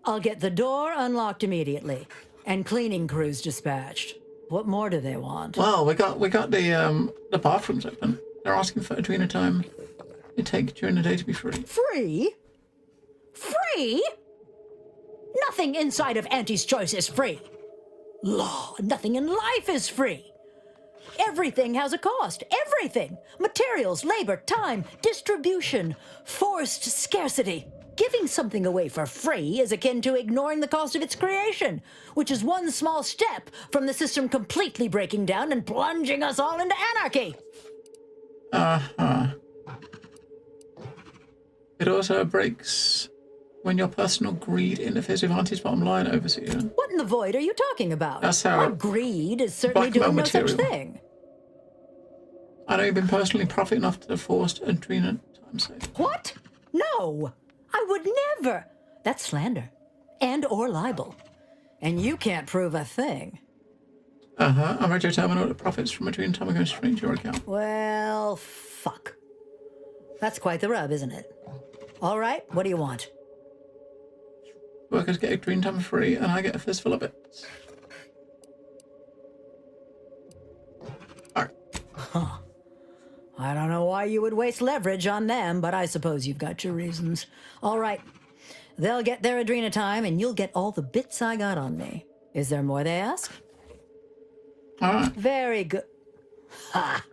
I'll get the door unlocked immediately, and cleaning crews dispatched. What more do they want? Well, we got the bathrooms open. They're asking for adrena time you take during the day to be free. Free? Free? Nothing inside of Auntie's Choice is free. Law, nothing in life is free. Everything has a cost. Everything. Materials, labor, time, distribution, forced scarcity. Giving something away for free is akin to ignoring the cost of its creation, which is one small step from the system completely breaking down and plunging us all into anarchy. It also breaks when your personal greed interferes with Auntie's bottom line, Overseer. What in the void are you talking about? That's how Our greed is certainly doing no such thing. I know you've been personally profiting off the forced adrena time save. What? No, I would never. That's slander and/or libel. And you can't prove a thing. I'm ready to determine all the profits from adrena time are going straight to your account. Well, fuck. That's quite the rub, isn't it? All right, what do you want? Workers get adrena time free, and I get a fistful of bits. Huh. I don't know why you would waste leverage on them, but I suppose you've got your reasons. All right. They'll get their adrena time, and you'll get all the bits I got on me. Is there more they ask? Very good. Ha!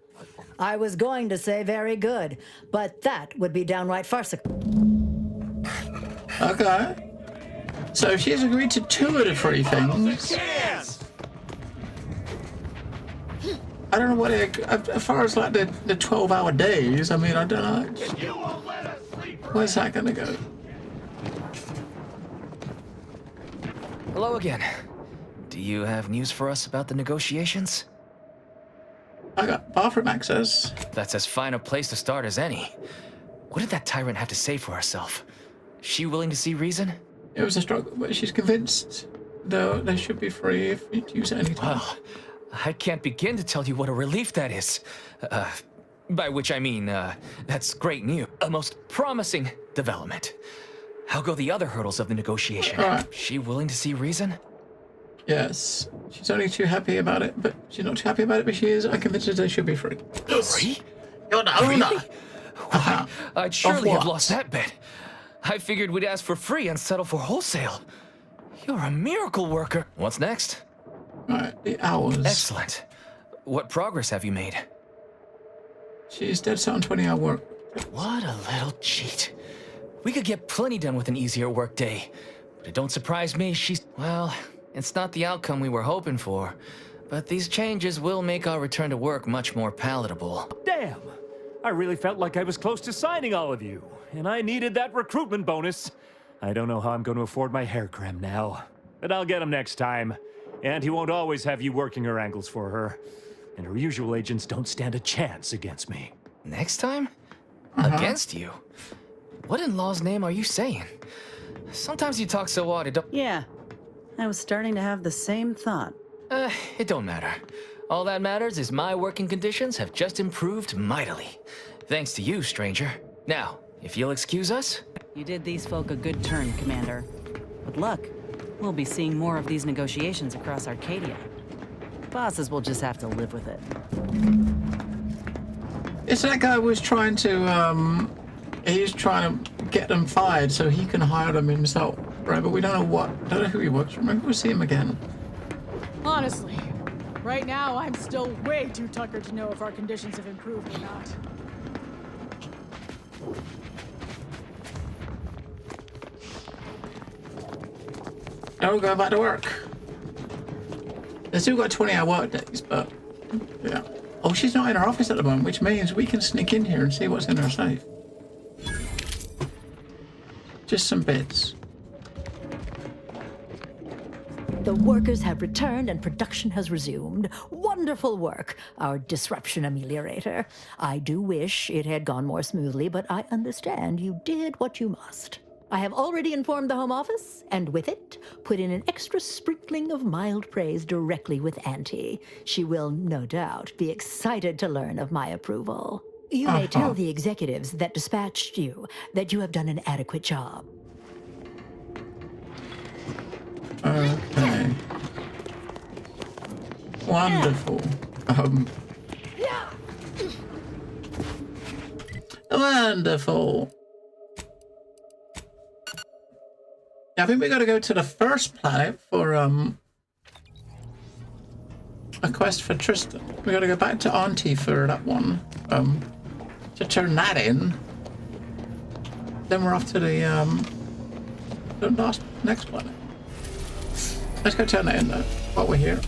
I was going to say very good, but that would be downright farcical. Okay. So if she's agreed to 2 of the 3 things... I don't know what as far as like the 12-hour days, I mean, I don't know. Where's that gonna go? Hello again. Do you have news for us about the negotiations? I got bathroom access. That's as fine a place to start as any. What did that tyrant have to say for herself? Is she willing to see reason? It was a struggle, but she's convinced they should be free if you use it anytime. Well, I can't begin to tell you what a relief that is. By which I mean, that's great news. A most promising development. How go the other hurdles of the negotiation? She willing to see reason? Yes. She's only too happy about it, but she's not too happy about it, but she is. I convinced her they should be free. Free? You're the owner. Really? Why, I'd surely have lost that bet. I figured we'd ask for free and settle for wholesale. You're a miracle worker. What's next? Right, the hours. Excellent. What progress have you made? She's dead set on 20-hour work. What a little cheat. We could get plenty done with an easier work day. But it don't surprise me, well, it's not the outcome we were hoping for. but these changes will make our return to work much more palatable. Damn! I really felt like I was close to signing all of you, and I needed that recruitment bonus. I don't know how I'm going to afford my hair creme now, but I'll get him next time. And he won't always have you working her ankles for her. And her usual agents don't stand a chance against me. Next time? Against you? What in law's name are you saying? Sometimes you talk so odd, it don't... Yeah, I was starting to have the same thought. It don't matter. All that matters is my working conditions have just improved mightily. Thanks to you, stranger. Now, if you'll excuse us... You did these folk a good turn, Commander. With luck, we'll be seeing more of these negotiations across Arcadia. Bosses will just have to live with it. It's that guy was trying to, he's trying to get them fired so he can hire them himself, right? But we don't know what, don't know who he works for. Maybe we'll see him again. Honestly, right now I'm still way too tuckered to know if our conditions have improved or not. Now we're going back to work. They still got 20-hour work days, but yeah. Oh, she's not in her office at the moment, which means we can sneak in here and see what's in her safe. Just some bits. The workers have returned and production has resumed. Wonderful work, our disruption ameliorator. I do wish it had gone more smoothly, but I understand you did what you must. I have already informed the Home Office, and with it, put in an extra sprinkling of mild praise directly with Auntie. She will, no doubt, be excited to learn of my approval. You may tell the executives that dispatched you that you have done an adequate job. Okay. Wonderful. Wonderful. Yeah, I think we gotta go to the first planet for a quest for Tristan. We gotta go back to Auntie for that one. To turn that in. Then we're off to the next planet. Let's go turn that in though, while we're here.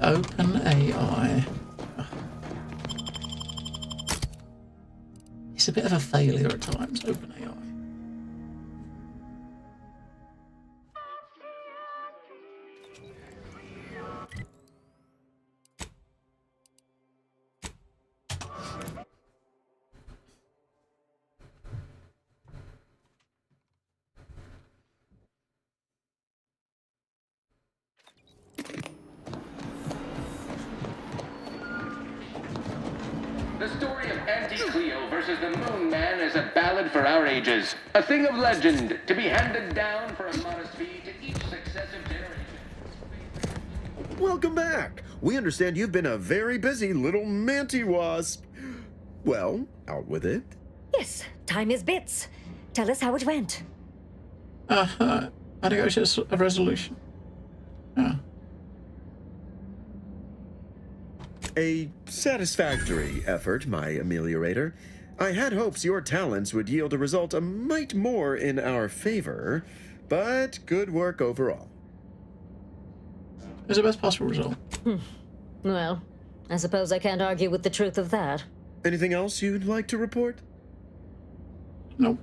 OpenAI. It's a bit of a failure at times, OpenAI. The story of Auntie Cleo versus the Moon Man is a ballad for our ages. A thing of legend, to be handed down for a modest fee to each successive generation. Welcome back. We understand you've been a very busy little manty wasp. Well, out with it. Yes, time is bits. Tell us how it went. I think it was just a resolution. Yeah. A satisfactory effort, my ameliorator. I had hopes your talents would yield a result a mite more in our favor, but good work overall. It was the best possible result. Well, I suppose I can't argue with the truth of that. Anything else you'd like to report? Nope.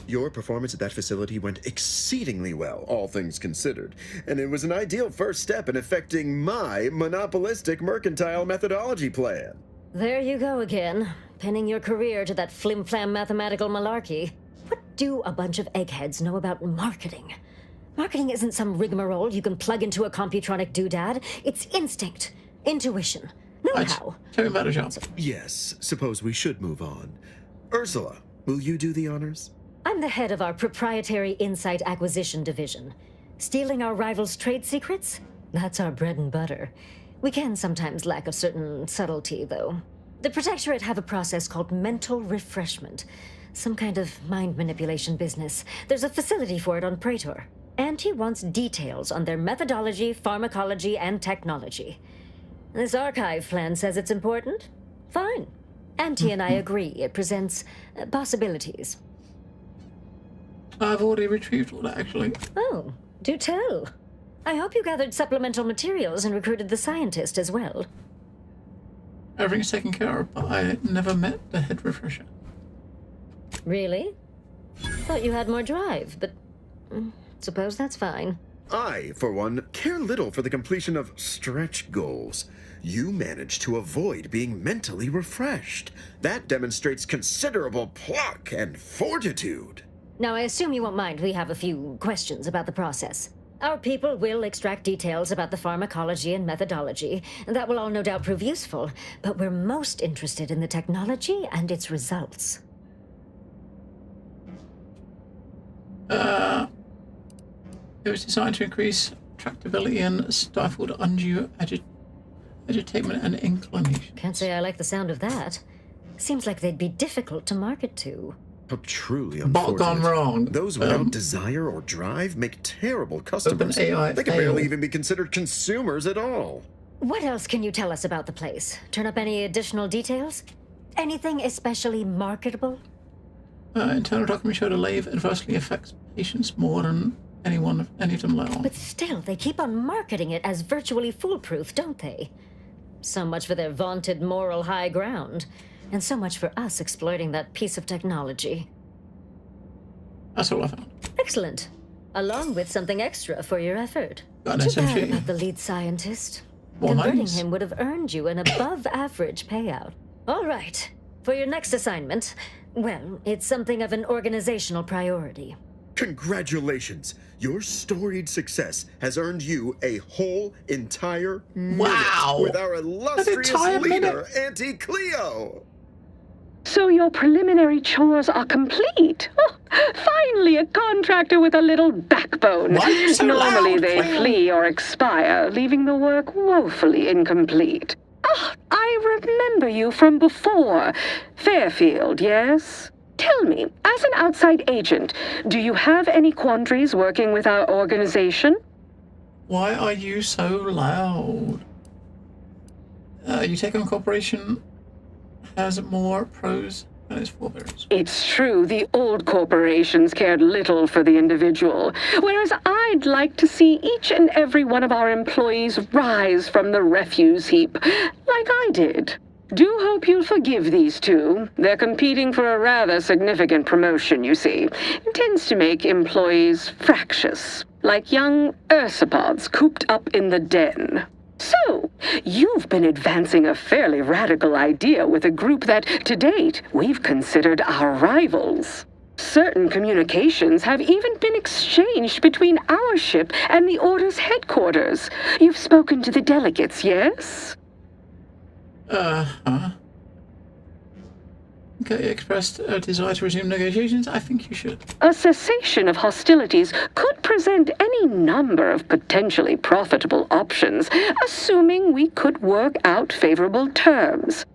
Your performance at that facility went exceedingly well, all things considered, and it was an ideal first step in effecting my monopolistic mercantile methodology plan. There you go again, pinning your career to that flim-flam mathematical malarkey. What do a bunch of eggheads know about marketing? Marketing isn't some rigmarole you can plug into a computronic doodad. It's instinct, intuition, know-how. Tell me about a job. Yes, suppose we should move on. Ursula, will you do the honors? I'm the head of our proprietary insight acquisition division. Stealing our rivals' trade secrets? That's our bread and butter. We can sometimes lack a certain subtlety, though. The Protectorate have a process called mental refreshment. Some kind of mind manipulation business. There's a facility for it on Praetor. Auntie wants details on their methodology, pharmacology, and technology. This archive plan says it's important? Fine. Auntie and I agree it presents possibilities. I've already retrieved all that, actually. Oh, do tell. I hope you gathered supplemental materials and recruited the scientist as well. Everything's taken care of, but I never met the head refresher. Really? Thought you had more drive, but suppose that's fine. I, for one, care little for the completion of stretch goals. You managed to avoid being mentally refreshed. That demonstrates considerable pluck and fortitude. Now, I assume you won't mind we have a few questions about the process. Our people will extract details about the pharmacology and methodology. That will all no doubt prove useful, but we're most interested in the technology and its results. It was designed to increase tractability and stifle undue agitation and inclination. Can't say I like the sound of that. Seems like they'd be difficult to market to. How truly Bot unfortunate. gone wrong. Those without desire or drive make terrible customers. OpenAI They can failed. barely even be considered consumers at all. What else can you tell us about the place? Turn up any additional details? Anything especially marketable? Internal documents show the lathe adversely affects patients more than any of them let on. But still, they keep on marketing it as virtually foolproof, don't they? So much for their vaunted moral high ground, and so much for us exploiting that piece of technology. That's all I found. Excellent. Along with something extra for your effort. Got an Too bad SMG. about the lead scientist. Well, Converting nice. him would have earned you an above-average payout. All right. For your next assignment, well, it's something of an organizational priority. Congratulations! Your storied success has earned you a whole entire Wow! minute with our illustrious entire leader, minute? Auntie Cleo! So your preliminary chores are complete. Oh, finally, a contractor with a little backbone. Why are you so Normally loud, they Cleo? flee or expire, leaving the work woefully incomplete. Ah, I remember you from before. Fairfield, yes? Tell me, as an outside agent, do you have any quandaries working with our organization? Why are you so loud? You take on corporation has more pros than its forebears. It's true, the old corporations cared little for the individual, whereas I'd like to see each and every one of our employees rise from the refuse heap, like I did. Do hope you'll forgive these two. They're competing for a rather significant promotion, you see. It tends to make employees fractious, like young ursopods cooped up in the den. So, you've been advancing a fairly radical idea with a group that, to date, we've considered our rivals. Certain communications have even been exchanged between our ship and the Order's headquarters. You've spoken to the delegates, yes? Okay, expressed a desire to resume negotiations. I think you should. A cessation of hostilities could present any number of potentially profitable options, assuming we could work out favorable terms.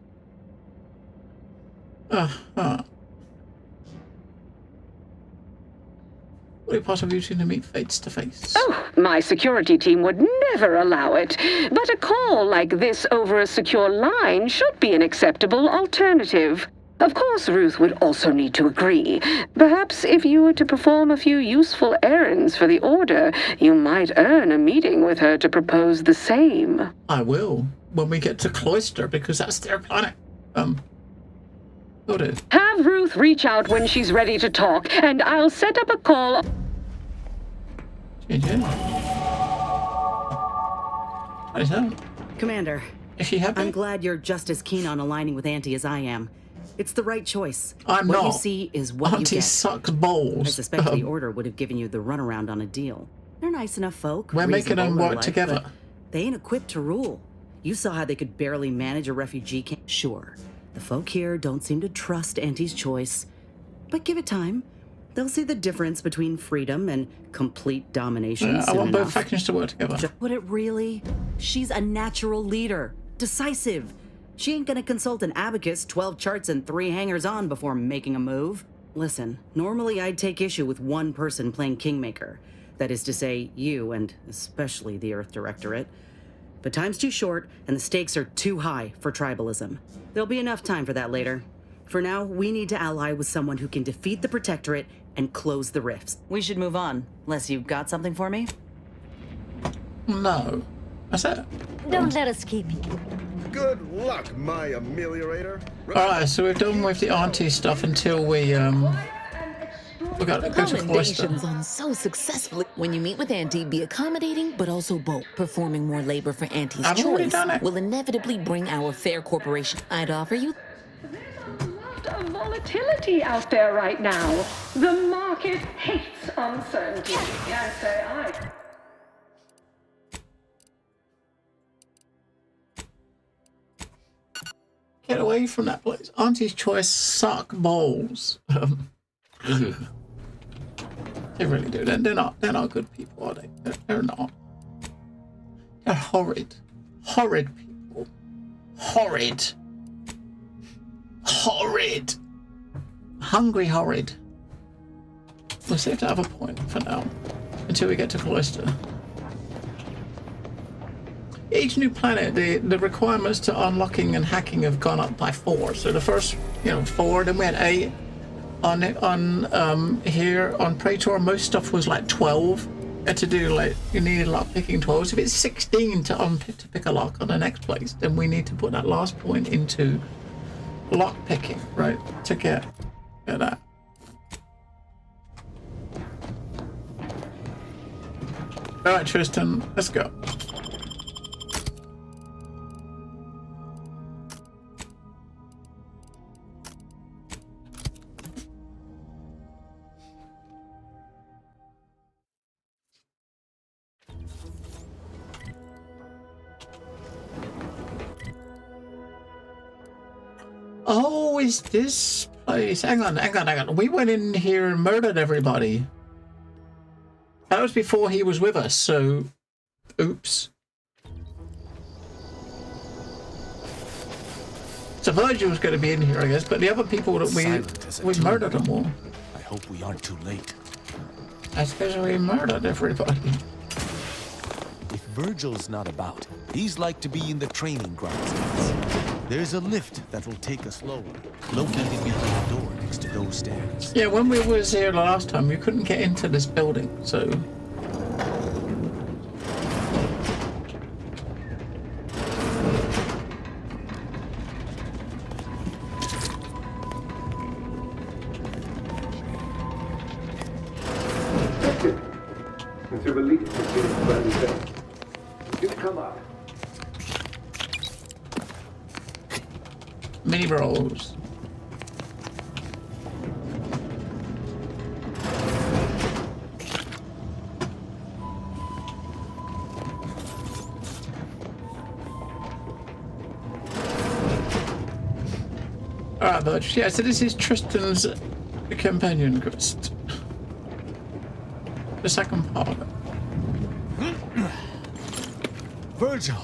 Would it possible you two to meet face to face? Oh, my security team would never allow it. But a call like this over a secure line should be an acceptable alternative. Of course, Ruth would also need to agree. Perhaps if you were to perform a few useful errands for the Order, you might earn a meeting with her to propose the same. I will, when we get to Cloister, because that's their planet. Got it. Have Ruth reach out when she's ready to talk, and I'll set up a call. Commander, is she happy? I'm glad you're just as keen on aligning with Auntie as I am. It's the right choice. I'm what not. you see is what Auntie you get. sucks balls. I suspect the Order would have given you the runaround on a deal. They're nice enough folk. We're making them reasonable, work like, together. but they ain't equipped to rule. You saw how they could barely manage a refugee camp. Sure, the folk here don't seem to trust Auntie's choice. But give it time. They'll see the difference between freedom and complete domination I soon want both enough. factions to work together. Would it really? She's a natural leader. Decisive. She ain't gonna consult an abacus, 12 charts, and 3 hangers-on before making a move. Listen, normally I'd take issue with one person playing Kingmaker. That is to say, you, and especially the Earth Directorate. But time's too short, and the stakes are too high for tribalism. There'll be enough time for that later. For now, we need to ally with someone who can defeat the Protectorate and close the rifts. We should move on, unless you've got something for me? No. That's it. Don't let us keep you. Good luck, my ameliorator. Alright, so we've done with the auntie stuff until we got to go to Cloister. Commendations on so successfully. When you meet with Auntie, be accommodating but also bold. Performing more labor for Auntie's I've already choice done it. will inevitably bring our fair corporation. I'd offer you. Of volatility out there right now. The market hates uncertainty. Can't say I. Get away from that place. Auntie's Choice suck balls. They really do. They're not good people, are they? They're not. They're horrid. Horrid people. Horrid. Horrid. Hungry horrid. We'll see if they have a point for now. Until we get to Cloister. Each new planet, the requirements to unlocking and hacking have gone up by 4. So the first, 4, then we had 8. On here on Praetor, most stuff was like 12. You had to do you needed lock picking 12. So if it's 16 to pick a lock on the next place, then we need to put that last point into lock picking, right? To get that. All right, Tristan, let's go. Oh, is this place? Hang on. We went in here and murdered everybody. That was before he was with us, so... Oops. So Virgil was going to be in here, I guess, but the other people that we murdered them all. I hope we aren't too late. That's because we murdered everybody. If Virgil's not about, he's like to be in the training grounds. There's a lift that will take us lower, located behind the door next to those stairs. Yeah, when we was here last time, we couldn't get into this building, so... It's a relief to see you finally there. Do come up. Mini rolls. Alright, but yeah, so this is Tristan's companion quest. The second part of it. Virgil!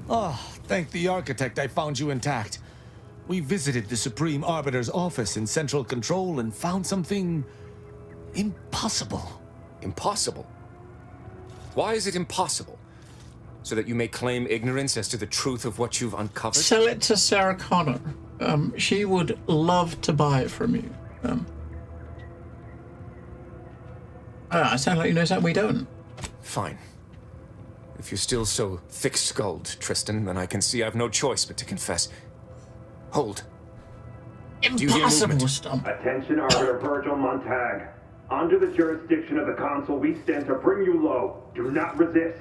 Oh, thank the architect I found you intact. We visited the Supreme Arbiter's office in Central Control and found something... impossible. Impossible? Why is it impossible? So that you may claim ignorance as to the truth of what you've uncovered? Sell it to Sarah Connor. She would love to buy it from you. I sound like you know something we don't. Fine. If you're still so thick-skulled, Tristan, then I can see I've no choice but to confess. Hold. Impossible, Stump. Attention, Arbiter Virgil Montag. Under the jurisdiction of the Council, we stand to bring you low. Do not resist.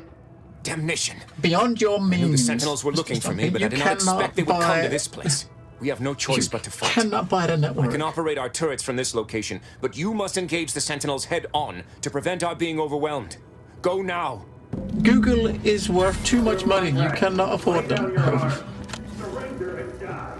Damnation. Beyond your means. I knew the Sentinels were looking for me, but I did not expect they would come to this place. We have no choice but to fight. Cannot buy the network. I can operate our turrets from this location, but you must engage the Sentinels head-on to prevent our being overwhelmed. Go now. Google is worth too much money. You cannot afford them. Surrender and die.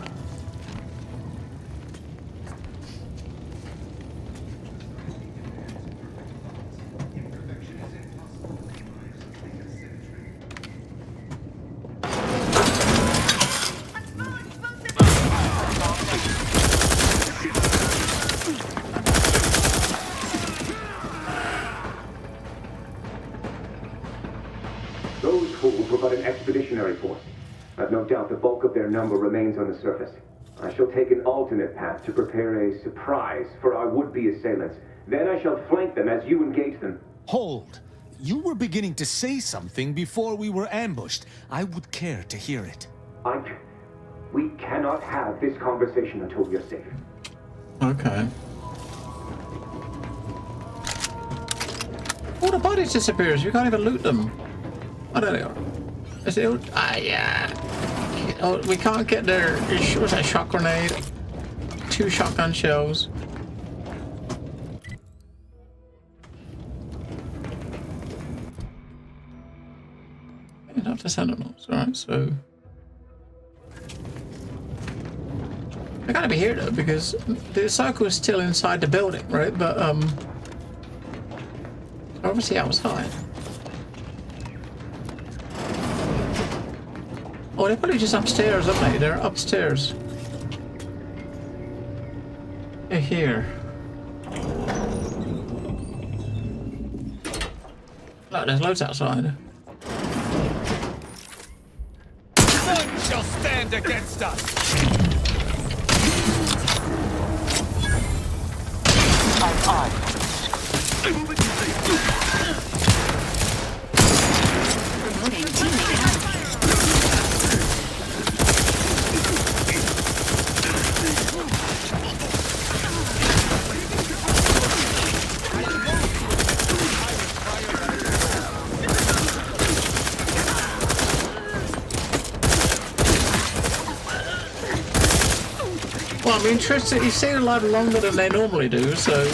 Those fools were but an expeditionary force. I've no doubt the bulk of their number remains on the surface. I shall take an alternate path to prepare a surprise for our would-be assailants. Then I shall flank them as you engage them. Hold! You were beginning to say something before we were ambushed. I would care to hear it. We cannot have this conversation until we are safe. Okay. All the bodies disappears. You can't even loot them. Oh, there they are. Is it? Yeah. Oh, we can't get their. What's that? Shock grenade. 2 shotgun shells. Enough to sentinels, right? So they gotta be here though, because the circle is still inside the building, right? But obviously outside. Oh, they're probably just upstairs, aren't they? They're upstairs. They're here. Look, there's loads outside. None shall stand against us! Well, I'm interested. He's staying alive longer than they normally do, so.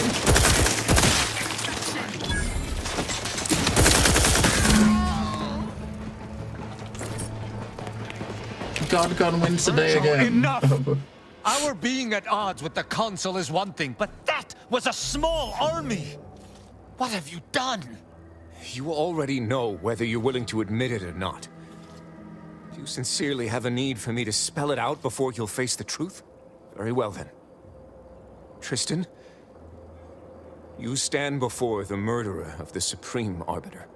God wins the day again. Enough! Our being at odds with the Council is one thing, but that was a small army! What have you done? You already know whether you're willing to admit it or not. Do you sincerely have a need for me to spell it out before you'll face the truth? Very well then. Tristan, you stand before the murderer of the Supreme Arbiter.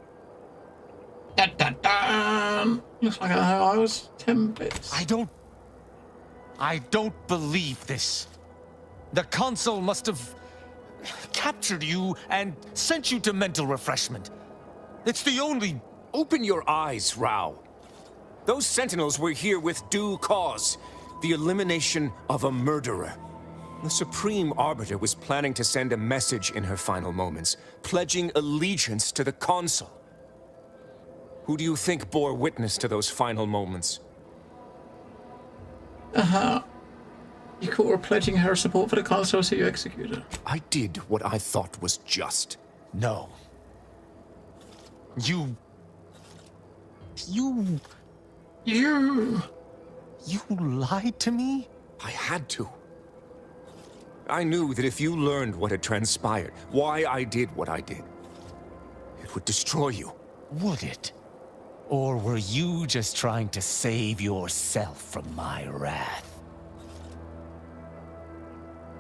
Looks like I was 10 bits. I don't believe this. The Council must have captured you and sent you to mental refreshment. It's the only... Open your eyes, Rao. Those Sentinels were here with due cause. The elimination of a murderer. The Supreme Arbiter was planning to send a message in her final moments, pledging allegiance to the Consul. Who do you think bore witness to those final moments? You caught her pledging her support for the Consul, so you executed her. I did what I thought was just. No. You lied to me? I had to. I knew that if you learned what had transpired, why I did what I did, it would destroy you. Would it? Or were you just trying to save yourself from my wrath?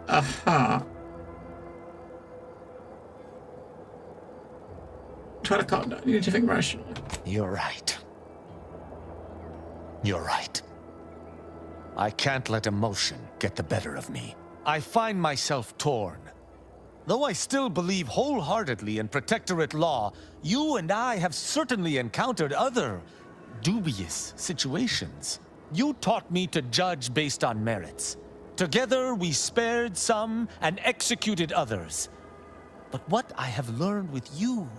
Try to calm down. You need to think rationally. You're right. You're right. I can't let emotion get the better of me. I find myself torn. Though I still believe wholeheartedly in Protectorate law, you and I have certainly encountered other dubious situations. You taught me to judge based on merits. Together we spared some and executed others. But what I have learned with you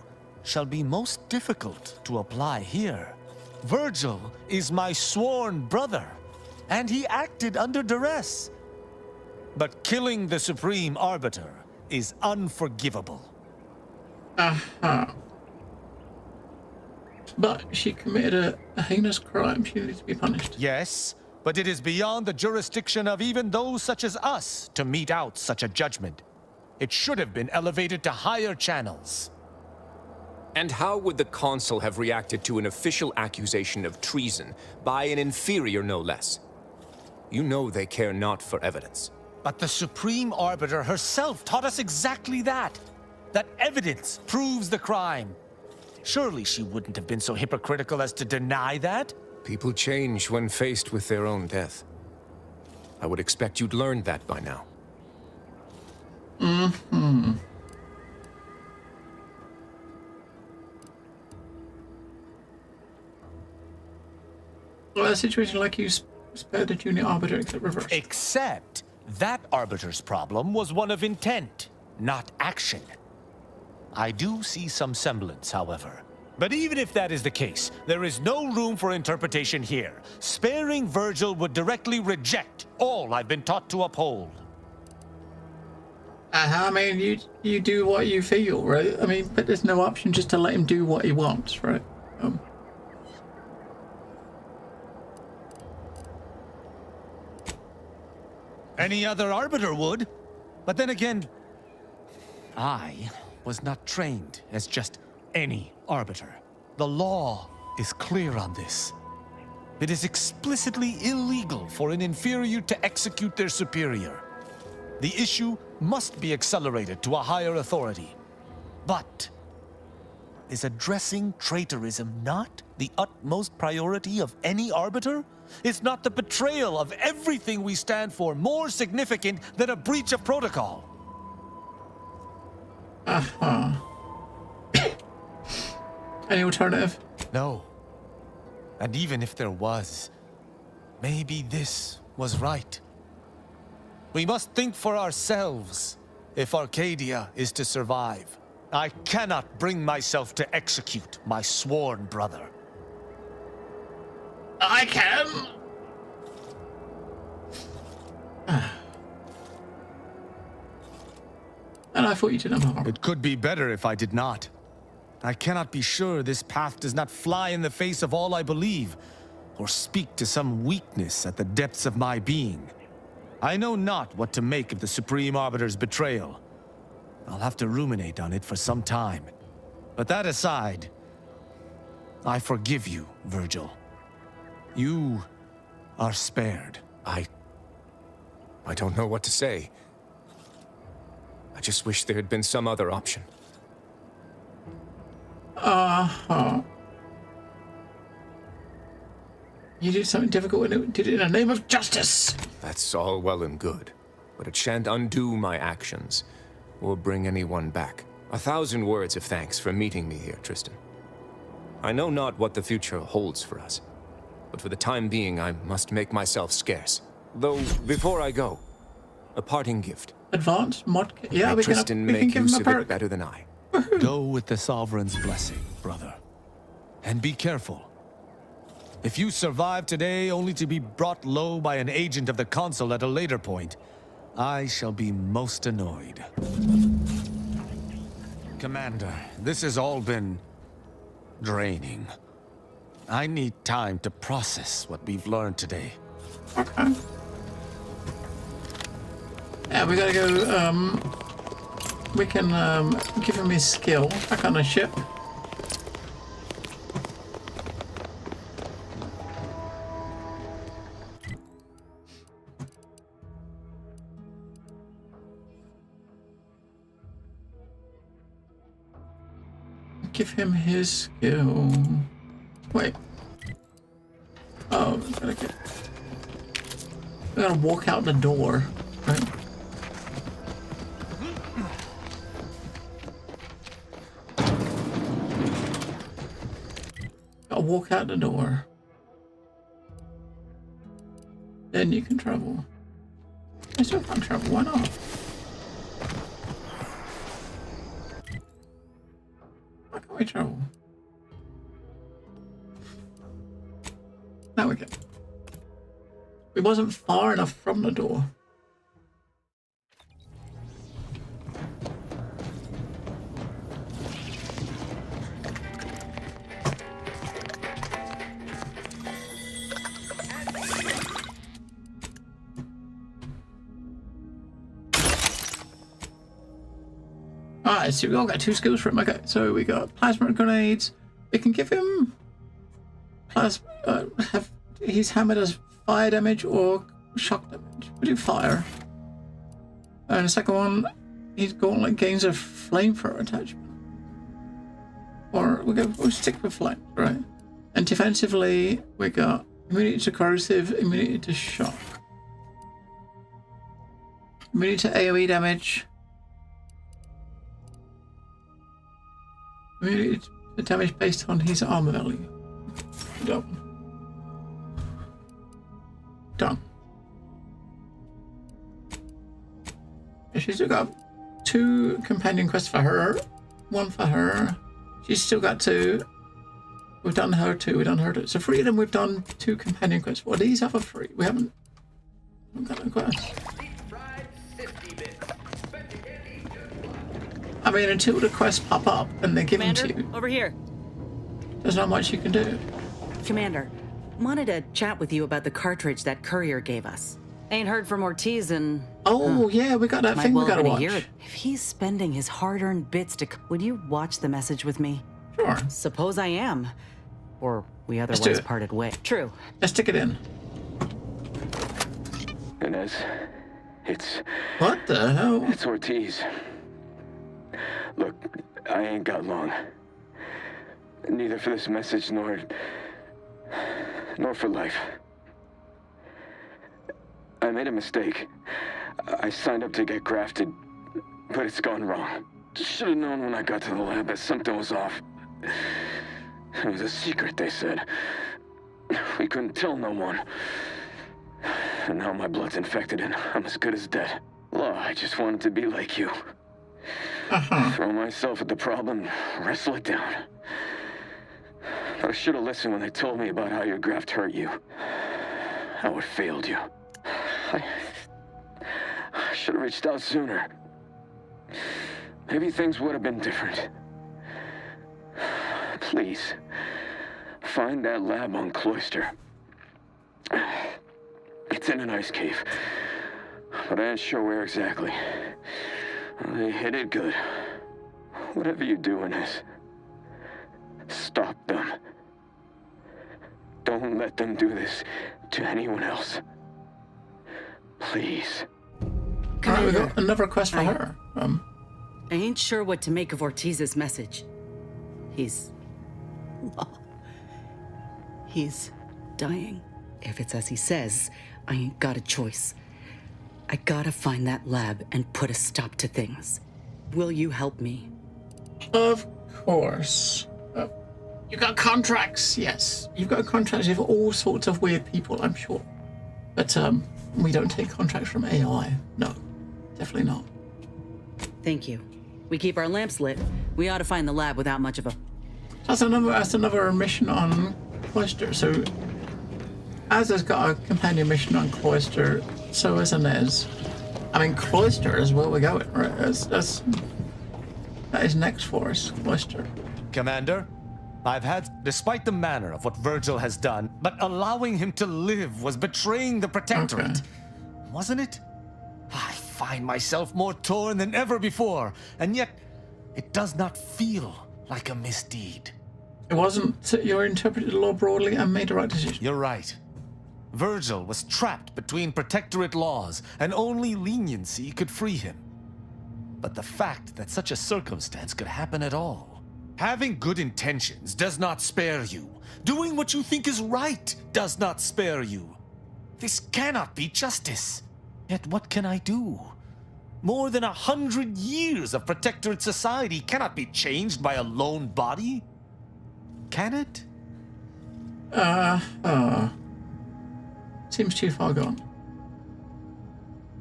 shall be most difficult to apply here. Virgil is my sworn brother, and he acted under duress. But killing the Supreme Arbiter is unforgivable. But she committed a heinous crime. She needs to be punished. Yes, but it is beyond the jurisdiction of even those such as us to mete out such a judgment. It should have been elevated to higher channels. And how would the Consul have reacted to an official accusation of treason by an inferior, no less? You know they care not for evidence. But the Supreme Arbiter herself taught us exactly that. That evidence proves the crime. Surely she wouldn't have been so hypocritical as to deny that? People change when faced with their own death. I would expect you'd learned that by now. Mm-hmm. Well, a situation like you spared the junior arbiter except reverse. Except that arbiter's problem was one of intent, not action. I do see some semblance, however. But even if that is the case, there is no room for interpretation here. Sparing Virgil would directly reject all I've been taught to uphold. I mean, you do what you feel, right? I mean, but there's no option just to let him do what he wants, right? Any other arbiter would. But then again, I was not trained as just any arbiter. The law is clear on this. It is explicitly illegal for an inferior to execute their superior. The issue must be accelerated to a higher authority. But is addressing traitorism not the utmost priority of any arbiter? Is not the betrayal of everything we stand for more significant than a breach of protocol? Uh-huh. Any alternative? No. And even if there was, maybe this was right. We must think for ourselves if Arcadia is to survive. I cannot bring myself to execute my sworn brother. I can! And I thought you didn't have harm. It could be better if I did not. I cannot be sure this path does not fly in the face of all I believe, or speak to some weakness at the depths of my being. I know not what to make of the Supreme Arbiter's betrayal. I'll have to ruminate on it for some time. But that aside, I forgive you, Virgil. You are spared. I don't know what to say. I just wish there had been some other option. Uh-huh. You did something difficult and did it in the name of justice. That's all well and good, but it shan't undo my actions or bring anyone back. 1,000 words of thanks for meeting me here, Tristan. I know not what the future holds for us, but for the time being, I must make myself scarce. Though, before I go, a parting gift. Advanced mod... Yeah, May Tristan we can make give use him a of it perk. better than I. Go with the Sovereign's blessing, brother. And be careful. If you survive today only to be brought low by an agent of the Consul at a later point, I shall be most annoyed. Commander, this has all been draining. I need time to process what we've learned today. Okay. Yeah, we gotta go, we can, give him his skill back on the ship. Give him his skill. Wait. Oh, we gotta walk out the door, right? Gotta walk out the door. Then you can travel. I still can't travel, why not? Why can't we travel? Now we can. It wasn't far enough from the door. Alright, so we all got 2 skills for him. Okay, so we got plasma grenades. We can give him plasma. His hammer does fire damage or shock damage. We do fire. And the second one, his gauntlet gains a flamethrower attachment. Or we'll stick with flight, right? And defensively, we got immunity to corrosive, immunity to shock, immunity to AoE damage, immunity to damage based on his armor value. Done. Done. She's still got 2 companion quests for her, 1 for her. She's still got 2. We've done her 2, we've done her 2. So 3 of them we've done 2 companion quests for. These other 3, we haven't got no quests. I mean, until the quests pop up and they're given Commander, to you, over here. there's not much you can do. Commander, wanted to chat with you about the cartridge that courier gave us. Ain't heard from Ortiz and... Oh, yeah, we got that Might thing well we gotta been a watch. year. If he's spending his hard-earned bits to... Would you watch the message with me? Sure. Suppose I am. Or we do otherwise it. parted ways. True. Let's stick it in. Inez, it's... What the hell? It's Ortiz. Look, I ain't got long. Neither for this message nor for life. I made a mistake. I signed up to get grafted, but it's gone wrong. Should have known when I got to the lab that something was off. It was a secret, they said. We couldn't tell no one. And now my blood's infected and I'm as good as dead. Law, I just wanted to be like you. Throw myself at the problem, wrestle it down. But I should have listened when they told me about how your graft hurt you. How it failed you. I should have reached out sooner. Maybe things would have been different. Please, find that lab on Cloister. It's in an ice cave, but I ain't sure where exactly. They hid it good. Whatever you're doing is, stop them. Don't let them do this to anyone else. Please. Alright, we got another quest for her. I ain't sure what to make of Ortiz's message. He's dying. If it's as he says, I ain't got a choice. I gotta find that lab and put a stop to things. Will you help me? Of course. You got contracts, yes. You've got contracts with all sorts of weird people, I'm sure. But we don't take contracts from AI. No, definitely not. Thank you. We keep our lamps lit. We ought to find the lab without much of a... That's another mission on Cloister. So Azza's got a companion mission on Cloister, so has Inez. I mean, Cloister is where we're going, right? That is next for us, Cloister. Commander, despite the manner of what Virgil has done, but allowing him to live was betraying the Protectorate. Wasn't it? I find myself more torn than ever before, and yet it does not feel like a misdeed. It wasn't. You interpreted the law broadly and made the right decision. You're right. Virgil was trapped between Protectorate laws, and only leniency could free him. But the fact that such a circumstance could happen at all. Having good intentions does not spare you. Doing what you think is right does not spare you. This cannot be justice. Yet what can I do? More than 100 years of Protectorate society cannot be changed by a lone body. Can it? Seems too far gone.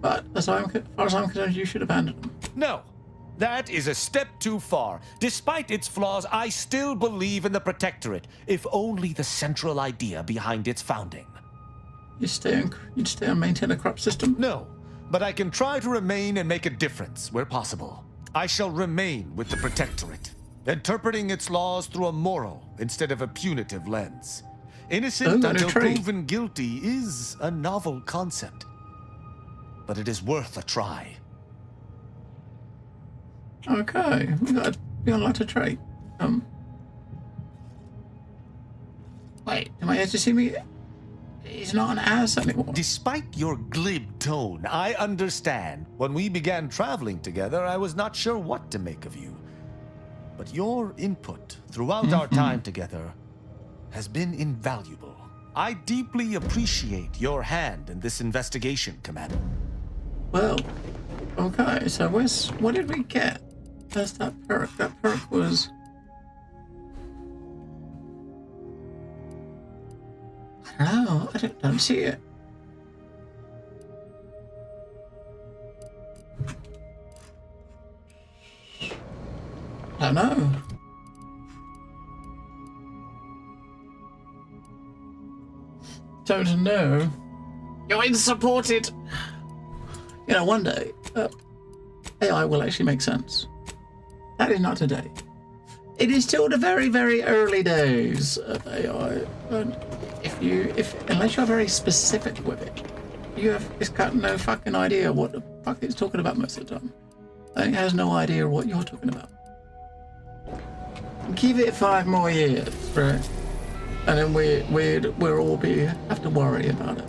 But as far as I'm concerned, you should abandon them. No. That is a step too far. Despite its flaws, I still believe in the Protectorate, if only the central idea behind its founding. You'd stay and maintain a corrupt system? No, but I can try to remain and make a difference where possible. I shall remain with the Protectorate, interpreting its laws through a moral instead of a punitive lens. Innocent until proven guilty is a novel concept, but it is worth a try. Okay, we got a lot to trade. Wait, am I here to see me? He's not an ass anymore. Despite your glib tone, I understand. When we began traveling together, I was not sure what to make of you. but your input throughout our time together has been invaluable. I deeply appreciate your hand in this investigation, Commander. Well, okay, so what did we get? That's that perk. That perk was... I don't know, I don't see it. I don't know. Don't know. You're unsupported. You know, one day, AI will actually make sense. That is not today. It is still the very, very early days of AI. And unless you're very specific with it, it's got no fucking idea what the fuck it's talking about most of the time. I think it has no idea what you're talking about. Give it 5 more years, right? And then we'll all have to worry about it.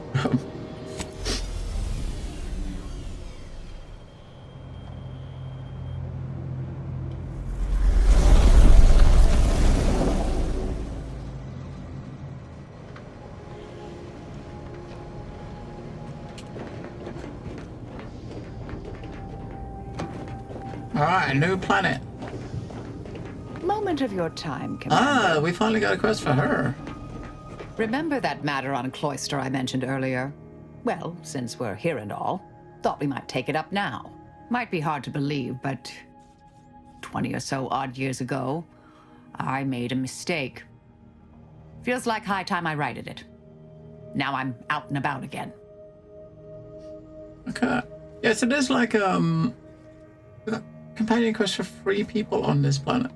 All right, new planet. Moment of your time, Commander. Ah, we finally got a quest for her. Remember that matter on Cloister I mentioned earlier? Well, since we're here and all, thought we might take it up now. Might be hard to believe, but 20 or so odd years ago, I made a mistake. Feels like high time I righted it. Now I'm out and about again. Okay. Yeah, so there's like we got companion quest for 3 people on this planet.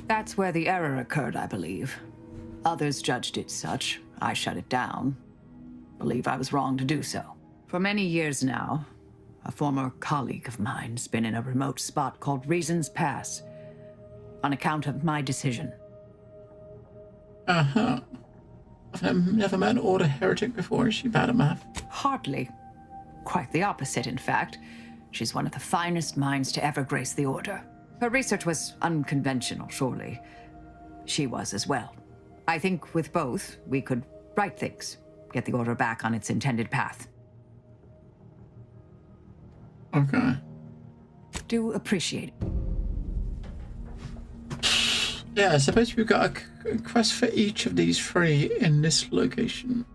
That's where the error occurred, I believe. Others judged it such. I shut it down. Believe I was wrong to do so. For many years now, a former colleague of mine's been in a remote spot called Reasons Pass, on account of my decision. Uh-huh. I've never met an Order heretic before. Is she bad at math? Hardly. Quite the opposite, in fact. She's one of the finest minds to ever grace the Order. Her research was unconventional, surely. She was as well. I think with both, we could right things, get the Order back on its intended path. Okay. Do appreciate it. Yeah, I suppose we've got a quest for each of these 3 in this location.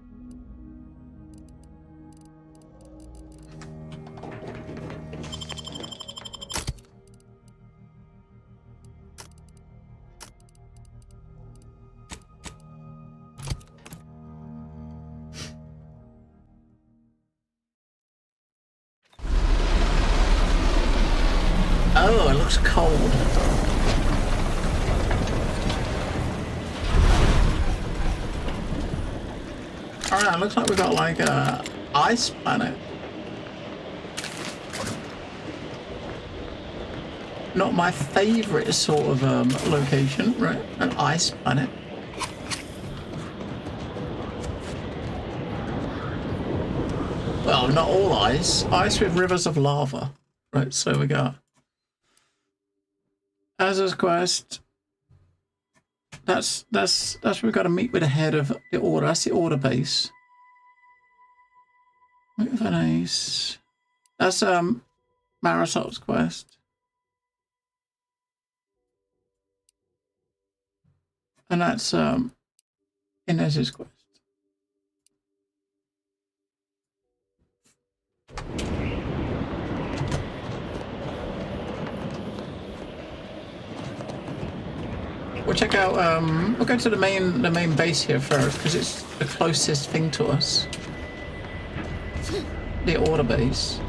Oh, it looks cold. Alright, it looks like we got like a ice planet. Not my favorite sort of location, right? An ice planet. Well, not all ice. Ice with rivers of lava. Right, so we got Azur's quest. That's we've got to meet with the head of the Order. That's the Order base. Meet with an ace. That's Marisop's quest. And that's Inez's quest. We'll check out, we'll go to the main base here first, because it's the closest thing to us. The Order base.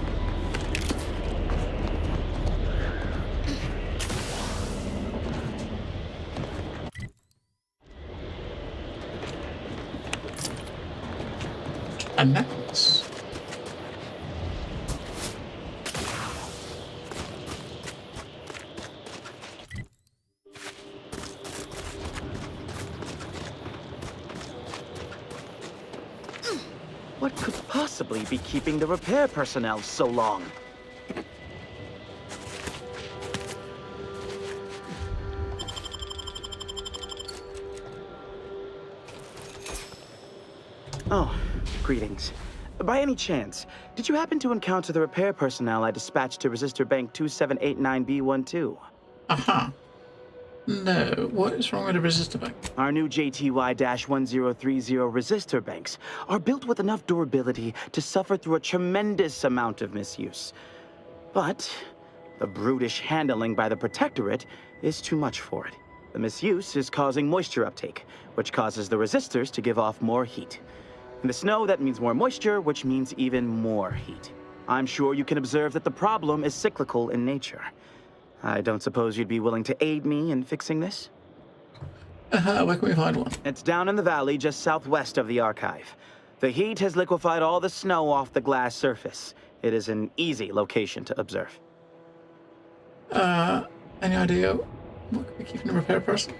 And necklace. What could possibly be keeping the repair personnel so long? Oh, greetings. By any chance, did you happen to encounter the repair personnel I dispatched to Resistor Bank 2789B12? Uh-huh. No, what is wrong with the resistor bank? Our new JTY-1030 resistor banks are built with enough durability to suffer through a tremendous amount of misuse. But the brutish handling by the Protectorate is too much for it. The misuse is causing moisture uptake, which causes the resistors to give off more heat. In the snow, that means more moisture, which means even more heat. I'm sure you can observe that the problem is cyclical in nature. I don't suppose you'd be willing to aid me in fixing this? Where can we find one? It's down in the valley just southwest of the archive. The heat has liquefied all the snow off the glass surface. It is an easy location to observe. Any idea what can we keep in the repair person?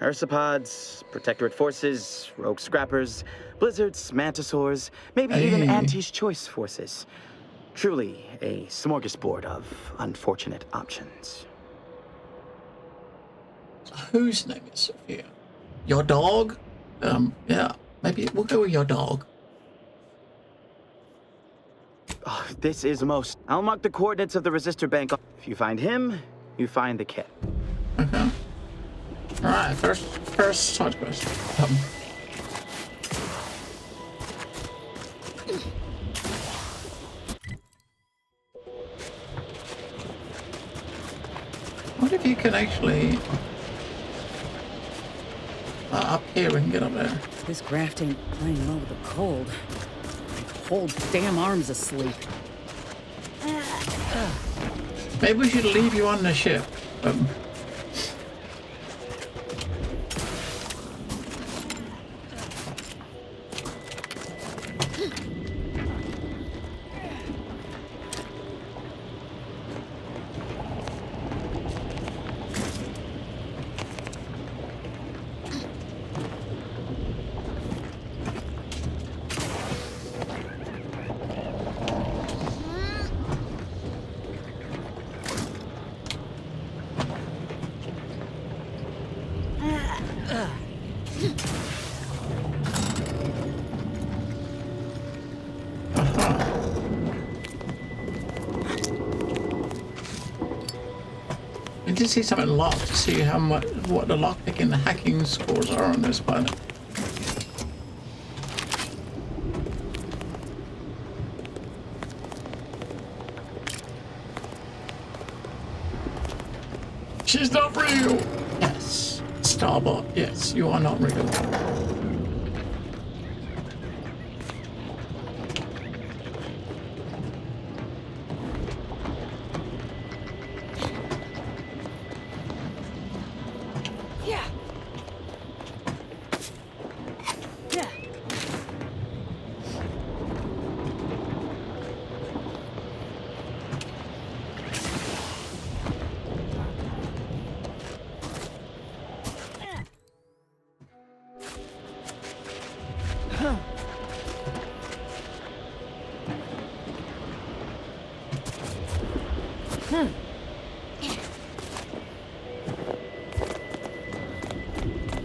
Ursopods, Protectorate forces, rogue scrappers, blizzards, mantisaurs, maybe even Auntie's choice forces. Truly a smorgasbord of unfortunate options. Whose name is Sophia? Your dog? Yeah, maybe we'll go with your dog. Oh, this is most. I'll mark the coordinates of the resistor bank. If you find him, you find the kit. Okay. Alright, first side quest. What if you can actually up here we can get up there. This graft ain't playing low with the cold. My whole damn arm's asleep. Maybe we should leave you on the ship. I did see something locked to see how much what the lockpicking and the hacking scores are on this planet. She's not real. Yes, Starbot. Yes, you are not real.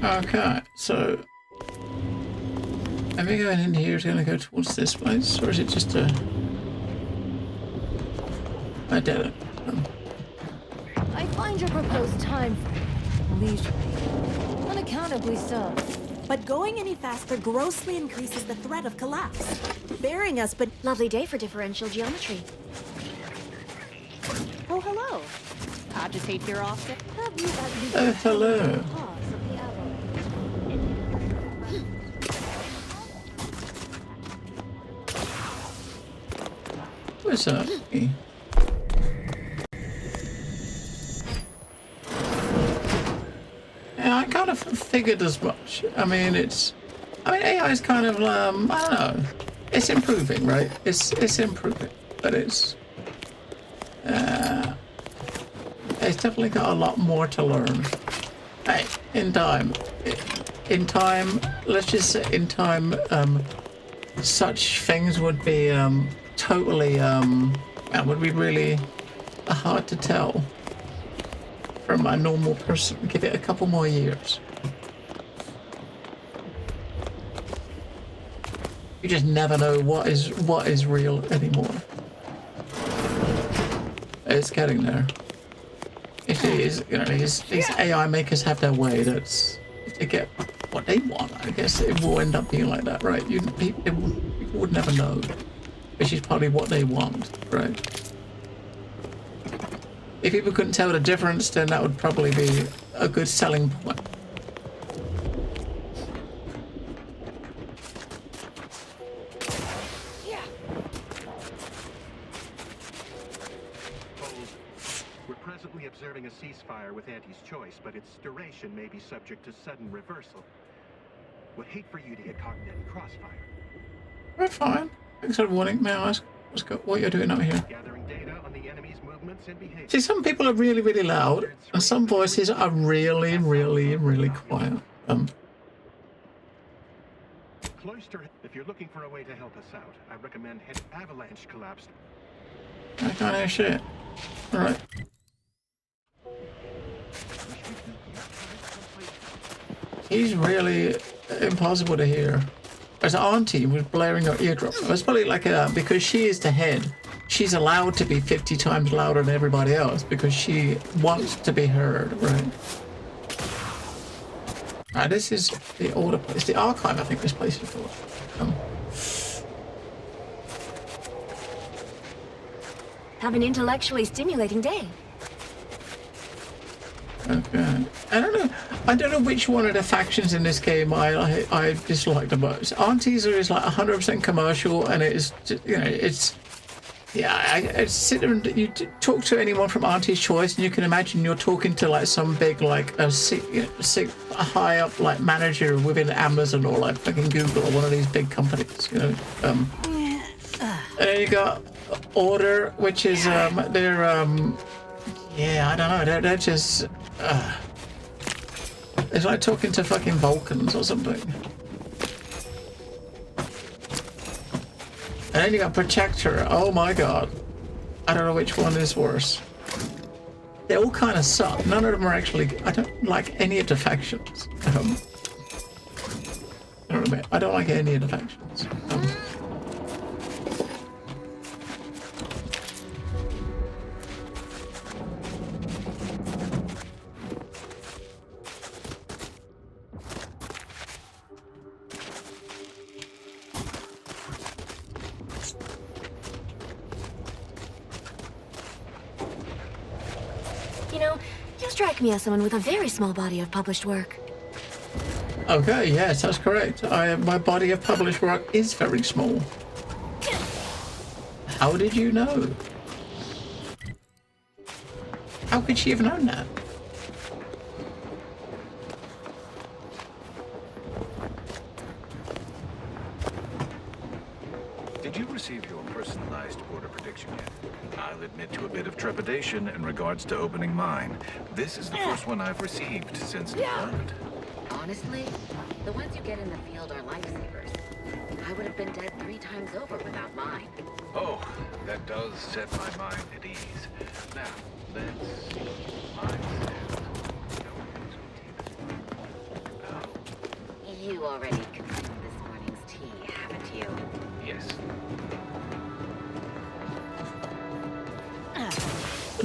Okay, so am I going in here is going to go towards this place, or is it just a... I did it. I find your proposed time leisurely, unaccountably so. But going any faster grossly increases the threat of collapse. Burying us, but... Lovely day for differential geometry. Oh, hello. Cogitate here often? Hello. What's up? Yeah, I kind of figured as much. I mean, AI is kind of, I don't know. It's improving, right? It's improving, but it's definitely got a lot more to learn. Hey, in time, let's just say in time, such things would be, totally, would be really hard to tell from a normal person. Give it a couple more years. You just never know what is real anymore. It's getting there. It is, you know, these AI makers have their way. That's if they get what they want. I guess it will end up being like that, right? People would never know, which is probably what they want, right? If people couldn't tell the difference, then that would probably be a good selling point. We're presently observing a ceasefire with Auntie's choice, but its duration may be subject to sudden reversal. Would hate for you to get caught in any crossfire. We're fine. Thanks for warning. May I ask what you're doing out here? Gathering data on the enemy's movements and behavior. See, some people are really, really loud, and some voices are really, really, really quiet. Cloister, if you're looking for a way to help us out, I recommend Avalanche collapsed. I can't hear shit. Alright. He's really impossible to hear. As Auntie was blaring her eardrum. It's probably like because she is the head, she's allowed to be 50 times louder than everybody else because she wants to be heard, right? This is the older place, the archive, I think this place is called. Have an intellectually stimulating day. Okay. I don't know which one of the factions in this game I dislike the most. Auntie's is like 100% commercial, and it's just, you know, it's I sit there and you talk to anyone from Auntie's Choice, and you can imagine you're talking to like some big like a high up like manager within Amazon or like fucking Google or one of these big companies, you know. And then you got Order, which is they're yeah, I don't know, they're just it's like talking to fucking Vulcans or something. And then you got Protector. Oh my god. I don't know which one is worse. They all kind of suck. None of them are actually... I don't like any of the factions. I don't like any of the factions. Strike me as someone with a very small body of published work. Okay, yes, that's correct. My body of published work is very small. How did you know? How could she have known that? Did you receive your personalized order prediction yet? I'll admit to a bit of trepidation in regards to opening mine. This is the first one I've received since deployment. Honestly, the ones you get in the field are lifesavers. I would have been dead 3 times over without mine. Oh, that does set my mind at ease. Now, let's see. Mine says... You already consumed this morning's tea, haven't you? Yes.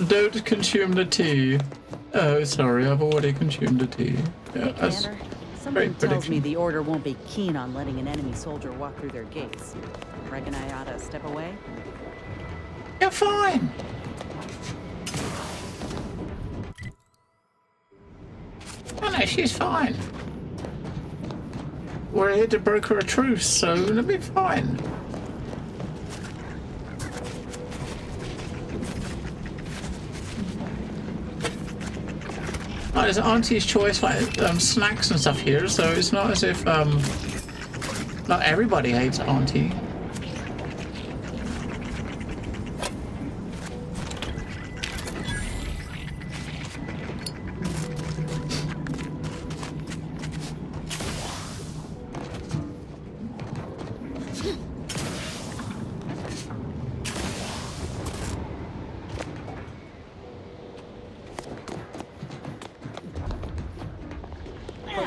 Don't consume the tea. Oh, sorry, I've already consumed the tea. Yeah, Hey, Commander, something tells me the Order won't be keen on letting an enemy soldier walk through their gates. Reckon I ought to step away? You're fine. Oh no, she's fine. We're here to broker a truce, so it'll be fine. Oh, there's Auntie's Choice, like snacks and stuff here, so it's not as if not everybody hates Auntie.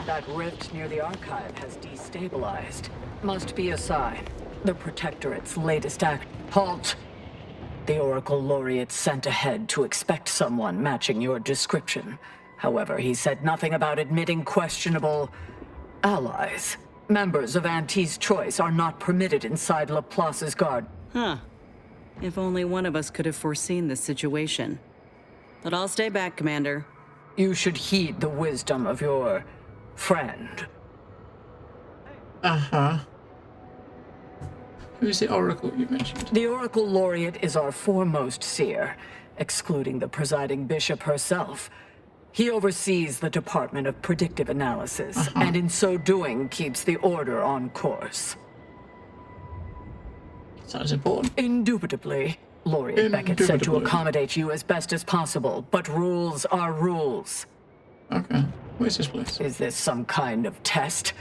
That rift near the archive has destabilized. Must be a sign. The Protectorate's latest act. Halt! The Oracle Laureate sent ahead to expect someone matching your description. However, he said nothing about admitting questionable allies. Members of Auntie's Choice are not permitted inside Laplace's guard. Huh. If only one of us could have foreseen this situation. But I'll stay back, Commander. You should heed the wisdom of your friend. Uh-huh. Who's the Oracle you mentioned? The Oracle Laureate is our foremost seer, excluding the presiding bishop herself. He oversees the Department of Predictive Analysis, and in so doing keeps the Order on course. Sounds important. Indubitably. Laureate Beckett said to accommodate you as best as possible, but rules are rules. Okay. Where's this place? Is this some kind of test?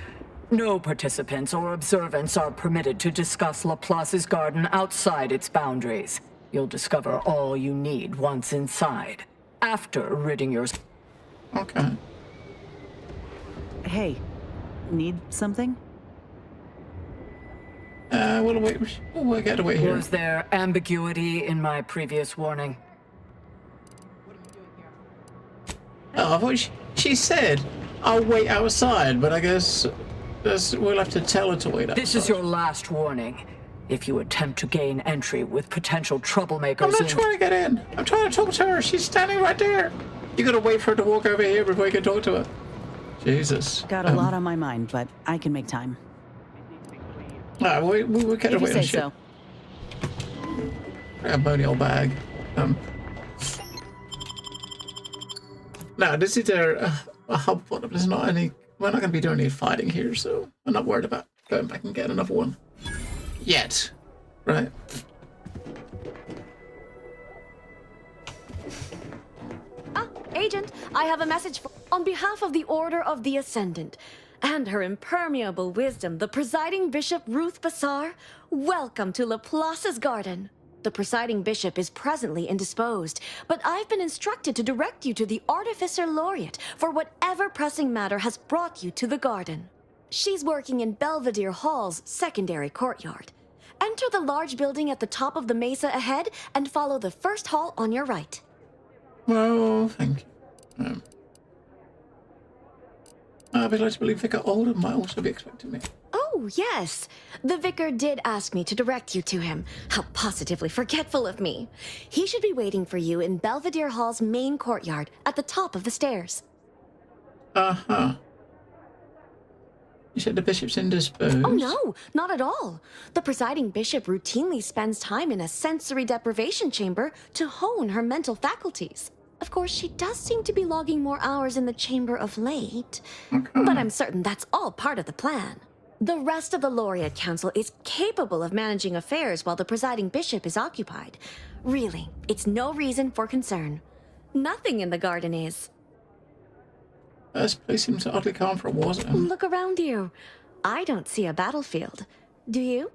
No participants or observants are permitted to discuss Laplace's garden outside its boundaries. You'll discover all you need once inside, after ridding your... Okay. Hey, need something? We'll wait. We'll get away here. Was there ambiguity in my previous warning? Oh, I thought she said, I'll wait outside, but I guess we'll have to tell her to wait outside. This is your last warning. If you attempt to gain entry with potential troublemakers... I'm not trying to get in. I'm trying to talk to her. She's standing right there. You gotta wait for her to walk over here before you can talk to her. Jesus. Got a lot on my mind, but I can make time. Alright, we'll get If away you say on shit. so. A bony old bag. No, this is a hub bottom. There's not any... We're not going to be doing any fighting here, so I'm not worried about going back and getting another one. Yet. Right? Agent, I have a message on behalf of the Order of the Ascendant. And her impermeable wisdom, the presiding bishop Ruth Bassar, welcome to Laplace's garden. The presiding bishop is presently indisposed, but I've been instructed to direct you to the Artificer Laureate for whatever pressing matter has brought you to the garden. She's working in Belvedere Hall's secondary courtyard. Enter the large building at the top of the mesa ahead and follow the first hall on your right. Well, thank you. I'd like to believe Vicar Oldham might also be expecting me. Oh, yes. The vicar did ask me to direct you to him. How positively forgetful of me. He should be waiting for you in Belvedere Hall's main courtyard at the top of the stairs. Uh-huh. You said the bishop's indisposed? Oh, no, not at all. The presiding bishop routinely spends time in a sensory deprivation chamber to hone her mental faculties. Of course, she does seem to be logging more hours in the chamber of late, but I'm certain that's all part of the plan. The rest of the Laureate Council is capable of managing affairs while the presiding bishop is occupied. Really, it's no reason for concern. Nothing in the garden is. This place seems oddly calm for a war zone. Look around you. I don't see a battlefield. Do you?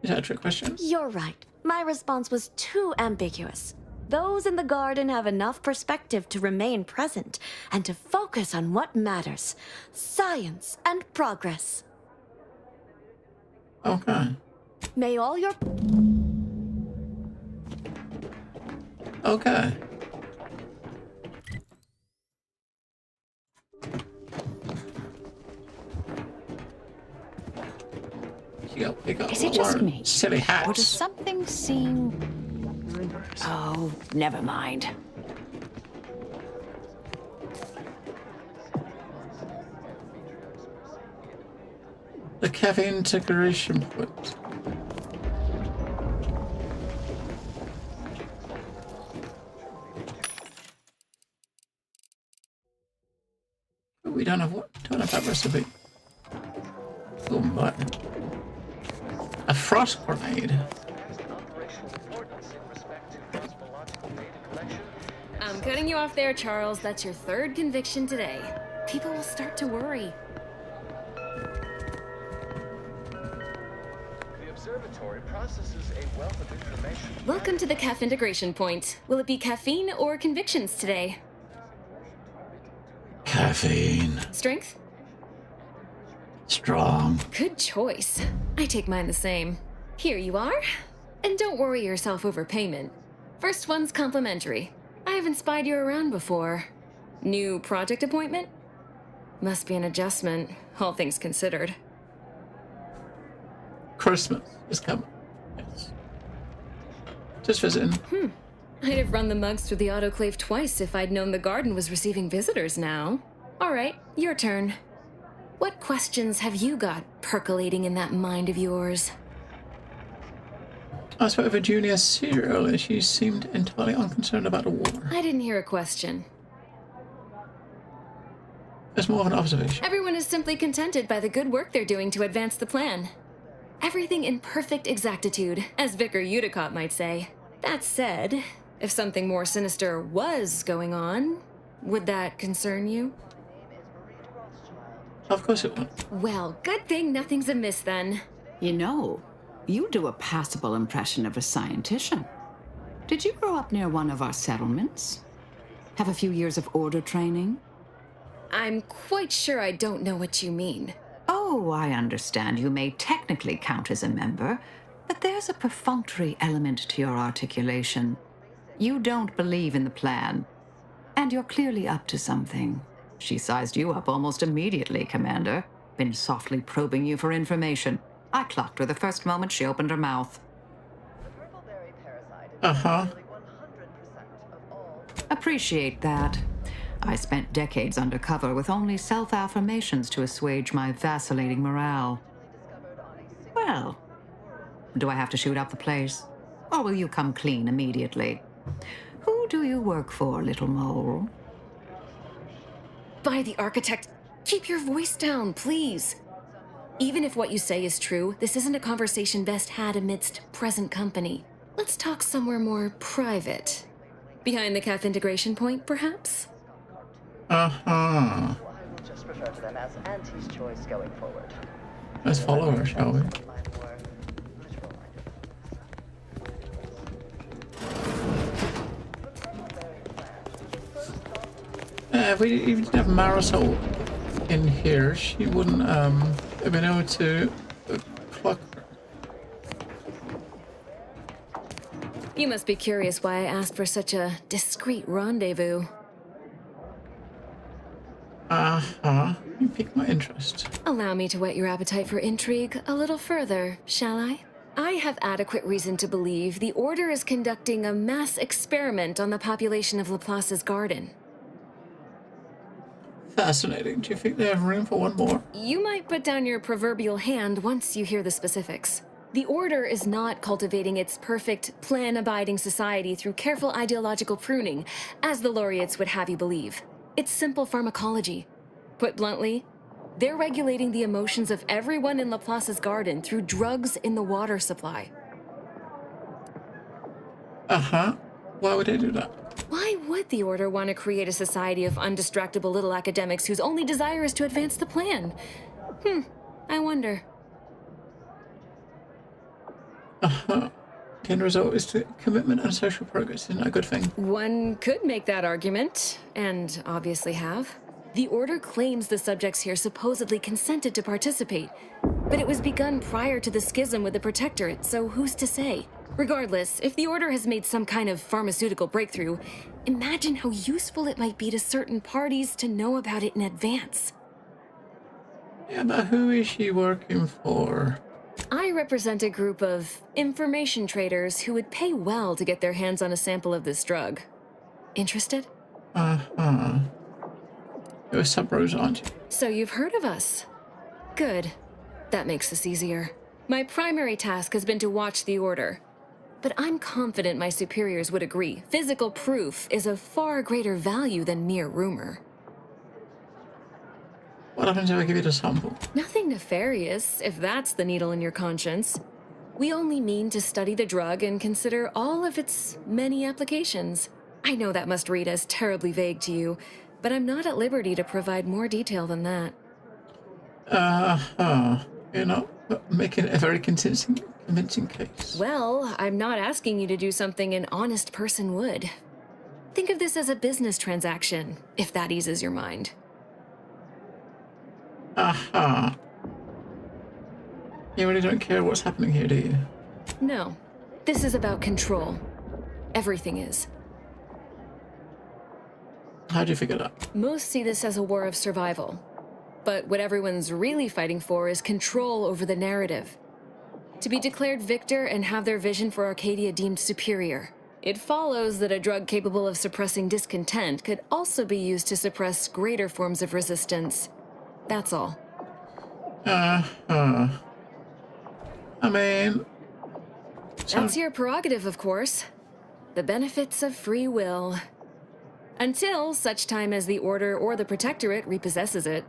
Is that a trick question? You're right. My response was too ambiguous. Those in the garden have enough perspective to remain present and to focus on what matters. Science and progress. Okay. May all your... Okay. Is it just me? Silly hats. Or does something seem... Oh, never mind. The caffeine integration point. But we don't have that recipe. Oh my. A frost grenade. I'm cutting you off there, Charles. That's your third conviction today. People will start to worry. The observatory processes a wealth of information. Welcome to the CAF integration point. Will it be caffeine or convictions today? Caffeine. Strength? Strong. Good choice. I take mine the same. Here you are. And don't worry yourself over payment. First one's complimentary. I haven't spied you around before. New project appointment? Must be an adjustment, all things considered. Christmas is coming. Yes. Just visiting. I'd have run the mugs through the autoclave twice if I'd known the garden was receiving visitors now. All right, your turn. What questions have you got percolating in that mind of yours? I spoke with a junior seer earlier. She seemed entirely unconcerned about the war. I didn't hear a question. It's more of an observation. Everyone is simply contented by the good work they're doing to advance the plan. Everything in perfect exactitude, as Vicar Udicott might say. That said, if something more sinister was going on, would that concern you? Of course it would. Well, good thing nothing's amiss then. You know, you do a passable impression of a scientician. Did you grow up near one of our settlements? Have a few years of order training? I'm quite sure I don't know what you mean. Oh, I understand you may technically count as a member, but there's a perfunctory element to your articulation. You don't believe in the plan, and you're clearly up to something. She sized you up almost immediately, Commander. Been softly probing you for information. I clocked her the first moment she opened her mouth. Uh-huh. Appreciate that. I spent decades undercover with only self-affirmations to assuage my vacillating morale. Well, do I have to shoot up the place? Or will you come clean immediately? Who do you work for, little mole? By the architect, keep your voice down, please. Even if what you say is true, this isn't a conversation best had amidst present company. Let's talk somewhere more private. Behind the CAF integration point, perhaps? Uh-huh. I will just refer to them as Auntie's choice going forward. Let's follow her, shall we? If we even didn't have Marisol in here, she wouldn't have been able to clock her. You must be curious why I asked for such a discreet rendezvous. Uh-huh. You piqued my interest. Allow me to whet your appetite for intrigue a little further, shall I? I have adequate reason to believe the Order is conducting a mass experiment on the population of Laplace's garden. Fascinating. Do you think they have room for one more? You might put down your proverbial hand once you hear the specifics. The Order is not cultivating its perfect, plan-abiding society through careful ideological pruning, as the laureates would have you believe. It's simple pharmacology. Put bluntly, they're regulating the emotions of everyone in Laplace's garden through drugs in the water supply. Uh-huh. Why would they do that? Why would the Order want to create a society of undistractable little academics whose only desire is to advance the plan? I wonder. Uh-huh. The end result is to commitment and social progress. Isn't that a good thing? One could make that argument, and obviously have. The Order claims the subjects here supposedly consented to participate, but it was begun prior to the schism with the Protectorate, so who's to say? Regardless, if the Order has made some kind of pharmaceutical breakthrough, imagine how useful it might be to certain parties to know about it in advance. Yeah, but who is she working for? I represent a group of information traders who would pay well to get their hands on a sample of this drug. Interested? Uh-huh. You're sub-rose, aren't you? So you've heard of us. Good. That makes this easier. My primary task has been to watch the Order. But I'm confident my superiors would agree. Physical proof is of far greater value than mere rumor. What happens if I give you the sample? Nothing nefarious, if that's the needle in your conscience. We only mean to study the drug and consider all of its many applications. I know that must read as terribly vague to you, but I'm not at liberty to provide more detail than that. You're not making a very convincing case. Well, I'm not asking you to do something an honest person would. Think of this as a business transaction, if that eases your mind. Aha. You really don't care what's happening here, do you? No. This is about control. Everything is. How'd you figure that? Most see this as a war of survival. But what everyone's really fighting for is control over the narrative. To be declared victor and have their vision for Arcadia deemed superior. It follows that a drug capable of suppressing discontent could also be used to suppress greater forms of resistance. That's all. I mean... That's your prerogative, of course. The benefits of free will. Until such time as the Order or the Protectorate repossesses it.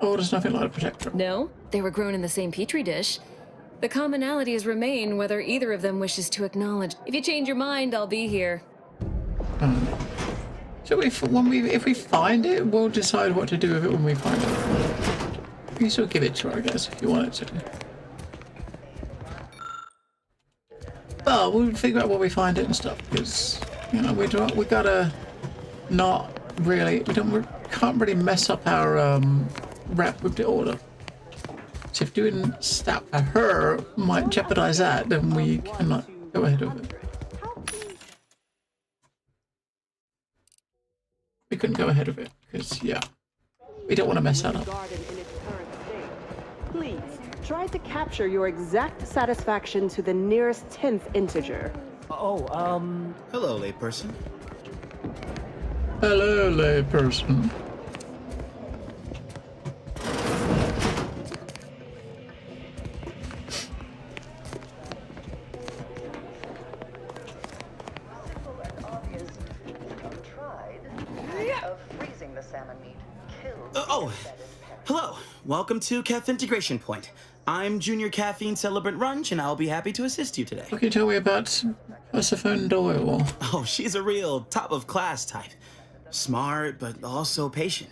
Oh, there's nothing like a Protectorate. No, they were grown in the same petri dish. The commonalities remain whether either of them wishes to acknowledge. If you change your mind, I'll be here. So if we find it, we'll decide what to do with it when we find it. You can still give it to her, I guess, if you wanted to. But we'll figure out where we find it and stuff, because, you know, we gotta not really, can't really mess up our rep with the Order. So if doing stuff for her might jeopardize that, then we cannot go ahead with it. We couldn't go ahead with it, because, yeah, we don't want to mess that up. Please, try to capture your exact satisfaction to the nearest 10th integer. Hello, layperson. Hello, layperson. Hello. Welcome to Kef Integration Point. I'm Junior Caffeine Celebrant Runge, and I'll be happy to assist you today. What can you tell me about Persephone Doyle? Oh, she's a real top-of-class type. Smart, but also patient.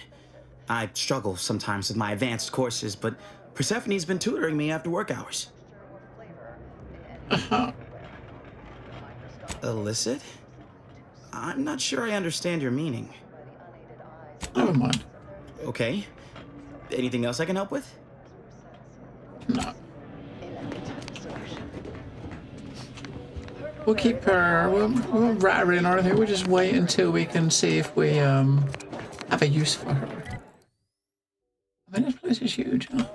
I struggle sometimes with my advanced courses, but Persephone's been tutoring me after work hours. Illicit? I'm not sure I understand your meaning. Never mind. Okay. Anything else I can help with? No. We'll keep her, we won't rat her in or anything, we'll just wait until we can see if we have a use for her. I mean, this place is huge, huh?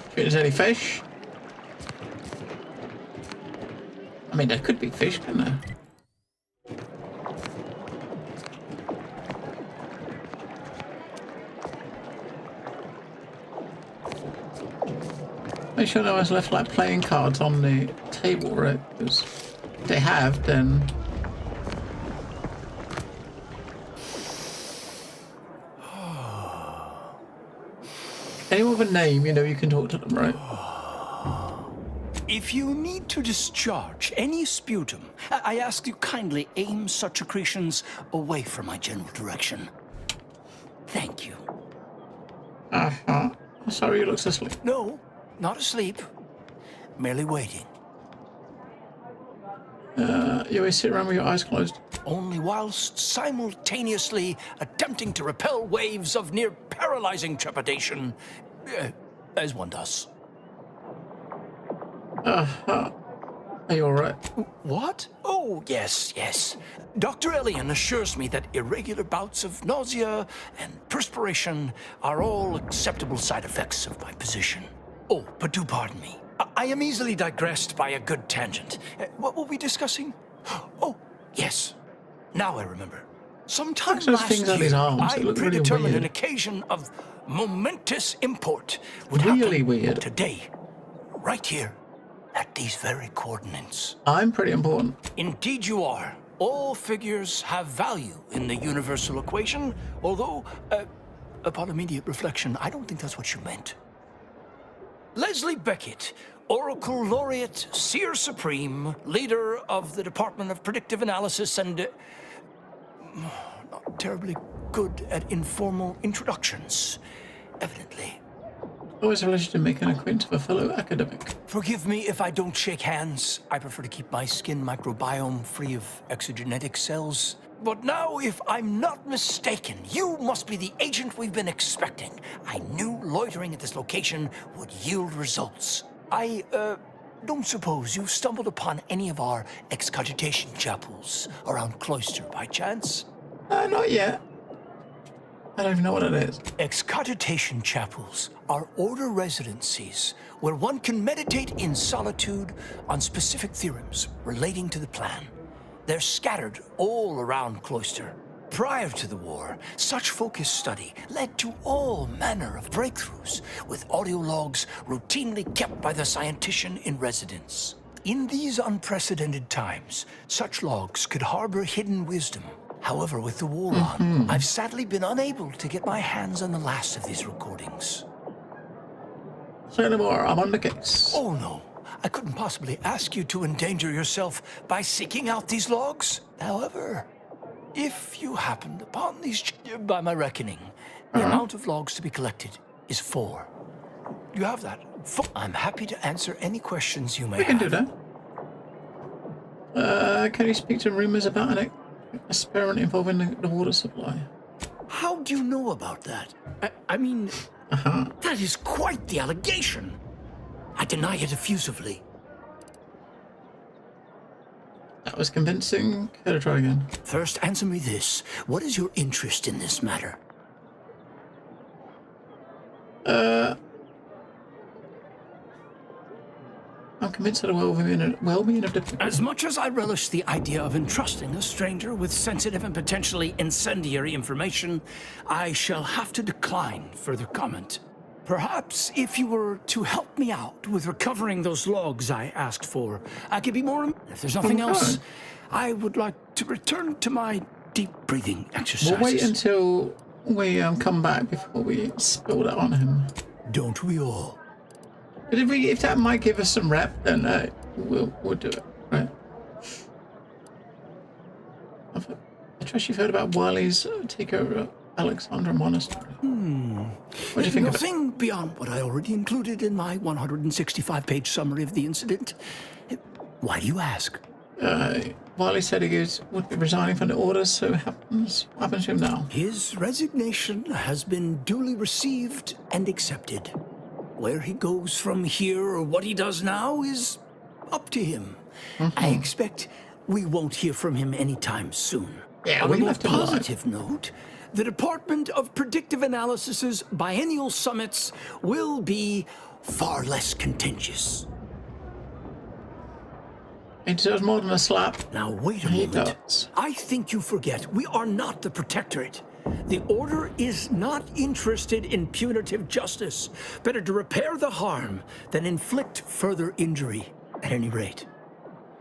If there's any fish? I mean, there could be fish, couldn't there? Make sure no one's left like playing cards on the table, right? Because if they have, then anyone with a name, you know, you can talk to them, right? If you need to discharge any sputum, I ask you kindly aim such accretions away from my general direction. Thank you. Sorry, you look asleep. No, not asleep. Merely waiting. You always sit around with your eyes closed. Only whilst simultaneously attempting to repel waves of near paralyzing trepidation, as one does. Are you alright? What? Oh, yes. Dr. Elian assures me that irregular bouts of nausea and perspiration are all acceptable side effects of my position. Oh, but do pardon me. I am easily digressed by a good tangent. What were we discussing? Oh, yes. Now I remember. Sometime last year, I predetermined an occasion of momentous import would happen today, right here. At these very coordinates. I'm pretty important. Indeed you are. All figures have value in the universal equation, although, upon immediate reflection, I don't think that's what you meant. Leslie Beckett, Oracle Laureate, Seer Supreme, leader of the Department of Predictive Analysis, and not terribly good at informal introductions, evidently. Always a pleasure to make an acquaintance of a fellow academic. Forgive me if I don't shake hands. I prefer to keep my skin microbiome free of exogenetic cells. But now, if I'm not mistaken, you must be the agent we've been expecting. I knew loitering at this location would yield results. I, don't suppose you've stumbled upon any of our excogitation chapels around Cloister by chance? Not yet. I don't even know what it is. Excogitation chapels are order residencies where one can meditate in solitude on specific theorems relating to the plan. They're scattered all around Cloister. Prior to the war, such focused study led to all manner of breakthroughs, with audio logs routinely kept by the scientician in residence. In these unprecedented times, such logs could harbor hidden wisdom. However, with the war on, I've sadly been unable to get my hands on the last of these recordings. Say no more, I'm on the case. Oh no, I couldn't possibly ask you to endanger yourself by seeking out these logs. However, if you happened upon these, by my reckoning, the amount of logs to be collected is 4. You have that? I'm happy to answer any questions you may have. We can do that. Can you speak to rumors about an experiment involving the water supply? How do you know about that? I mean, that is quite the allegation. I deny it effusively. That was convincing. Gotta try again. First, answer me this. What is your interest in this matter? I'm convinced of the well-being of the... As much as I relish the idea of entrusting a stranger with sensitive and potentially incendiary information, I shall have to decline further comment. Perhaps if you were to help me out with recovering those logs I asked for, I could be more... If there's nothing else, I would like to return to my deep breathing exercises. We'll wait until we come back before we spill that on him. Don't we all? But if that might give us some rep, then we'll do it, right? I trust you've heard about Wiley's takeover of Alexandra Monastery. What do you think of it? Nothing beyond what I already included in my 165-page summary of the incident. Why do you ask? Wiley said he would be resigning from the order, so what happens to him now? His resignation has been duly received and accepted. Where he goes from here or what he does now is up to him. I expect we won't hear from him anytime soon. Yeah, On a we more left him positive note, the Department of Predictive Analysis's biennial summits will be far less contentious. He deserves more than a slap. Now wait a moment. I think you forget we are not the Protectorate. The Order is not interested in punitive justice. Better to repair the harm than inflict further injury, at any rate.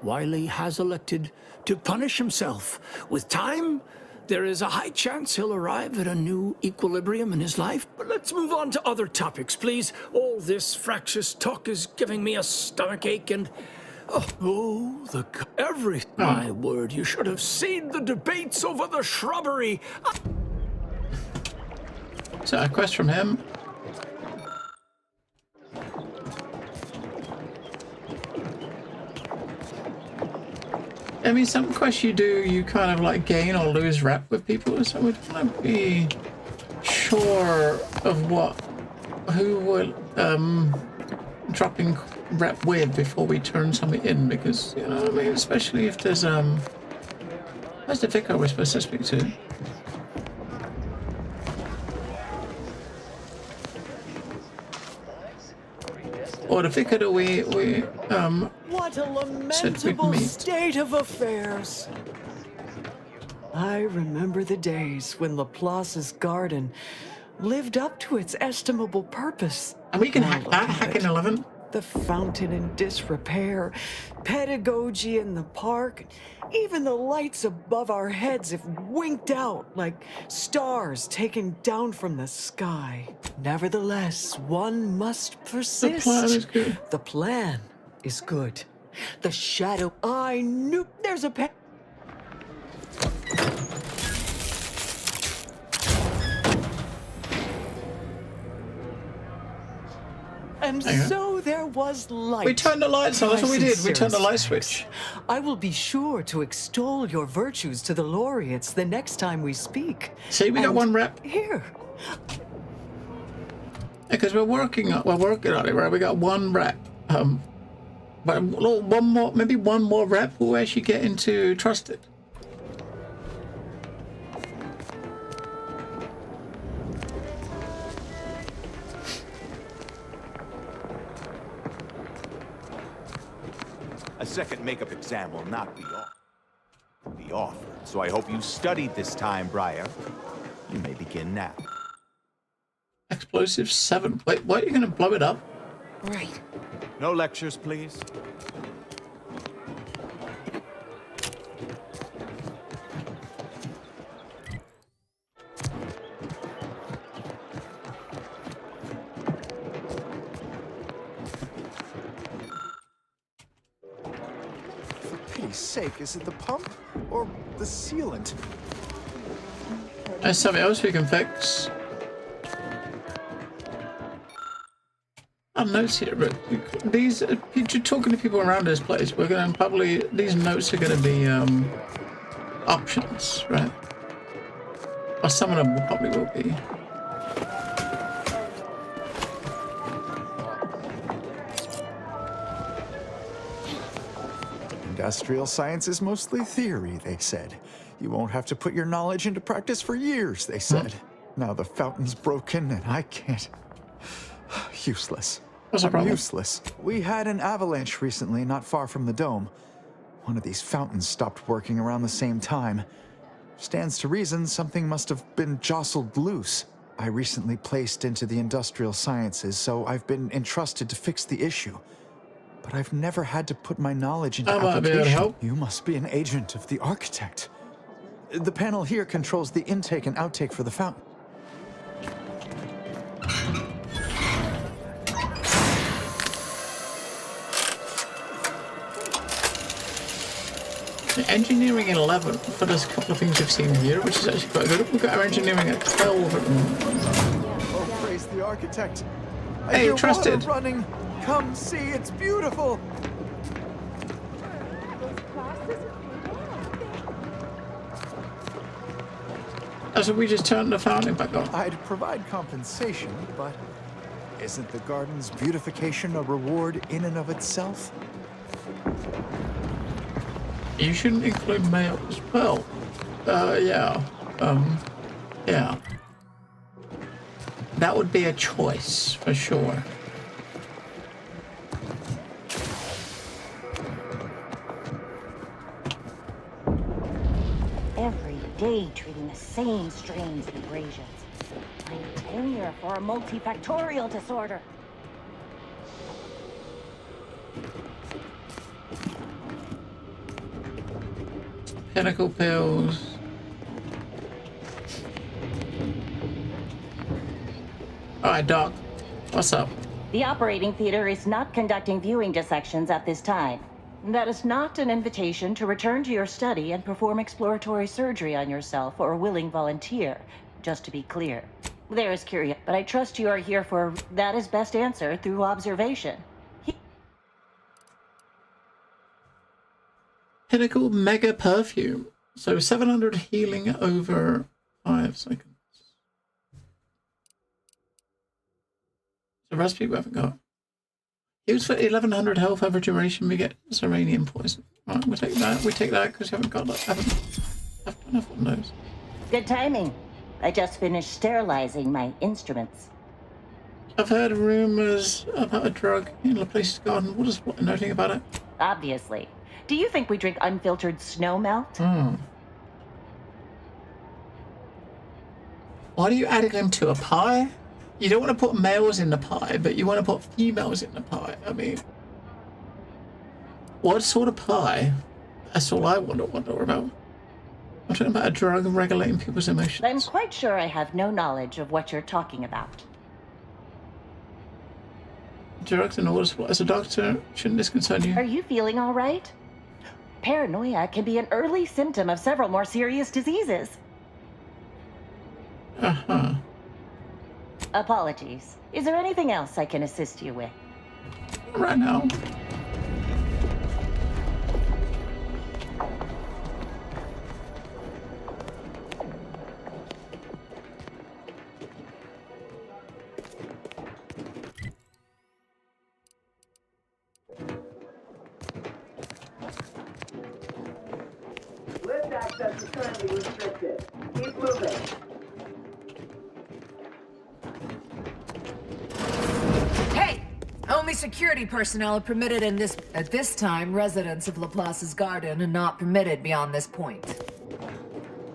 Wiley has elected to punish himself. With time, there is a high chance he'll arrive at a new equilibrium in his life. But let's move on to other topics, please. All this fractious talk is giving me a stomachache and... My word, you should have seen the debates over the shrubbery. So a quest from him. I mean, some quests you do, you kind of like gain or lose rep with people, so we want to be sure of who we're dropping rep with before we turn something in, because, you know what I mean, especially if there's where's the vicar we're supposed to speak to? Or the vicar that we What a said we'd lamentable meet. state of affairs. I remember the days when Laplace's garden lived up to its estimable purpose. And we can hack that, hack in 11. The fountain in disrepair, pedagogy in the park, even the lights above our heads have winked out like stars taken down from the sky. Nevertheless, one must persist. The plan is good. The plan is good. The shadow. I knew there's a And Hang on. so there was light. We turned the lights on. That's My what we did. We turned the light sincerest switch. thanks. I will be sure to extol your virtues to the laureates the next time we speak. See, we got And one rep. Here. Because we're working on it, right? We got one rep. But one more, maybe one more rep will actually get into trusted. A second makeup exam will not be offered, so I hope you studied this time, Briar. You may begin now. Explosive 7. Wait, what? You're gonna blow it up? Right. No lectures, please. For pity's sake, is it the pump or the sealant? There's something else we can fix. I have notes here, but these, you're talking to people around this place, we're gonna probably, these notes are gonna be, options, right? Or some of them probably will be. Industrial science is mostly theory, they said. You won't have to put your knowledge into practice for years, they said. Now the fountain's broken and I can't. Useless. What's the problem? Useless. We had an avalanche recently, not far from the dome. One of these fountains stopped working around the same time. Stands to reason something must have been jostled loose. I recently placed into the industrial sciences, so I've been entrusted to fix the issue. But I've never had to put my knowledge into I might be able to application. help. You must be an agent of the architect. The panel here controls the intake and outtake for the fountain. Engineering 11 for those couple of things we've seen here, which is actually quite good. We've got our engineering at 12 at the moment. Oh, praise the architect. I Hey, hear trusted. water running. Come see, it's beautiful. So we just turned the fountain back on. I'd provide compensation, but isn't the garden's beautification a reward in and of itself? You shouldn't include males. Well, yeah. Yeah. That would be a choice, for sure. Every day treating the same strains of abrasions. I'm tenure for a multifactorial disorder. Pinnacle pills. Alright, Doc. What's up? The operating theater is not conducting viewing dissections at this time. That is not an invitation to return to your study and perform exploratory surgery on yourself or a willing volunteer, just to be clear. There is curiosity, but I trust you are here for that is best answer through observation. Pinnacle Mega Perfume. So 700 healing over 5 seconds. The recipe we haven't got. Use for 1100 health over duration. We get Serenium poison. Right, we'll take that. We take that because we haven't got that. Haven't done enough on those. Good timing. I just finished sterilizing my instruments. I've heard rumors about a drug in Laplace's garden. What is what? Nothing about it? Obviously. Do you think we drink unfiltered snow melt? Why are you adding them to a pie? You don't want to put males in the pie, but you want to put females in the pie. I mean, what sort of pie? That's all I wonder about. I'm talking about a drug regulating people's emotions. I'm quite sure I have no knowledge of what you're talking about. Drugs and orders. As a doctor, shouldn't this concern you? Are you feeling all right? Paranoia can be an early symptom of several more serious diseases. Uh-huh. Apologies. Is there anything else I can assist you with? Right now. Lift access is currently restricted. Keep moving. Hey! Only security personnel are permitted in this... At this time, residents of Laplace's garden are not permitted beyond this point.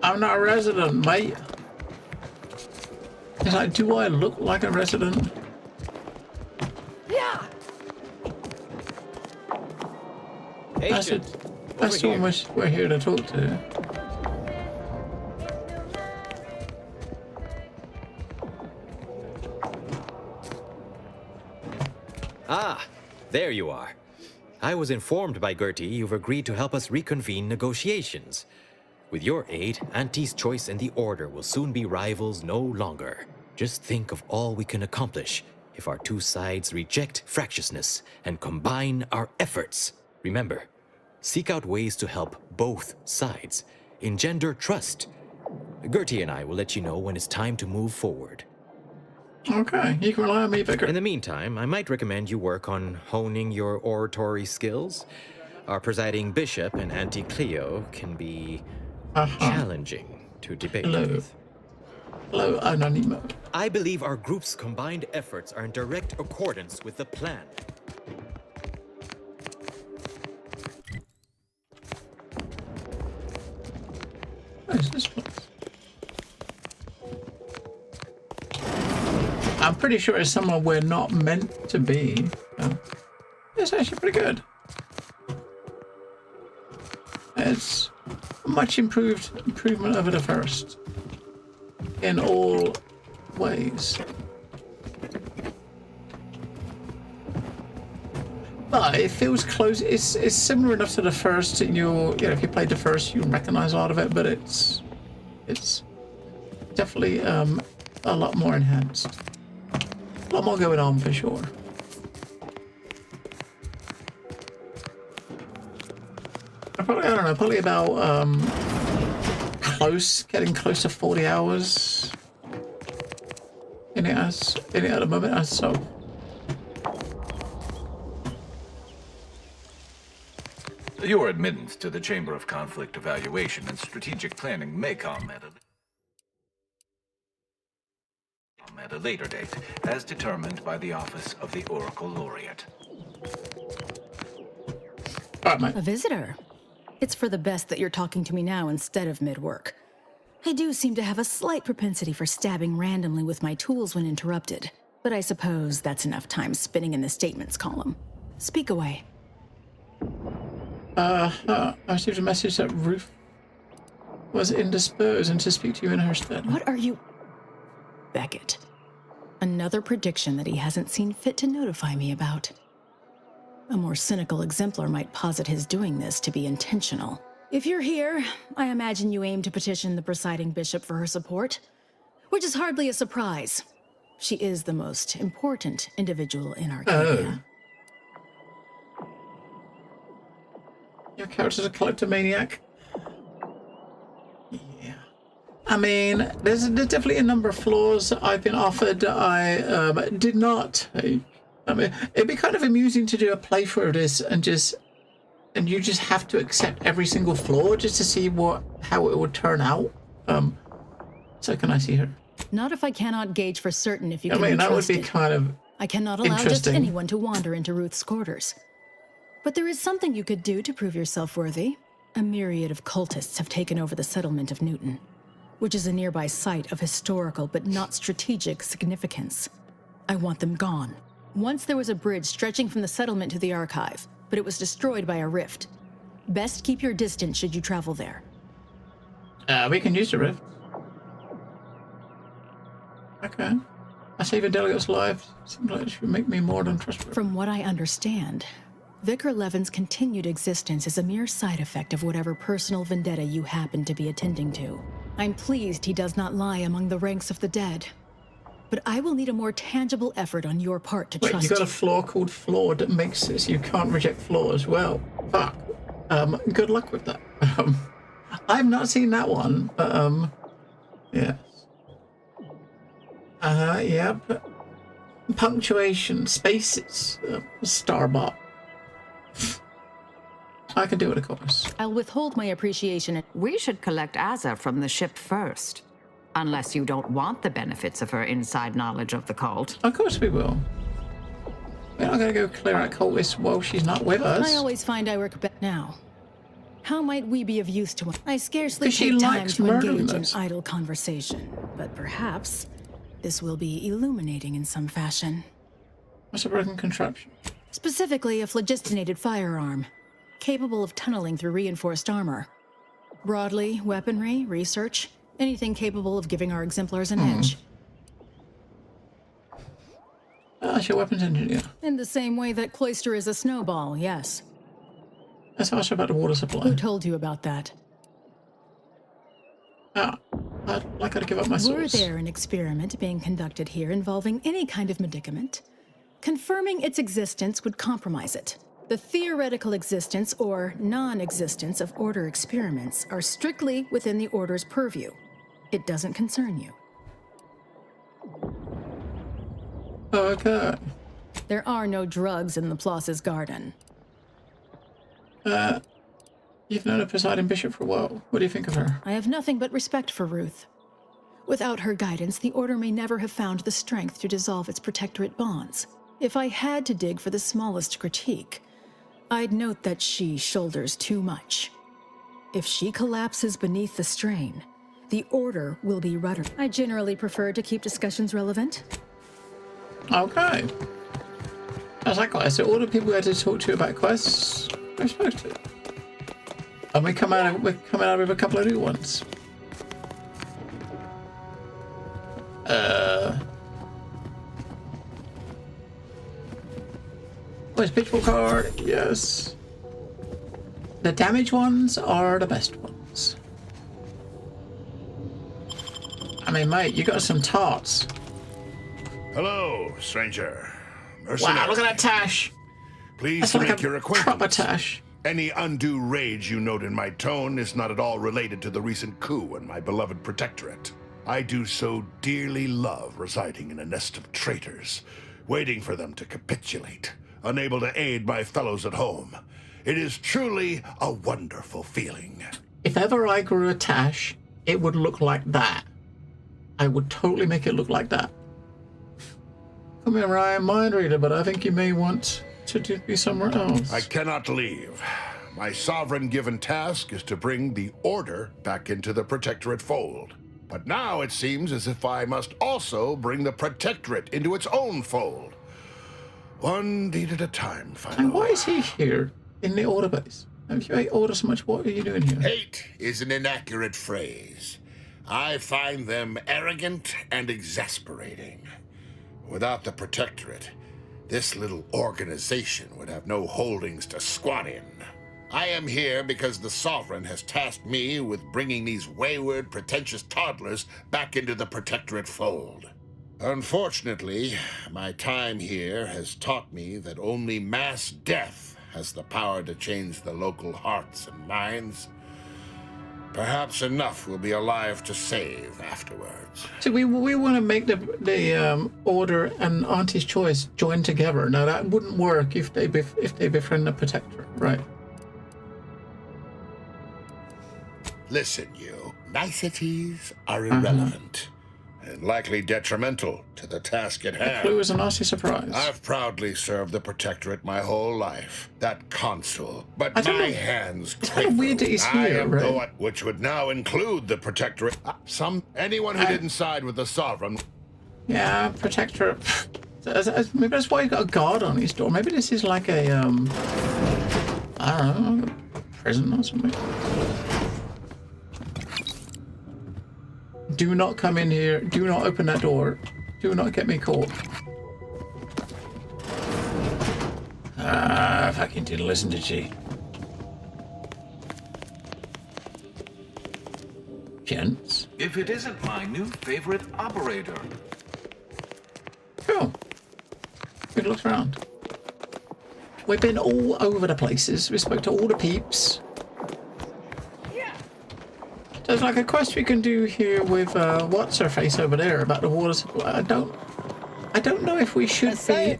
I'm not a resident, mate. It's like, do I look like a resident? Yeah! That's the one we're here to talk to. Ah, there you are. I was informed by Gertie you've agreed to help us reconvene negotiations. With your aid, Auntie's Choice and the Order will soon be rivals no longer. Just think of all we can accomplish if our two sides reject fractiousness and combine our efforts. Remember, seek out ways to help both sides. Engender trust. Gertie and I will let you know when it's time to move forward. Okay, you can rely on me, Vicar. In the meantime, I might recommend you work on honing your oratory skills. Our presiding bishop and Auntie Cleo can be challenging to debate with. Hello, Anonimo. I believe our group's combined efforts are in direct accordance with the plan. What is this place? I'm pretty sure it's somewhere we're not meant to be. It's actually pretty good. It's a much improvement over the first in all ways. But it feels close. It's similar enough to the first, and if you played the first, you recognize a lot of it. But it's definitely a lot more enhanced. A lot more going on for sure. I don't know, probably about getting close to 40 hours in it at the moment. As so. Your admittance to the Chamber of Conflict Evaluation and Strategic Planning may come at a later date, as determined by the Office of the Oracle Laureate. A visitor? It's for the best that you're talking to me now instead of mid-work. I do seem to have a slight propensity for stabbing randomly with my tools when interrupted, but I suppose that's enough time spinning in the statements column. Speak away. I received a message that Ruth was indisposed and to speak to you in her stead. What are you... Beckett. Another prediction that he hasn't seen fit to notify me about. A more cynical exemplar might posit his doing this to be intentional. If you're here, I imagine you aim to petition the presiding bishop for her support, which is hardly a surprise. She is the most important individual in Arcadia. Your character's a kleptomaniac. Yeah. I mean, there's definitely a number of flaws that I've been offered that I did not take. I mean, it'd be kind of amusing to do a playthrough of this and you just have to accept every single flaw just to see how it would turn out. So can I see her? Not if I cannot gauge for certain if you can that would be trusted. kind of I cannot allow just anyone to wander into Ruth's quarters. But there is something you could do to prove yourself worthy. A myriad of cultists have taken over the settlement of Newton, which is a nearby site of historical but not strategic significance. I want them gone. Once there was a bridge stretching from the settlement to the archive, but it was destroyed by a rift. Best keep your distance should you travel there. We can use the rift. Okay. I save a delegate's life. Seems like it should make me more than trustworthy. From what I understand, Vicar Levin's continued existence is a mere side effect of whatever personal vendetta you happen to be attending to. I'm pleased he does not lie among the ranks of the dead. but I will need a more tangible effort on your part to Wait, trust you got a flaw called flawed that makes it so you can't reject flaws. Well, fuck. Good luck with that. I've not seen that one, but yes. Yep. Punctuation, spaces, Starbot. I can do it, of course. I'll withhold my appreciation. We should collect Azza from the ship first. Unless you don't want the benefits of her inside knowledge of the cult. Of course we will. We're not going to go clear out cultists while she's not with us. I always find I work better now. How might we be of use to one? I scarcely Because she take time likes to murdering engage in us. idle conversation, but perhaps this will be illuminating in some fashion. What's a broken contraption? Specifically, a phlogistinated firearm, capable of tunneling through reinforced armor. Broadly, weaponry, research, anything capable of giving our exemplars an edge. She's a weapons engineer. In the same way that Cloister is a snowball, yes. Let's ask her about the water supply. Who told you about that? I'd like her to give up my Were source. there an experiment being conducted here involving any kind of medicament? Confirming its existence would compromise it. The theoretical existence or non-existence of Order experiments are strictly within the Order's purview. It doesn't concern you. Okay. There are no drugs in Laplace's garden. You've known a presiding bishop for a while. What do you think of her? I have nothing but respect for Ruth. Without her guidance, the Order may never have found the strength to dissolve its protectorate bonds. If I had to dig for the smallest critique, I'd note that she shoulders too much. If she collapses beneath the strain, the Order will be rudder. I generally prefer to keep discussions relevant. Okay. That's like quests. So all the people we had to talk to about quests, I spoke to. And we're coming out with a couple of new ones. Where's Pitchfork card? Yes. The damaged ones are the best ones. I mean, mate, you got some tarts. Hello, stranger. Wow, look at that tash. Pleased That's to like make a your proper acquaintance. tash. Any undue rage you note in my tone is not at all related to the recent coup in my beloved protectorate. I do so dearly love residing in a nest of traitors, waiting for them to capitulate, unable to aid my fellows at home. It is truly a wonderful feeling. If ever I grew a tash, it would look like that. I would totally make it look like that. Come here, Ryan, mind reader, but I think you may want to be somewhere else. I cannot leave. My sovereign-given task is to bring the Order back into the Protectorate fold. But now it seems as if I must also bring the Protectorate into its own fold. One deed at a time, Philo. And why is he here in the Order base? If you hate Order so much, what are you doing here? Hate is an inaccurate phrase. I find them arrogant and exasperating. Without the Protectorate, this little organization would have no holdings to squat in. I am here because the Sovereign has tasked me with bringing these wayward, pretentious toddlers back into the Protectorate fold. Unfortunately, my time here has taught me that only mass death has the power to change the local hearts and minds. Perhaps enough will be alive to save afterwards. So we want to make the Order and Auntie's Choice join together. Now that wouldn't work if they befriend the Protector, right? Listen, you. Niceties are irrelevant and likely detrimental to the task at hand. The clue is a nasty surprise. I've proudly served the Protectorate my whole life. That consul. But I don't my know. hands It's kind of weird that he's I here, am right? the which would now include the Protectorate. Anyone who didn't side with the Sovereign. Yeah, Protector. Maybe that's why you got a guard on his door. Maybe this is like a I don't know, a prison or something. Do not come in here. Do not open that door. Do not get me caught. Fucking didn't listen, did she? Gents? If it isn't my new favorite operator. Cool. Good looks around. We've been all over the places. We spoke to all the peeps. There's like a quest we can do here with what's her face over there about the water supply. I don't know if we should be.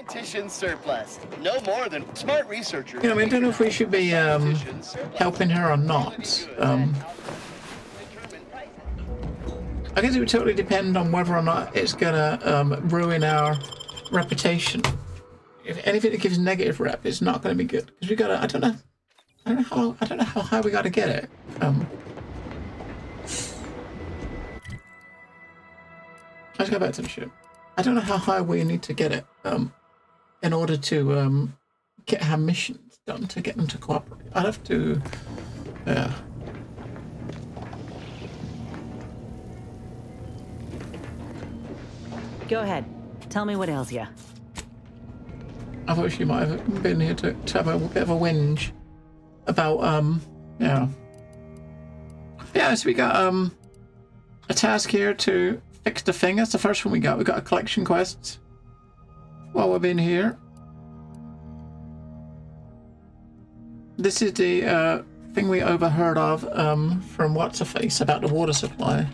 Scientician surplus. No more than smart researchers. You know, I mean, I don't know if we should be helping her or not. I guess it would totally depend on whether or not it's gonna ruin our reputation. If anything that gives negative rep, it's not gonna be good because we gotta. I don't know how high we gotta get it. Let's go back to the ship. I don't know how high we need to get it in order to get our missions done, to get them to cooperate. I'd have to, yeah. Go ahead. Tell me what ails ya. I thought she might have been here to have a bit of a whinge about, yeah. Yeah, so we got a task here to fix the thing. That's the first one we got. We got a collection quest while we've been here. This is the thing we overheard of from What's-Her-Face about the water supply.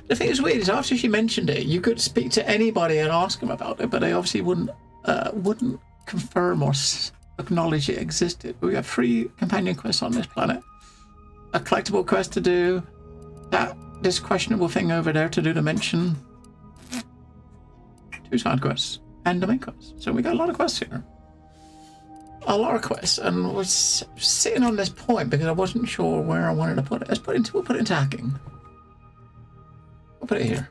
The thing that's weird is after she mentioned it, you could speak to anybody and ask them about it, but they obviously wouldn't confirm or acknowledge it existed. But we got 3 companion quests on this planet. A collectible quest to do, this questionable thing over there to do to mention, 2 side quests, and the main quest. So we got a lot of quests here. A lot of quests, and we're sitting on this point because I wasn't sure where I wanted to put it. We'll put it into hacking. We'll put it here.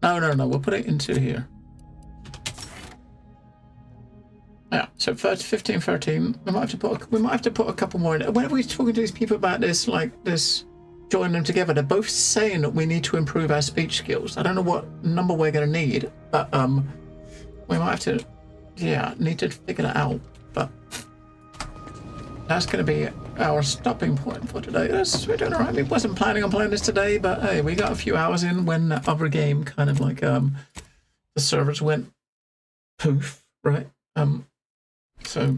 No, we'll put it into here. Yeah, so 15, 13. We might have to put a couple more in. Whenever we're talking to these people about this, like this, join them together, they're both saying that we need to improve our speech skills. I don't know what number we're going to need, but we might have to, yeah, need to figure that out. But that's going to be our stopping point for today. We're doing all right. We wasn't planning on playing this today, but hey, we got a few hours in when the other game kind of like the servers went poof, right? So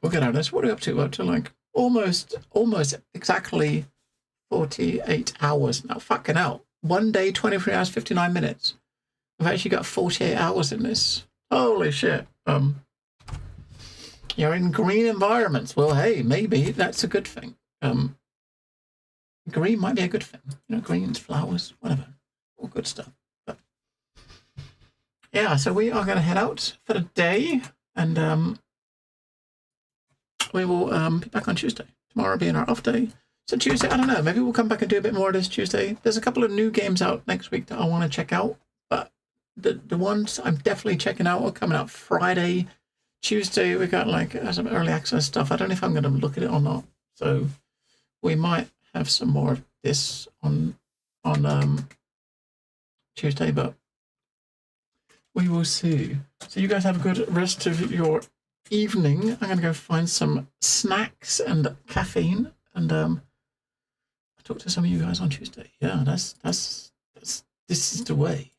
we'll get out of this. What are we up to? We're up to like almost exactly 48 hours now. Fucking hell. 1 day, 23 hours, 59 minutes. I've actually got 48 hours in this. Holy shit. You're in green environments. Well, hey, maybe that's a good thing. Green might be a good thing. You know, greens, flowers, whatever. All good stuff. But yeah, so we are going to head out for the day, and we will be back on Tuesday. Tomorrow being our off day. So Tuesday, I don't know, maybe we'll come back and do a bit more of this Tuesday. There's a couple of new games out next week that I want to check out, but the ones I'm definitely checking out are coming out Friday. Tuesday, we got like some early access stuff. I don't know if I'm going to look at it or not. So we might have some more of this on Tuesday, but we will see. So you guys have a good rest of your evening. I'm going to go find some snacks and caffeine, and I'll talk to some of you guys on Tuesday. Yeah, this is the way.